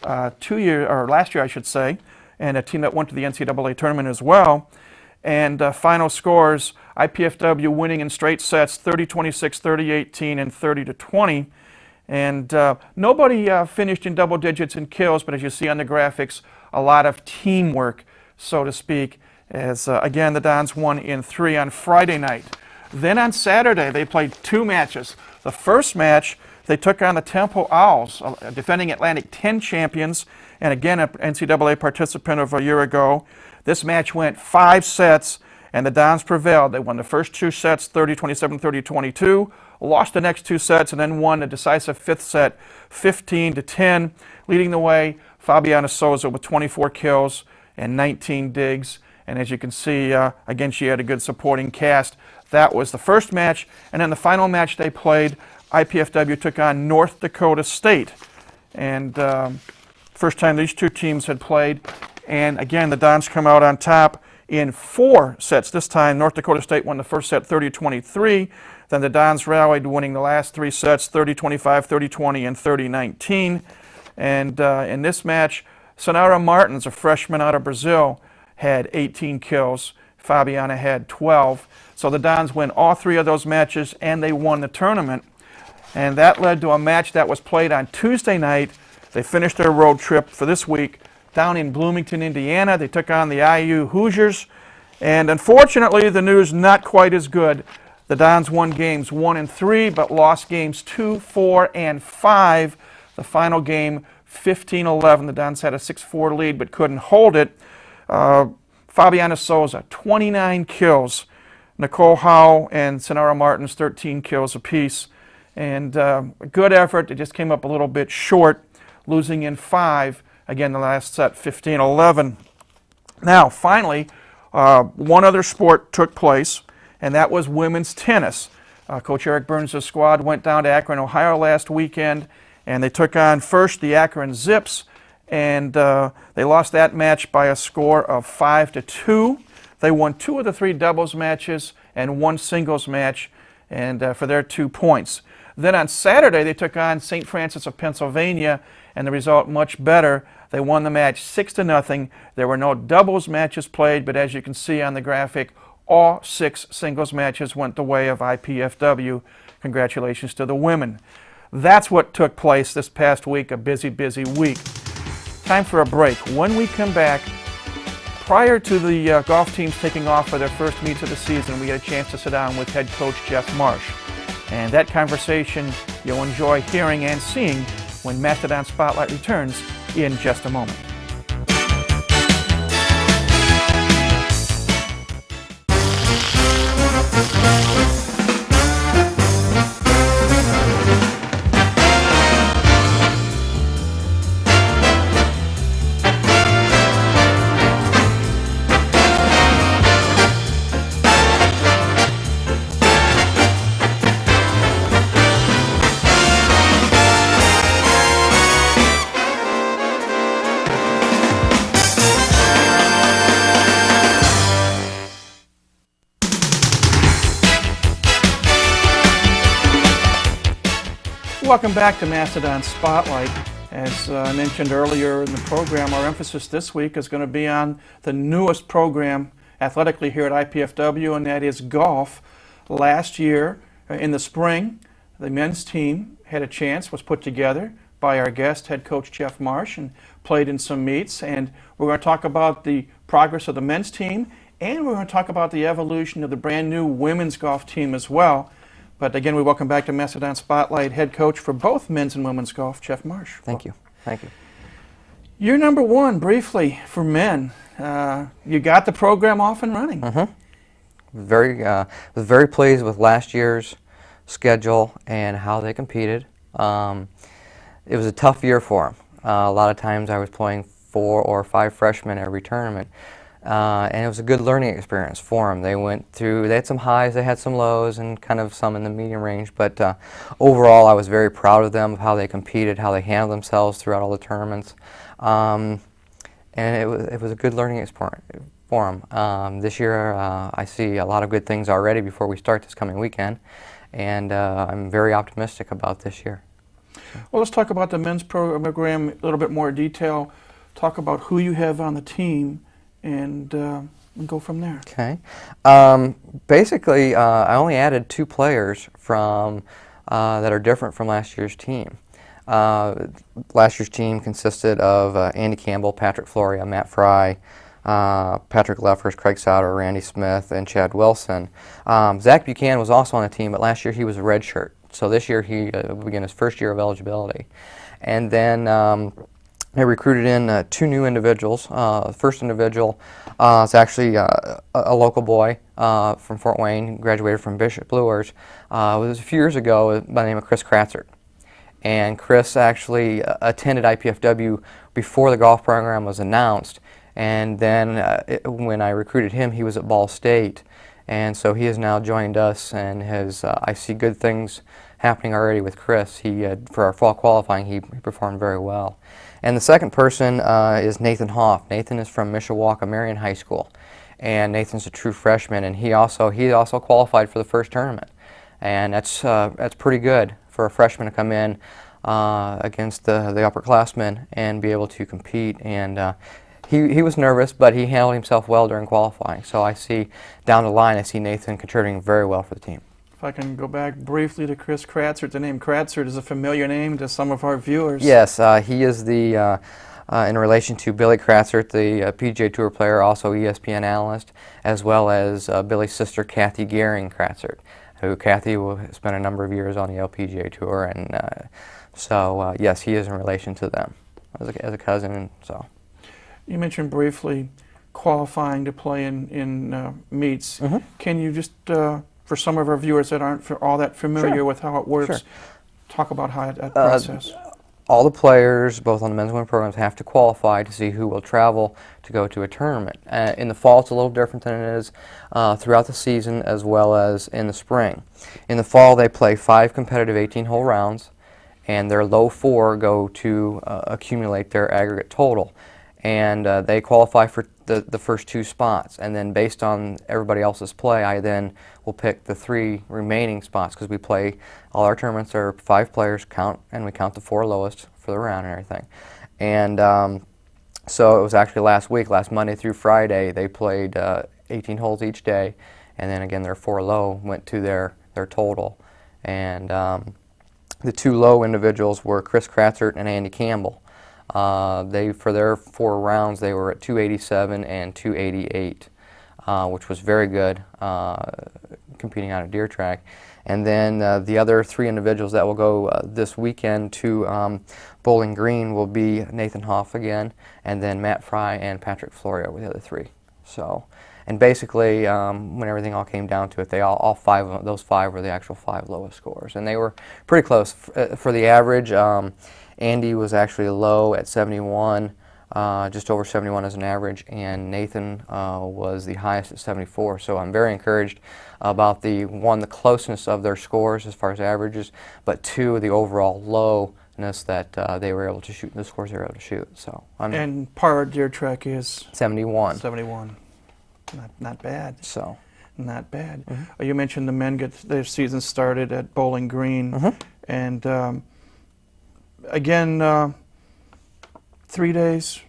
last year, I should say, and a team that went to the NCAA tournament as well. And final scores, IPFW winning in straight sets, 30-26, 30-18, and 30-20. And nobody finished in double digits in kills, but as you see on the graphics, a lot of teamwork, so to speak, as again the Dons won in 3 on Friday night. Then on Saturday, they played 2 matches. The first match, they took on the Temple Owls, defending Atlantic 10 champions, and again, an NCAA participant of a year ago. This match went 5 sets, and the Dons prevailed. They won the first 2 sets, 30-27, 30-22, lost the next 2 sets, and then won the decisive 5th set, 15-10. Leading the way, Fabiana Souza with 24 kills and 19 digs. And as you can see, again, she had a good supporting cast. That was the first match. And then the final match they played, IPFW took on North Dakota State. And first time these 2 teams had played. And again, the Dons come out on top in 4 sets. This time, North Dakota State won the first set 30-23. Then the Dons rallied, winning the last 3 sets, 30-25, 30-20, and 30-19. And in this match, Sonara Martins, a freshman out of Brazil, had 18 kills. Fabiana had 12. So the Dons win all 3 of those matches, and they won the tournament. And that led to a match that was played on Tuesday night. They finished their road trip for this week down in Bloomington, Indiana. They took on the IU Hoosiers. And unfortunately, the news not quite as good. The Dons won games 1 and 3, but lost games 2, 4, and 5. The final game, 15-11. The Dons had a 6-4 lead, but couldn't hold it. Fabiana Souza, 29 kills. Nicole Howe and Sonara Martins, 13 kills apiece. And a good effort. It just came up a little bit short, losing in 5. Again, the last set, 15-11. Now, finally, one other sport took place, and that was women's tennis. Coach Eric Burns' squad went down to Akron, Ohio last weekend, and they took on first the Akron Zips, and they lost that match by a score of 5-2. They won 2 of the 3 doubles matches and 1 singles match, and for their 2 points. Then on Saturday, they took on St. Francis of Pennsylvania, and the result much better. They won the match 6-0. There were no doubles matches played, but as you can see on the graphic, all 6 singles matches went the way of IPFW. Congratulations to the women. That's what took place this past week, a busy, busy week. Time for a break. When we come back, prior to the golf teams taking off for their first meets of the season, we get a chance to sit down with head coach Jeff Marsh. And that conversation you'll enjoy hearing and seeing when Mastodon Spotlight returns in just a moment. Welcome back to Mastodon Spotlight. As I mentioned earlier in the program, our emphasis this week is going to be on the newest program athletically here at IPFW, and that is golf. Last year, in the spring, the men's team had a chance, was put together by our guest, head coach Jeff Marsh, and played in some meets. And we're going to talk about the progress of the men's team, and we're going to talk about the evolution of the brand new women's golf team as well. But again, we welcome back to Mastodon Spotlight head coach for both men's and women's golf, Jeff Marsh. Thank you. Thank you. You're number one, briefly, for men. You got the program off and running. Was very pleased with last year's schedule and how they competed. It was a tough year for them. A lot of times I was playing 4 or 5 freshmen every tournament. And it was a good learning experience for them. They had some highs, they had some lows, and kind of some in the medium range, but overall I was very proud of them, of how they competed, how they handled themselves throughout all the tournaments. And it was a good learning experience for them. This year I see a lot of good things already before we start this coming weekend, and I'm very optimistic about this year. Well, let's talk about the men's program a little bit more detail. Talk about who you have on the team, and go from there. Okay. Basically, I only added 2 players from that are different from last year's team. Last year's team consisted of Andy Campbell, Patrick Floria, Matt Fry, Patrick Leffers, Craig Sauter, Randy Smith, and Chad Wilson. Zach Buchanan was also on the team, but last year he was a redshirt. So this year he began his first year of eligibility. And then I recruited in 2 new individuals. The first individual is actually a local boy from Fort Wayne, graduated from Bishop Luers. It was a few years ago by the name of Chris Kratzer. And Chris actually attended IPFW before the golf program was announced. And then when I recruited him, he was at Ball State. And so he has now joined us, and I see good things happening already with Chris. For our fall qualifying, he performed very well. And the second person is Nathan Hoff. Nathan is from Mishawaka Marion High School, and Nathan's a true freshman, and he also qualified for the first tournament, and that's pretty good for a freshman to come in against the upperclassmen and be able to compete. And he was nervous, but he handled himself well during qualifying. So I see down the line, I see Nathan contributing very well for the team. If I can go back briefly to Chris Kratzer, the name Kratzer is a familiar name to some of our viewers. Yes, he is the, in relation to Billy Kratzer, the PGA Tour player, also ESPN analyst, as well as Billy's sister, Kathy Gehring Kratzer, who Kathy will spend a number of years on the LPGA Tour, and so yes, he is in relation to them as a cousin. And so, you mentioned briefly qualifying to play in meets. Can you just for some of our viewers that aren't all that familiar with how it works, talk about how that process. All the players, both on the men's and women's programs, have to qualify to see who will travel to go to a tournament. In the fall, it's a little different than it is throughout the season, as well as in the spring. In the fall, they play 5 competitive 18-hole rounds, and their low 4 go to accumulate their aggregate total. And they qualify for the first 2 spots, and then based on everybody else's play, I then will pick the 3 remaining spots, because we play, all our tournaments are 5 players count, and we count the 4 lowest for the round and everything. And so it was actually last Monday through Friday, they played 18 holes each day, and then again their 4 low went to their total. And the 2 low individuals were Chris Kratzer and Andy Campbell. For their 4 rounds, they were at 287 and 288, which was very good, competing on a deer track. And then the other 3 individuals that will go this weekend to Bowling Green will be Nathan Hoff again, and then Matt Fry and Patrick Floria were the other 3. So, and basically, when everything all came down to it, all 5 of those 5 were the actual 5 lowest scores, and they were pretty close for the average. Andy was actually low at 71, just over 71 as an average, and Nathan was the highest at 74. So I'm very encouraged about the closeness of their scores as far as averages, but 2, the overall lowness that they were able to shoot, the scores they were able to shoot. So and par deer track is 71. 71, not bad. So. Not bad. You mentioned the men get their season started at Bowling Green, and again, 3 days?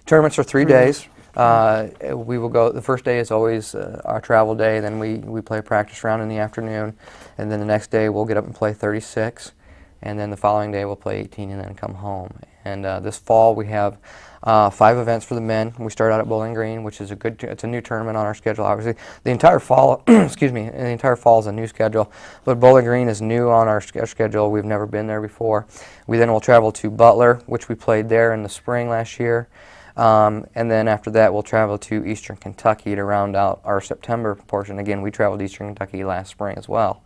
Tournaments are 3 days. We will go, the first day is always our travel day, then we play a practice round in the afternoon, and then the next day we'll get up and play 36, and then the following day we'll play 18 and then come home. And this fall we have 5 events for the men. We start out at Bowling Green, which is it's a new tournament on our schedule. Obviously, the entire fall, excuse me, the entire fall is a new schedule. But Bowling Green is new on our schedule. We've never been there before. We then will travel to Butler, which we played there in the spring last year. And then after that, we'll travel to Eastern Kentucky to round out our September portion. Again, we traveled to Eastern Kentucky last spring as well.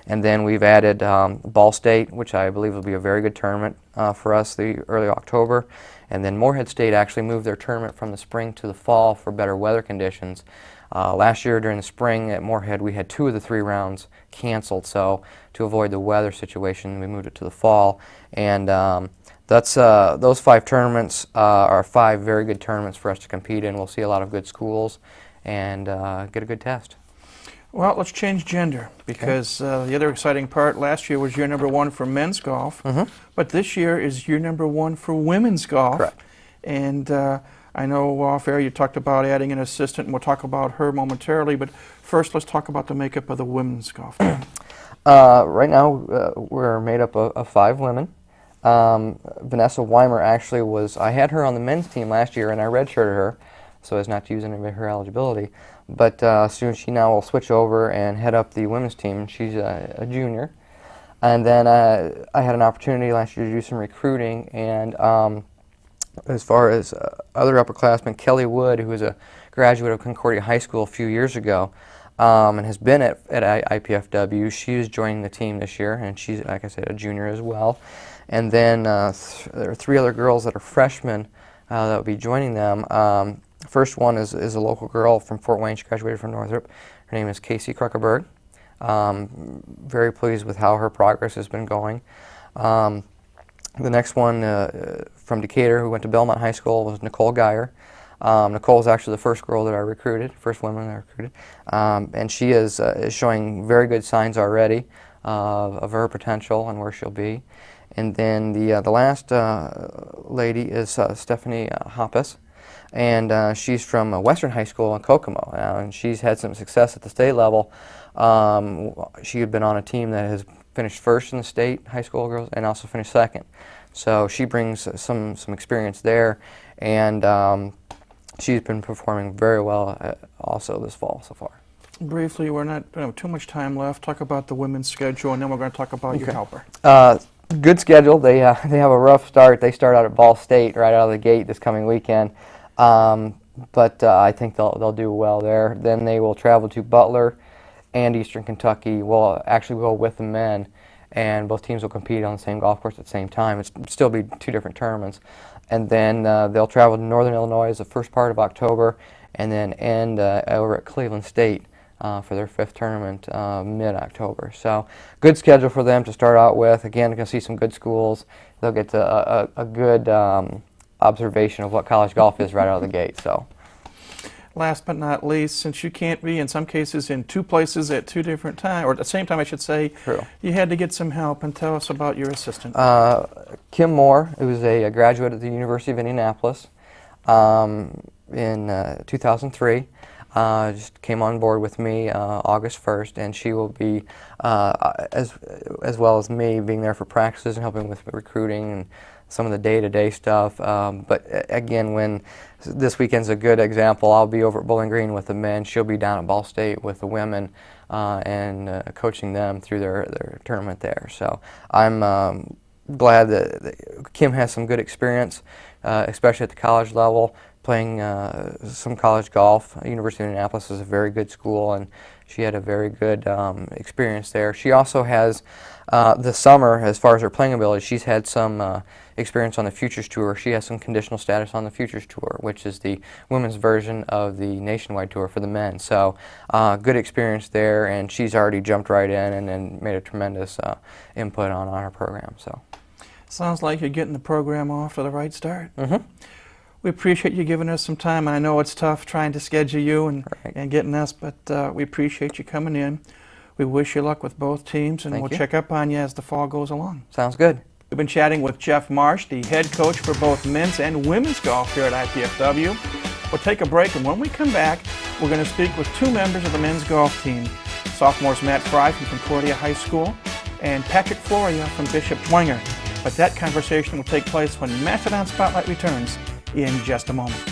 And then we've added Ball State, which I believe will be a very good tournament for us, the early October. And then Morehead State actually moved their tournament from the spring to the fall for better weather conditions. Last year during the spring at Morehead, we had 2 of the 3 rounds canceled. So to avoid the weather situation, we moved it to the fall. And that's those 5 tournaments are 5 very good tournaments for us to compete in. We'll see a lot of good schools and get a good test. Well, let's change gender, because the other exciting part, last year was year number 1 for men's golf, but this year is year number 1 for women's golf. Correct. And I know off air you talked about adding an assistant, and we'll talk about her momentarily, but first let's talk about the makeup of the women's golf team. Right now we're made up of 5 women. Vanessa Weimer actually I had her on the men's team last year and I redshirted her so as not to use any of her eligibility. But soon she now will switch over and head up the women's team. She's a junior. And then I had an opportunity last year to do some recruiting, and as far as other upperclassmen, Kelly Wood, who was a graduate of Concordia High School a few years ago and has been at IPFW, she is joining the team this year, and she's, like I said, a junior as well. And then there are 3 other girls that are freshmen that will be joining them. First one is a local girl from Fort Wayne. She graduated from Northrop. Her name is Casey Kruckerberg. Very pleased with how her progress has been going. The next one from Decatur, who went to Belmont High School, was Nicole Geyer. Nicole is actually the first girl that I recruited, first woman I recruited. And she is showing very good signs already of her potential and where she'll be. And then the last lady is Stephanie Hoppus. And she's from Western High School in Kokomo, and she's had some success at the state level. She had been on a team that has finished first in the state high school girls and also finished second. So she brings some experience there, and she's been performing very well also this fall so far. Briefly, we're not going to have too much time left. Talk about the women's schedule, and then we're going to talk about your helper. Good schedule. They have a rough start. They start out at Ball State right out of the gate this coming weekend. But I think they'll do well there. Then they will travel to Butler and Eastern Kentucky. We'll actually go with the men, and both teams will compete on the same golf course at the same time. It'll still be 2 different tournaments. And then they'll travel to Northern Illinois the first part of October, and then end over at Cleveland State for their 5th tournament mid-October. So good schedule for them to start out with. Again, you're going to see some good schools. They'll get to a good observation of what college golf is right out of the gate. So, last but not least, since you can't be in some cases in 2 places at 2 different times, or at the same time I should say, true, you had to get some help, and tell us about your assistant. Kim Moore, who was a graduate at the University of Indianapolis in 2003. Just came on board with me August 1st, and she will be, as well as me, being there for practices and helping with recruiting and some of the day-to-day stuff. But again, when this weekend's a good example, I'll be over at Bowling Green with the men. She'll be down at Ball State with the women and coaching them through their tournament there. So I'm glad that Kim has some good experience, especially at the college level, playing some college golf. University of Indianapolis is a very good school, and she had a very good experience there. She also has, this summer, as far as her playing ability, she's had some experience on the Futures Tour. She has some conditional status on the Futures Tour, which is the women's version of the Nationwide Tour for the men. So good experience there, and she's already jumped right in and made a tremendous input on our program. So sounds like you're getting the program off to the right start. We appreciate you giving us some time. I know it's tough trying to schedule you and getting us, but we appreciate you coming in. We wish you luck with both teams, and we'll check up on you as the fall goes along. Sounds good. We've been chatting with Jeff Marsh, the head coach for both men's and women's golf here at IPFW. We'll take a break, and when we come back, we're going to speak with two members of the men's golf team, sophomores Matt Fry from Concordia High School and Patrick Floria from Bishop Dwenger. But that conversation will take place when Mastodon Spotlight returns in just a moment.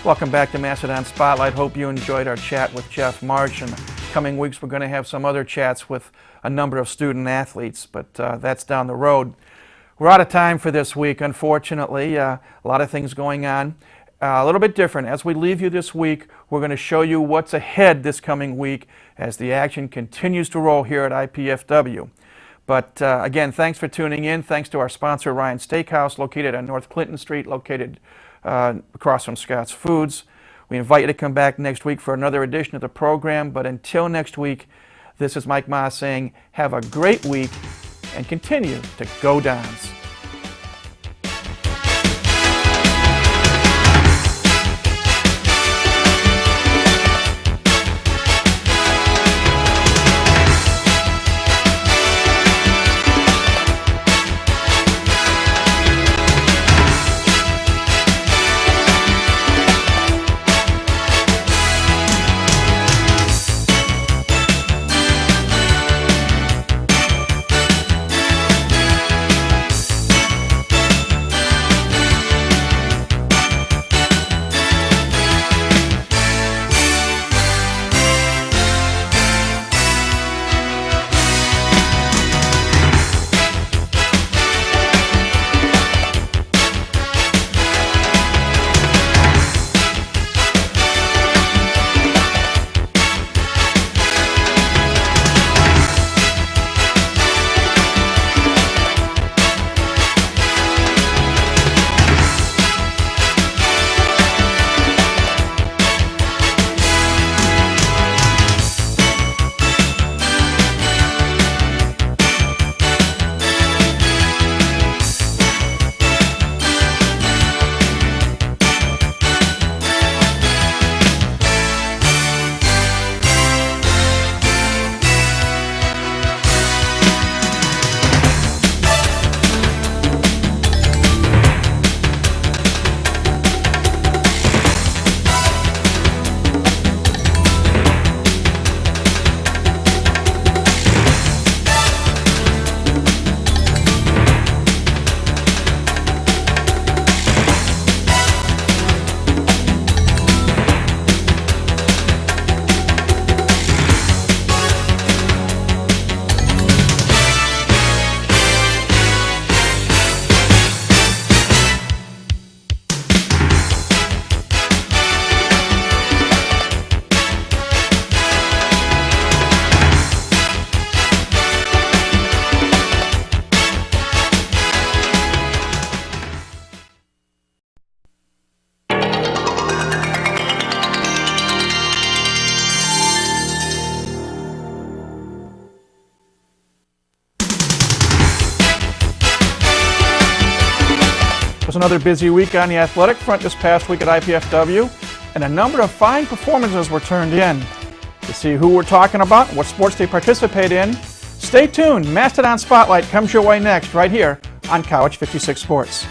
Welcome back to Mastodon Spotlight. Hope you enjoyed our chat with Jeff Marsh. In the coming weeks, we're going to have some other chats with a number of student athletes, but that's down the road. We're out of time for this week, unfortunately. A lot of things going on. A little bit different. As we leave you this week, we're going to show you what's ahead this coming week as the action continues to roll here at IPFW. But again, thanks for tuning in. Thanks to our sponsor, Ryan Steakhouse, located on North Clinton Street, located across from Scott's Foods. We invite you to come back next week for another edition of the program. But until next week, this is Mike Ma saying have a great week and continue to go Dons. It was another busy week on the athletic front this past week at IPFW, and a number of fine performances were turned in. To see who we're talking about and what sports they participate in, stay tuned. Mastodon Spotlight comes your way next, right here on College 56 Sports.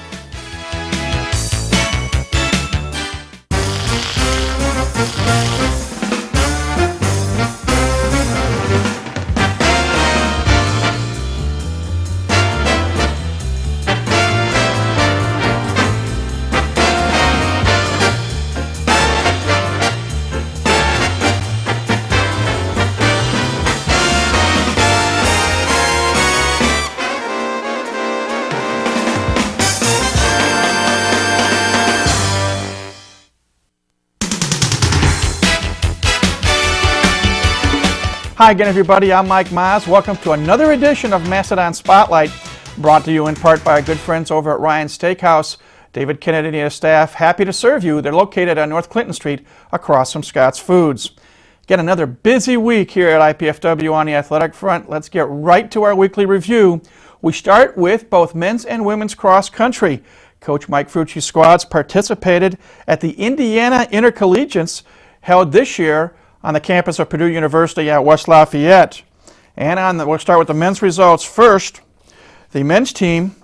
Hi again, everybody. I'm Mike Maz. Welcome to another edition of Mastodon Spotlight, brought to you in part by our good friends over at Ryan's Steakhouse. David Kennedy and his staff, happy to serve you. They're located on North Clinton Street across from Scott's Foods. Again, another busy week here at IPFW on the athletic front. Let's get right to our weekly review. We start with both men's and women's cross country. Coach Mike Frucci's squads participated at the Indiana Intercollegiates held this year on the campus of Purdue University at West Lafayette. And we'll start with the men's results first. The men's team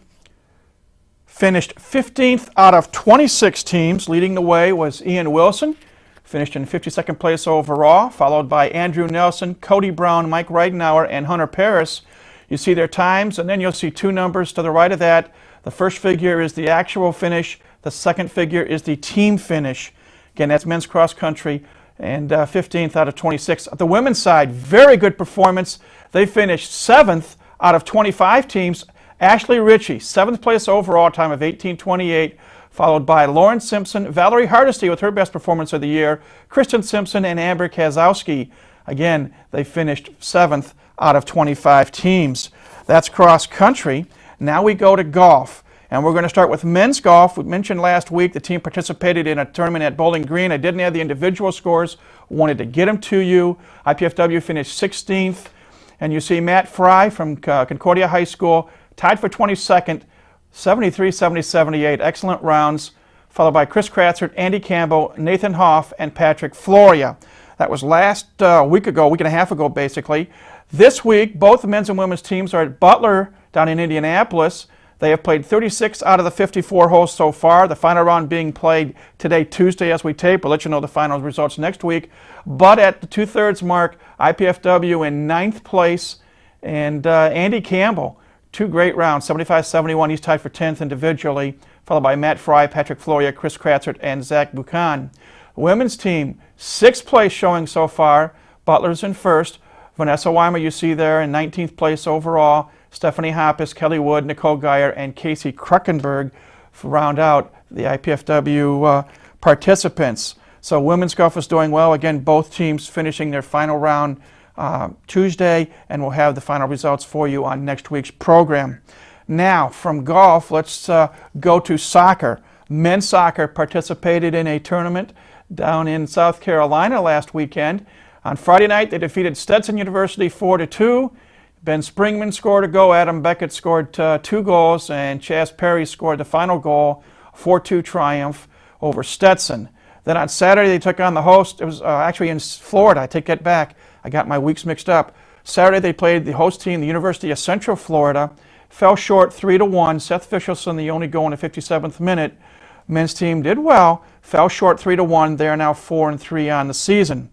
finished 15th out of 26 teams. Leading the way was Ian Wilson, finished in 52nd place overall, followed by Andrew Nelson, Cody Brown, Mike Reidenauer, and Hunter Paris. You see their times, and then you'll see two numbers to the right of that. The first figure is the actual finish. The second figure is the team finish. Again, that's men's cross country, and 15th out of 26. The women's side, very good performance. They finished 7th out of 25 teams. Ashley Ritchie, 7th place overall, time of 18:28, followed by Lauren Simpson, Valerie Hardesty with her best performance of the year, Kristen Simpson, and Amber Kazowski. Again, they finished 7th out of 25 teams. That's cross country. Now we go to golf. And we're going to start with men's golf. We mentioned last week the team participated in a tournament at Bowling Green. I didn't have the individual scores. Wanted to get them to you. IPFW finished 16th. And you see Matt Fry from Concordia High School tied for 22nd, 73, 70, 78. Excellent rounds. Followed by Chris Kratzert, Andy Campbell, Nathan Hoff, and Patrick Floria. That was last week and a half ago, basically. This week, both the men's and women's teams are at Butler down in Indianapolis. They have played 36 out of the 54 holes so far. The final round being played today, Tuesday, as we tape. We'll let you know the final results next week. But at the two-thirds mark, IPFW in 9th place. And Andy Campbell, two great rounds, 75-71. He's tied for 10th individually, followed by Matt Fry, Patrick Floria, Chris Kratzert, and Zach Buchan. Women's team, 6th place showing so far. Butler's in 1st. Vanessa Weimer, you see there, in 19th place overall. Stephanie Hoppus, Kelly Wood, Nicole Geyer, and Casey Kruckenberg round out the IPFW participants. So women's golf is doing well. Again, both teams finishing their final round Tuesday, and we'll have the final results for you on next week's program. Now, from golf, let's go to soccer. Men's soccer participated in a tournament down in South Carolina last weekend. On Friday night, they defeated Stetson University 4-2. Ben Springman scored a goal, Adam Beckett scored 2 goals, and Chaz Perry scored the final goal, 4-2 triumph over Stetson. Then on Saturday, they took on the host. It was actually in Florida. I take that back. I got my weeks mixed up. Saturday, they played the host team, the University of Central Florida. Fell short 3-1. Seth Fichelson, the only goal in the 57th minute. Men's team did well. Fell short 3-1. They are now 4-3 on the season.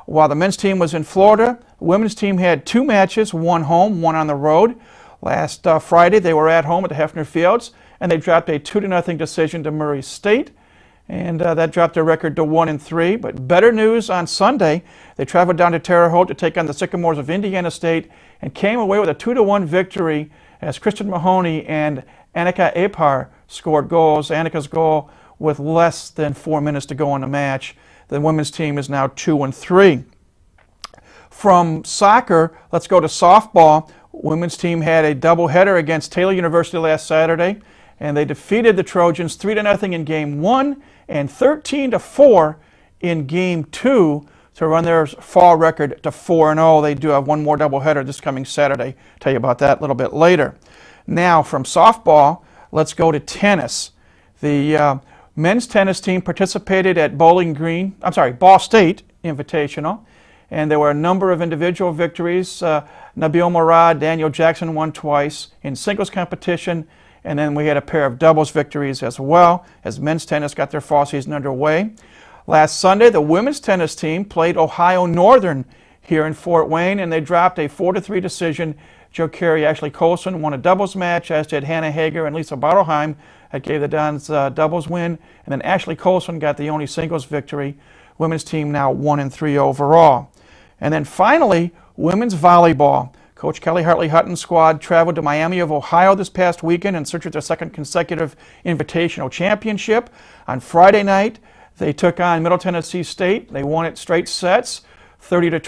While the men's team was in Florida, the women's team had 2 matches, one home, one on the road. Last Friday, they were at home at the Hefner Fields, and they dropped a 2-0 decision to Murray State, and that dropped their record to 1-3. But better news on Sunday, they traveled down to Terre Haute to take on the Sycamores of Indiana State and came away with a 2-1 victory as Kristen Mahoney and Annika Apar scored goals. Annika's goal with less than 4 minutes to go in the match. The women's team is now 2-3. From soccer, let's go to softball. Women's team had a doubleheader against Taylor University last Saturday, and they defeated the Trojans 3-0 in Game 1 and 13-4 in Game 2 to run their fall record to 4-0. They do have one more doubleheader this coming Saturday. Tell you about that a little bit later. Now, from softball, let's go to tennis. The men's tennis team participated at Ball State Invitational, and there were a number of individual victories. Nabil Murad, Daniel Jackson won twice in singles competition, and then we had a pair of doubles victories as well as men's tennis got their fall season underway. Last Sunday, the women's tennis team played Ohio Northern here in Fort Wayne, and they dropped a 4-3 decision. Joe Carey, Ashley Colson won a doubles match, as did Hannah Hager and Lisa Bartelheim. That gave the Dons doubles win. And then Ashley Colson got the only singles victory. Women's team now 1-3 overall. And then finally, women's volleyball. Coach Kelly Hartley Hutton's squad traveled to Miami of Ohio this past weekend in search of their second consecutive Invitational Championship. On Friday night, they took on Middle Tennessee State. They won it straight sets. 30-20,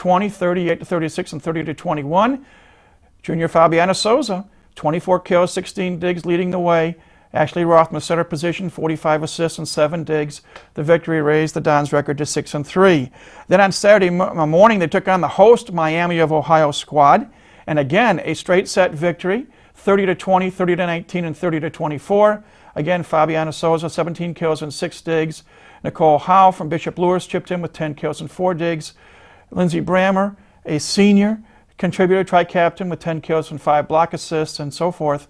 38-36, and 30-21. Junior Fabiana Souza, 24 kills, 16 digs, leading the way. Ashley Rothman, center position, 45 assists and 7 digs. The victory raised the Dons' record to 6-3. Then on Saturday morning, they took on the host Miami of Ohio squad, and again a straight set victory, 30-20, 30-19, and 30-24. Again, Fabiana Souza, 17 kills and 6 digs. Nicole Howe from Bishop Lewis chipped in with 10 kills and 4 digs. Lindsey Brammer, a senior contributor, tri-captain with 10 kills and 5 block assists and so forth.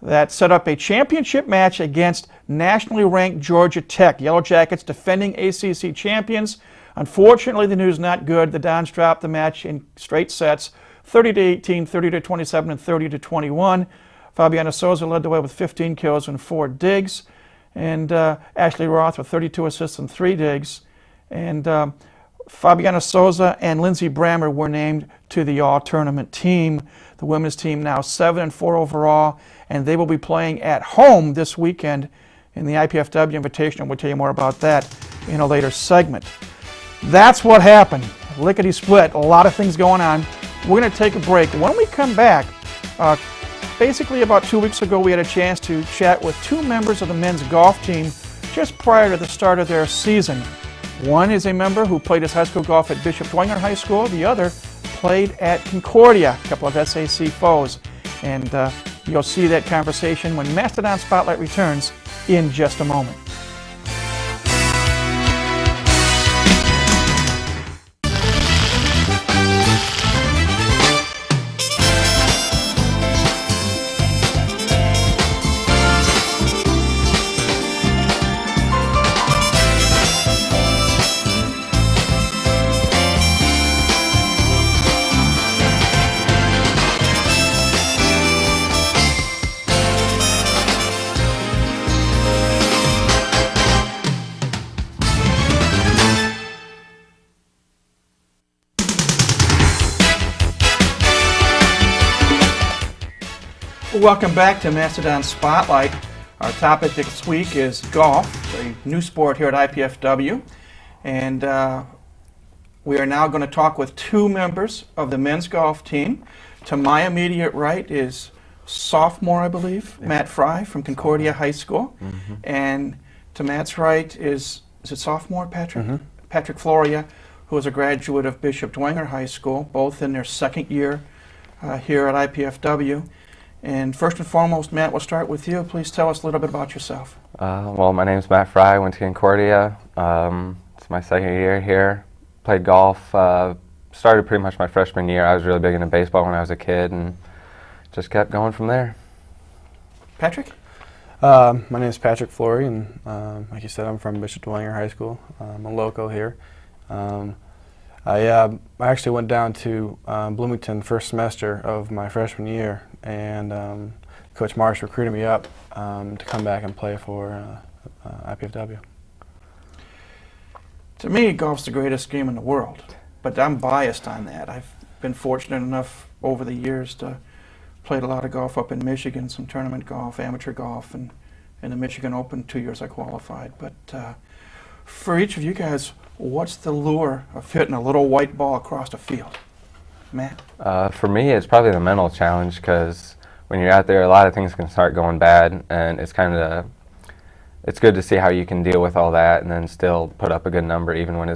That set up a championship match against nationally ranked Georgia Tech. Yellow Jackets defending ACC champions. Unfortunately, the news not good. The Dons dropped the match in straight sets, 30-18, 30-27, and 30-21. Fabiana Souza led the way with 15 kills and 4 digs. And Ashley Roth with 32 assists and 3 digs. And Fabiana Souza and Lindsey Brammer were named to the all-tournament team. The women's team now 7-4 overall, and they will be playing at home this weekend in the IPFW Invitational. We'll tell you more about that in a later segment. That's what happened. Lickety-split, a lot of things going on. We're going to take a break. When we come back, basically about 2 weeks ago, we had a chance to chat with 2 members of the men's golf team just prior to the start of their season. One is a member who played his high school golf at Bishop Dwenger High School. The other played at Concordia, a couple of SAC foes. And you'll see that conversation when Mastodon Spotlight returns in just a moment. Welcome back to Mastodon Spotlight. Our topic this week is golf, a new sport here at IPFW. And we are now going to talk with 2 members of the men's golf team. To my immediate right is sophomore, I believe, Matt Fry from Concordia High School. Mm-hmm. And to Matt's right is it sophomore, Patrick? Mm-hmm. Patrick Floria, who is a graduate of Bishop Dwenger High School, both in their second year here at IPFW. And first and foremost, Matt, we'll start with you. Please tell us a little bit about yourself. Well, my name's Matt Fry. I went to Concordia. It's my second year here. Played golf. Started pretty much my freshman year. I was really big into baseball when I was a kid and just kept going from there. Patrick? My name is Patrick Flory, and like you said, I'm from Bishop Dwenger High School. I'm a local here. I actually went down to Bloomington first semester of my freshman year, and Coach Marsh recruited me up to come back and play for IPFW. To me, golf's the greatest game in the world, but I'm biased on that. I've been fortunate enough over the years to play a lot of golf up in Michigan, some tournament golf, amateur golf, and in the Michigan Open 2 years I qualified. But for each of you guys, what's the lure of hitting a little white ball across the field? Matt? For me, it's probably the mental challenge, because when you're out there, a lot of things can start going bad, and it's good to see how you can deal with all that and then still put up a good number even when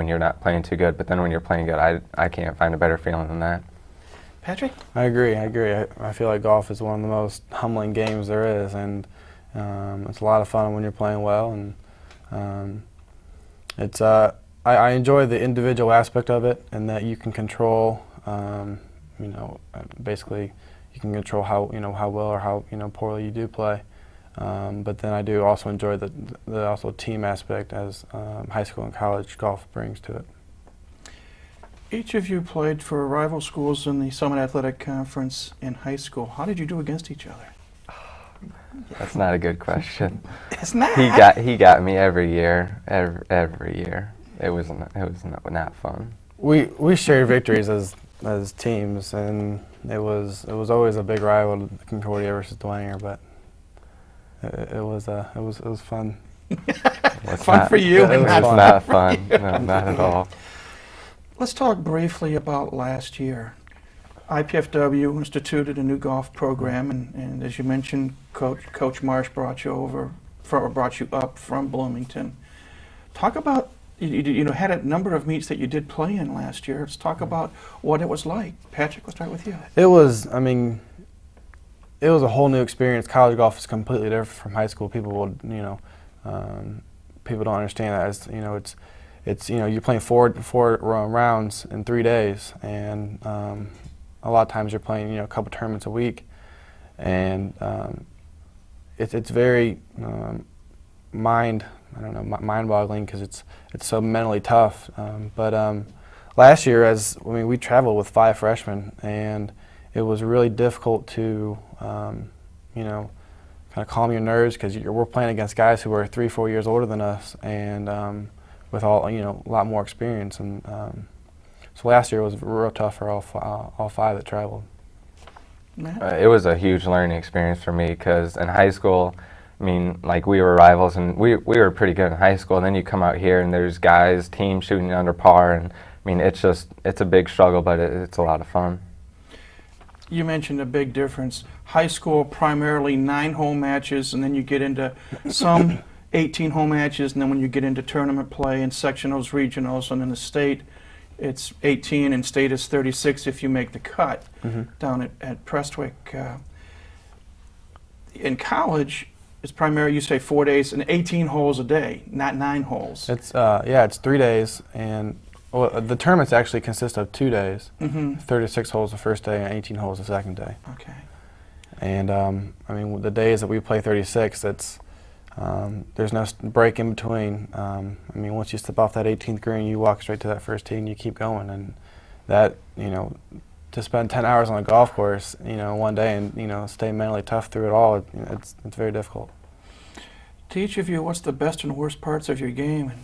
you're not playing too good. But then when you're playing good, I can't find a better feeling than that. Patrick? I agree. I feel like golf is one of the most humbling games there is, and it's a lot of fun when you're playing well, and I enjoy the individual aspect of it, and that you can control, basically you can control how well or how poorly you do play. But then I do also enjoy the team aspect as high school and college golf brings to it. Each of you played for rival schools in the Summit Athletic Conference in high school. How did you do against each other? That's not a good question. It's not. He got me every year. Every year. It was not fun. We shared victories as teams, and it was always a big rival, Concordia versus Dwenger, but it was fun. Fun for you. It was not fun. No, not at all. Let's talk briefly about last year. IPFW instituted a new golf program, and as you mentioned, Coach Marsh brought you up from Bloomington. Talk about, you know, had a number of meets that you did play in last year. Let's talk about what it was like. Patrick, let's start with you. It was, I mean, it was a whole new experience. College golf is completely different from high school. People will, you know, people don't understand that. As you know, it's you know, you're playing four rounds in 3 days, and a lot of times you're playing, you know, a couple tournaments a week, and it's very mind-boggling because it's so mentally tough. But last year, we traveled with 5 freshmen, and it was really difficult to you know, kind of calm your nerves because we're playing against guys who are 3-4 years older than us, and with all, you know, a lot more experience. And so last year was real tough for all 5 that traveled. It was a huge learning experience for me because in high school, I mean, like, we were rivals, and we were pretty good in high school, and then you come out here and there's guys, teams shooting under par, and I mean, it's a big struggle, but it's a lot of fun. You mentioned a big difference. High school, primarily 9-hole matches, and then you get into some 18-hole matches, and then when you get into tournament play and sectionals, regionals, and in the state, it's 18, and state is 36 if you make the cut down at Prestwick. In college, it's primarily, you say 4 days and 18 holes a day, not 9 holes. It's yeah, it's 3 days, and well, the tournaments actually consist of 2 days. 36 holes the first day and 18 holes the second day. Okay. And I mean, the days that we play 36, it's there's no break in between. I mean, once you step off that 18th green, you walk straight to that first tee and you keep going. And that, you know, to spend 10 hours on a golf course, you know, one day and, you know, stay mentally tough through it all, it's very difficult. To each of you, what's the best and worst parts of your game? And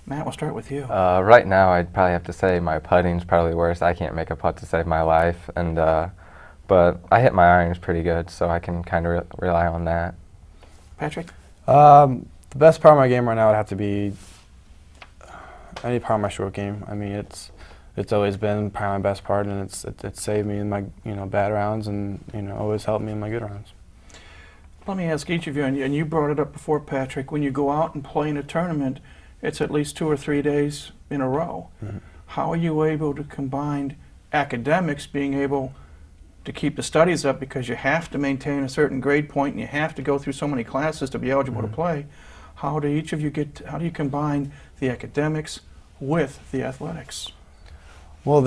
Matt, we'll start with you. Right now, I'd probably have to say my putting's probably worse. I can't make a putt to save my life, and but I hit my irons pretty good, so I can kind of rely on that. Patrick? The best part of my game right now would have to be any part of my short game. I mean, it's always been probably my best part, and it's saved me in my, you know, bad rounds, and, you know, always helped me in my good rounds. Let me ask each of you, and you brought it up before, Patrick, when you go out and play in a tournament, it's at least 2 or 3 days in a row. How are you able to combine academics, being able to keep the studies up because you have to maintain a certain grade point and you have to go through so many classes to be eligible to play? How do each of you how do you combine the academics with the athletics? Well,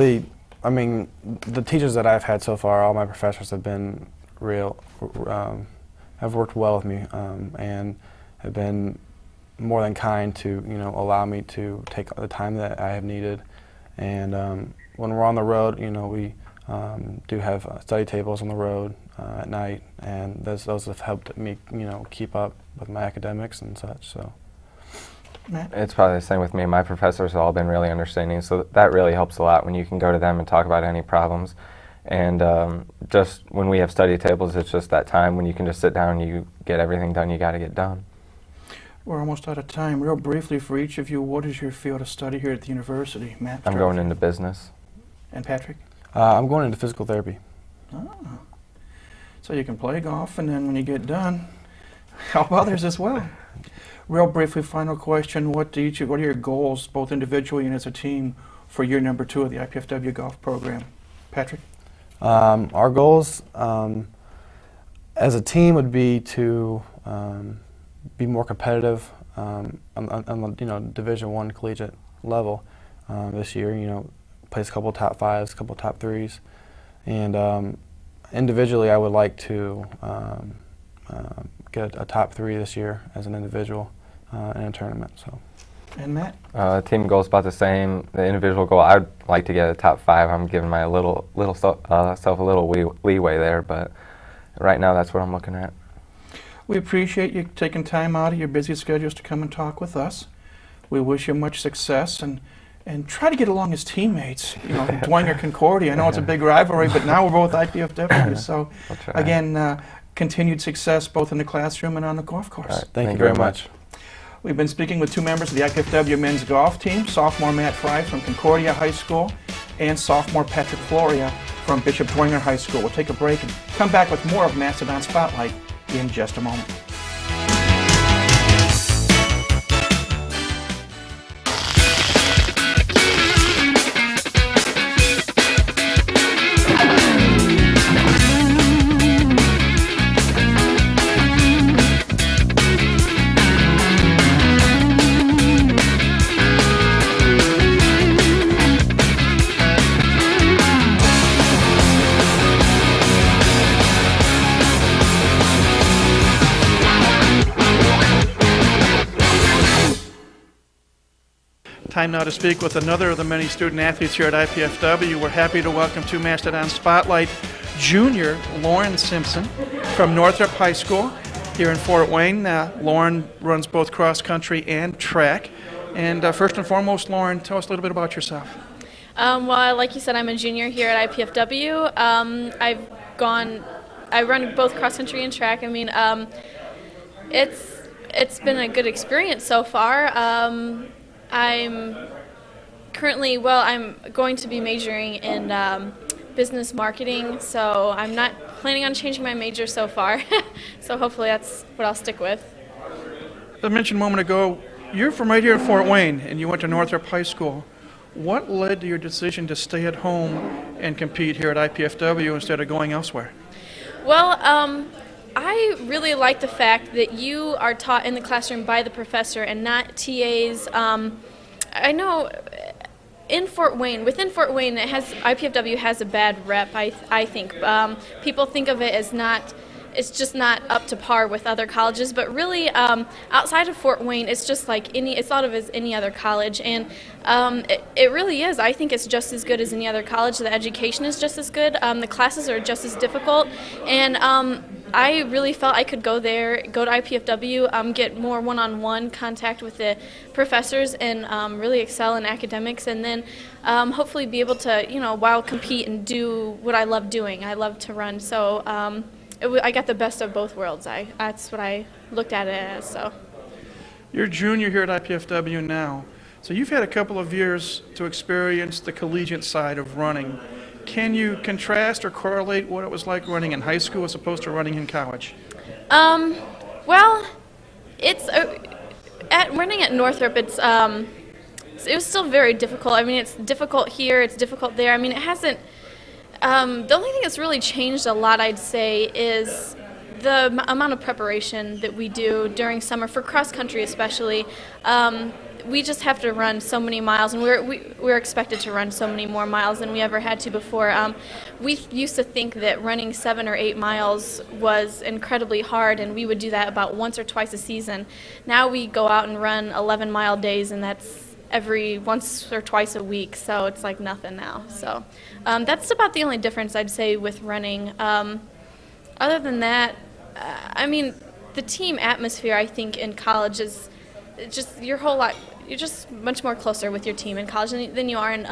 I mean, the teachers that I've had so far, all my professors have been have worked well with me, and have been more than kind to, you know, allow me to take the time that I have needed. And when we're on the road, you know, we do have study tables on the road at night, and those have helped me, you know, keep up with my academics and such. So. Matt? It's probably the same with me. My professors have all been really understanding, so that really helps a lot when you can go to them and talk about any problems. And just when we have study tables, it's just that time when you can just sit down and you get everything done you got to get done. We're almost out of time. Real briefly for each of you, what is your field of study here at the university? Matt? I'm going into business. And Patrick? I'm going into physical therapy. Oh. So you can play golf, and then when you get done, help others as well. Real briefly, final question, what are your goals, both individually and as a team, for year number 2 of the IPFW golf program? Patrick? Our goals as a team would be to be more competitive on the, you know, Division I collegiate level this year. You know, place a couple top 5s, a couple top 3s, and individually, I would like to get a top 3 this year as an individual in a tournament. So. And Matt? Team goal's about the same. The individual goal, I'd like to get a top 5. I'm giving my self a little leeway there, but right now that's what I'm looking at. We appreciate you taking time out of your busy schedules to come and talk with us. We wish you much success, and try to get along as teammates. You know, Dwayne or Concordia. I know it's a big rivalry, but now we're both IPFW. So again, continued success both in the classroom and on the golf course. Thank you very much. We've been speaking with two members of the IPFW men's golf team, sophomore Matt Fry from Concordia High School and sophomore Patrick Floria from Bishop Dwenger High School. We'll take a break and come back with more of Mastodon Spotlight in just a moment. Time now to speak with another of the many student athletes here at IPFW. We're happy to welcome to Mastodon Spotlight junior Lauren Simpson from Northrop High School here in Fort Wayne. Lauren runs both cross country and track. And first and foremost, Lauren, tell us a little bit about yourself. Well, like you said, I'm a junior here at IPFW. I run both cross country and track. I mean, it's been a good experience so far. I'm going to be majoring in business marketing, so I'm not planning on changing my major so far. So hopefully that's what I'll stick with. As I mentioned a moment ago, you're from right here in Fort Wayne, and you went to Northrop High School. What led to your decision to stay at home and compete here at IPFW instead of going elsewhere? Well, I really like the fact that you are taught in the classroom by the professor and not TAs. I know within Fort Wayne, IPFW has a bad rep, I think. People think of it as it's just not up to par with other colleges, but really outside of Fort Wayne, it's just like it's thought of as any other college, and it really is. I think it's just as good as any other college. The education is just as good. The classes are just as difficult, and I really felt I could go there, go to IPFW, get more one-on-one contact with the professors, and really excel in academics, and then hopefully be able to, while compete and do what I love doing. I love to run, so I got the best of both worlds. That's what I looked at it as. So, you're a junior here at IPFW now, so you've had a couple of years to experience the collegiate side of running. Can you contrast or correlate what it was like running in high school as opposed to running in college? Well, it's running at Northrop. It was still very difficult. I mean, it's difficult here. It's difficult there. I mean, it hasn't. The only thing that's really changed a lot, I'd say, is the amount of preparation that we do during summer for cross country, especially. We just have to run so many miles, and we're expected to run so many more miles than we ever had to before. We used to think that running 7 or 8 miles was incredibly hard, and we would do that about once or twice a season. Now we go out and run 11-mile days, and that's every once or twice a week, so it's like nothing now. So that's about the only difference I'd say with running. Other than that, I mean, the team atmosphere, I think, in college is just your whole life. You're just much more closer with your team in college than you are in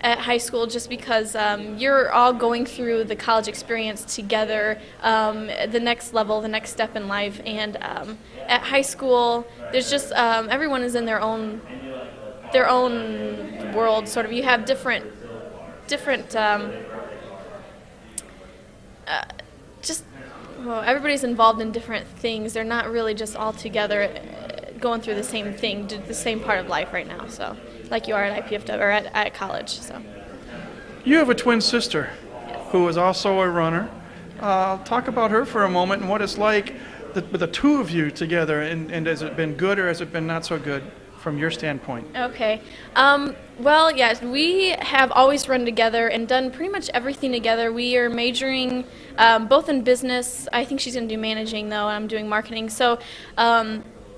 at high school, just because you're all going through the college experience together, the next level, the next step in life. And at high school, there's just everyone is in their own world, sort of. You have different everybody's involved in different things. They're not really just all together going through the same thing, the same part of life right now. So, like you are at IPFW or at college. So, you have a twin sister who is also a runner. Talk about her for a moment and what it's like with the two of you together. And has it been good or has it been not so good from your standpoint? Okay. Well, yes, we have always run together and done pretty much everything together. We are majoring both in business. I think she's going to do managing, though, and I'm doing marketing. So,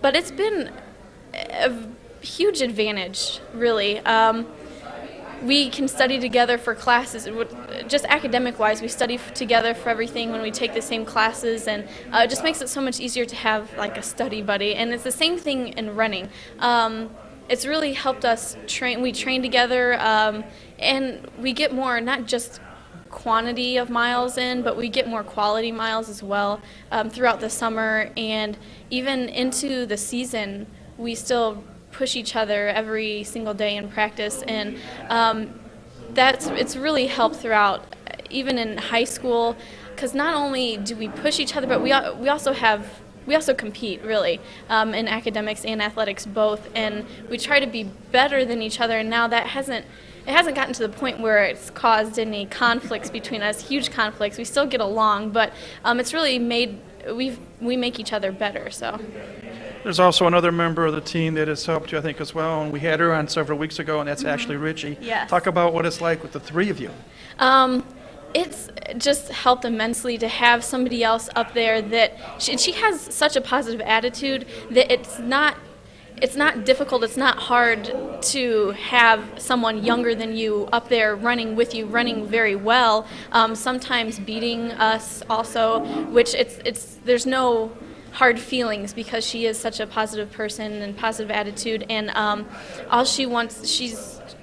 but it's been a huge advantage, really. We can study together for classes, just academic-wise. We study together for everything when we take the same classes, and it just makes it so much easier to have like a study buddy. And it's the same thing in running. It's really helped us train. We train together, and we get more, not just quantity of miles in, but we get more quality miles as well throughout the summer, and even into the season, we still push each other every single day in practice, and it's really helped throughout, even in high school, because not only do we push each other, but we also compete, really, in academics and athletics both, and we try to be better than each other, and now it hasn't gotten to the point where it's caused any conflicts between us, huge conflicts. We still get along, but it's really we make each other better, so. There's also another member of the team that has helped you, I think, as well, and we had her on several weeks ago, and that's Ashley Ritchie. Yes. Talk about what it's like with the three of you. It's just helped immensely to have somebody else up there that she has such a positive attitude that it's not difficult, it's not hard to have someone younger than you up there running with you, running very well, sometimes beating us also, which there's no hard feelings because she is such a positive person and positive attitude, and all she wants,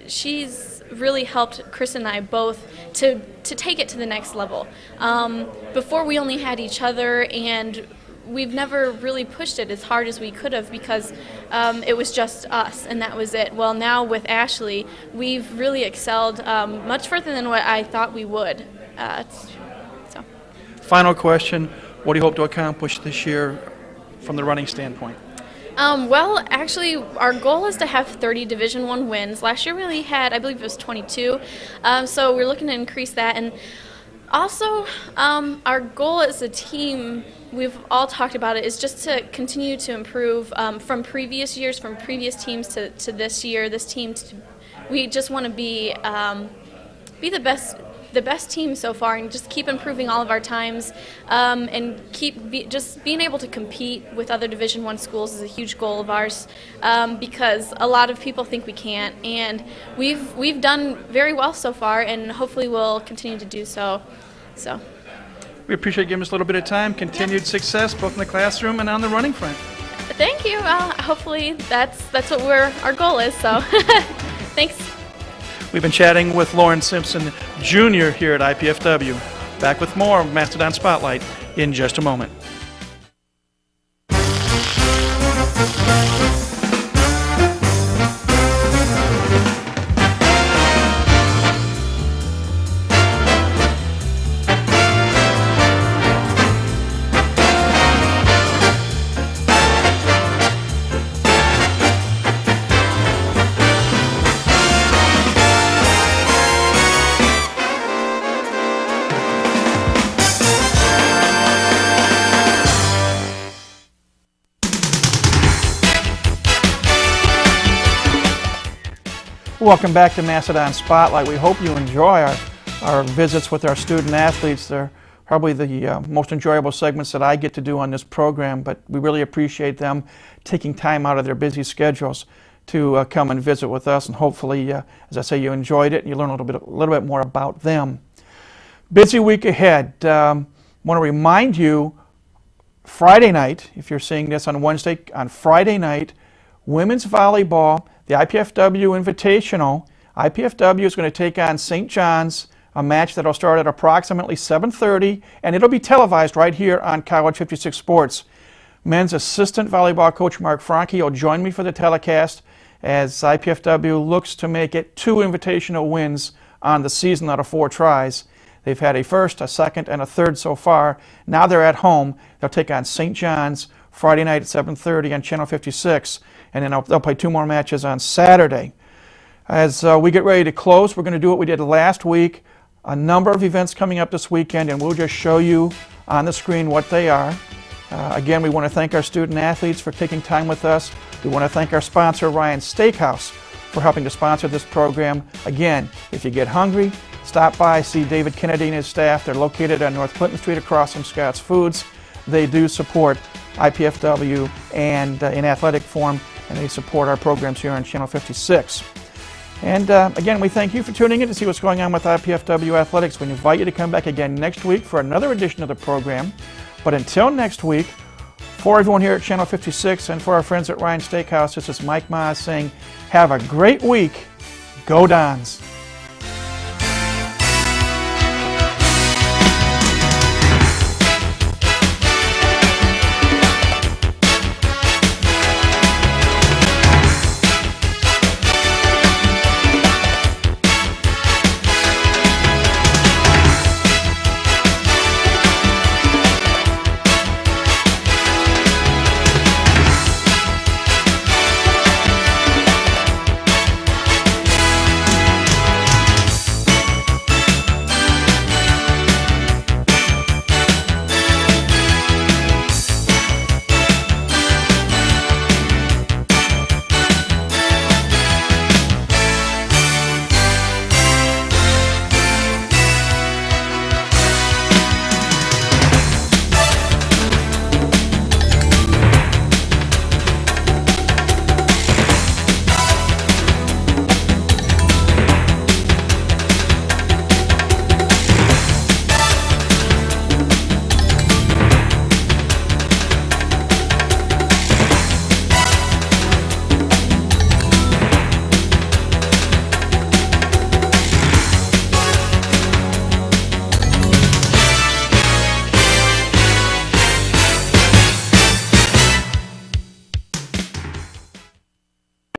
she's really helped Chris and I both to take it to the next level. Before we only had each other, and we've never really pushed it as hard as we could have because it was just us and that was it. Well, now with Ashley, we've really excelled much further than what I thought we would. So. Final question, what do you hope to accomplish this year from the running standpoint? Well, actually, our goal is to have 30 Division I wins. Last year we only had, I believe it was 22, so we're looking to increase that. And also, our goal as a team, we've all talked about it, is just to continue to improve from previous years, from previous teams to this year. This team, we just want to be the best team so far, and just keep improving all of our times, and just being able to compete with other Division I schools is a huge goal of ours, because a lot of people think we can't, and we've done very well so far, and hopefully we'll continue to do so. We appreciate giving us a little bit of time. Continued success both in the classroom and on the running front. Thank you. Hopefully that's what our goal is. So thanks. We've been chatting with Lauren Simpson Jr. here at IPFW. Back with more of Mastodon Spotlight in just a moment. Welcome back to Mastodon Spotlight. We hope you enjoy our visits with our student athletes. They're probably the most enjoyable segments that I get to do on this program, but we really appreciate them taking time out of their busy schedules to come and visit with us, and hopefully, as I say, you enjoyed it and you learn a little bit more about them. Busy week ahead. Want to remind you, Friday night, if you're seeing this on Wednesday, on Friday night, women's volleyball, the IPFW Invitational. IPFW is going to take on St. John's, a match that will start at approximately 7:30, and it'll be televised right here on College 56 Sports. Men's assistant volleyball coach Mark Franke will join me for the telecast as IPFW looks to make it 2 invitational wins on the season out of 4 tries. They've had a first, a second, and a third so far. Now they're at home. They'll take on St. John's Friday night at 7:30 on Channel 56, and then they'll play 2 more matches on Saturday. As we get ready to close, we're going to do what we did last week. A number of events coming up this weekend, and we'll just show you on the screen what they are. Again, we want to thank our student athletes for taking time with us. We want to thank our sponsor, Ryan's Steakhouse, for helping to sponsor this program. Again, if you get hungry, stop by, see David Kennedy and his staff. They're located on North Clinton Street across from Scott's Foods. They do support IPFW and in athletic form, and they support our programs here on Channel 56. And again, we thank you for tuning in to see what's going on with IPFW Athletics. We invite you to come back again next week for another edition of the program. But until next week, for everyone here at Channel 56 and for our friends at Ryan's Steakhouse, this is Mike Maas saying, have a great week. Go Dons!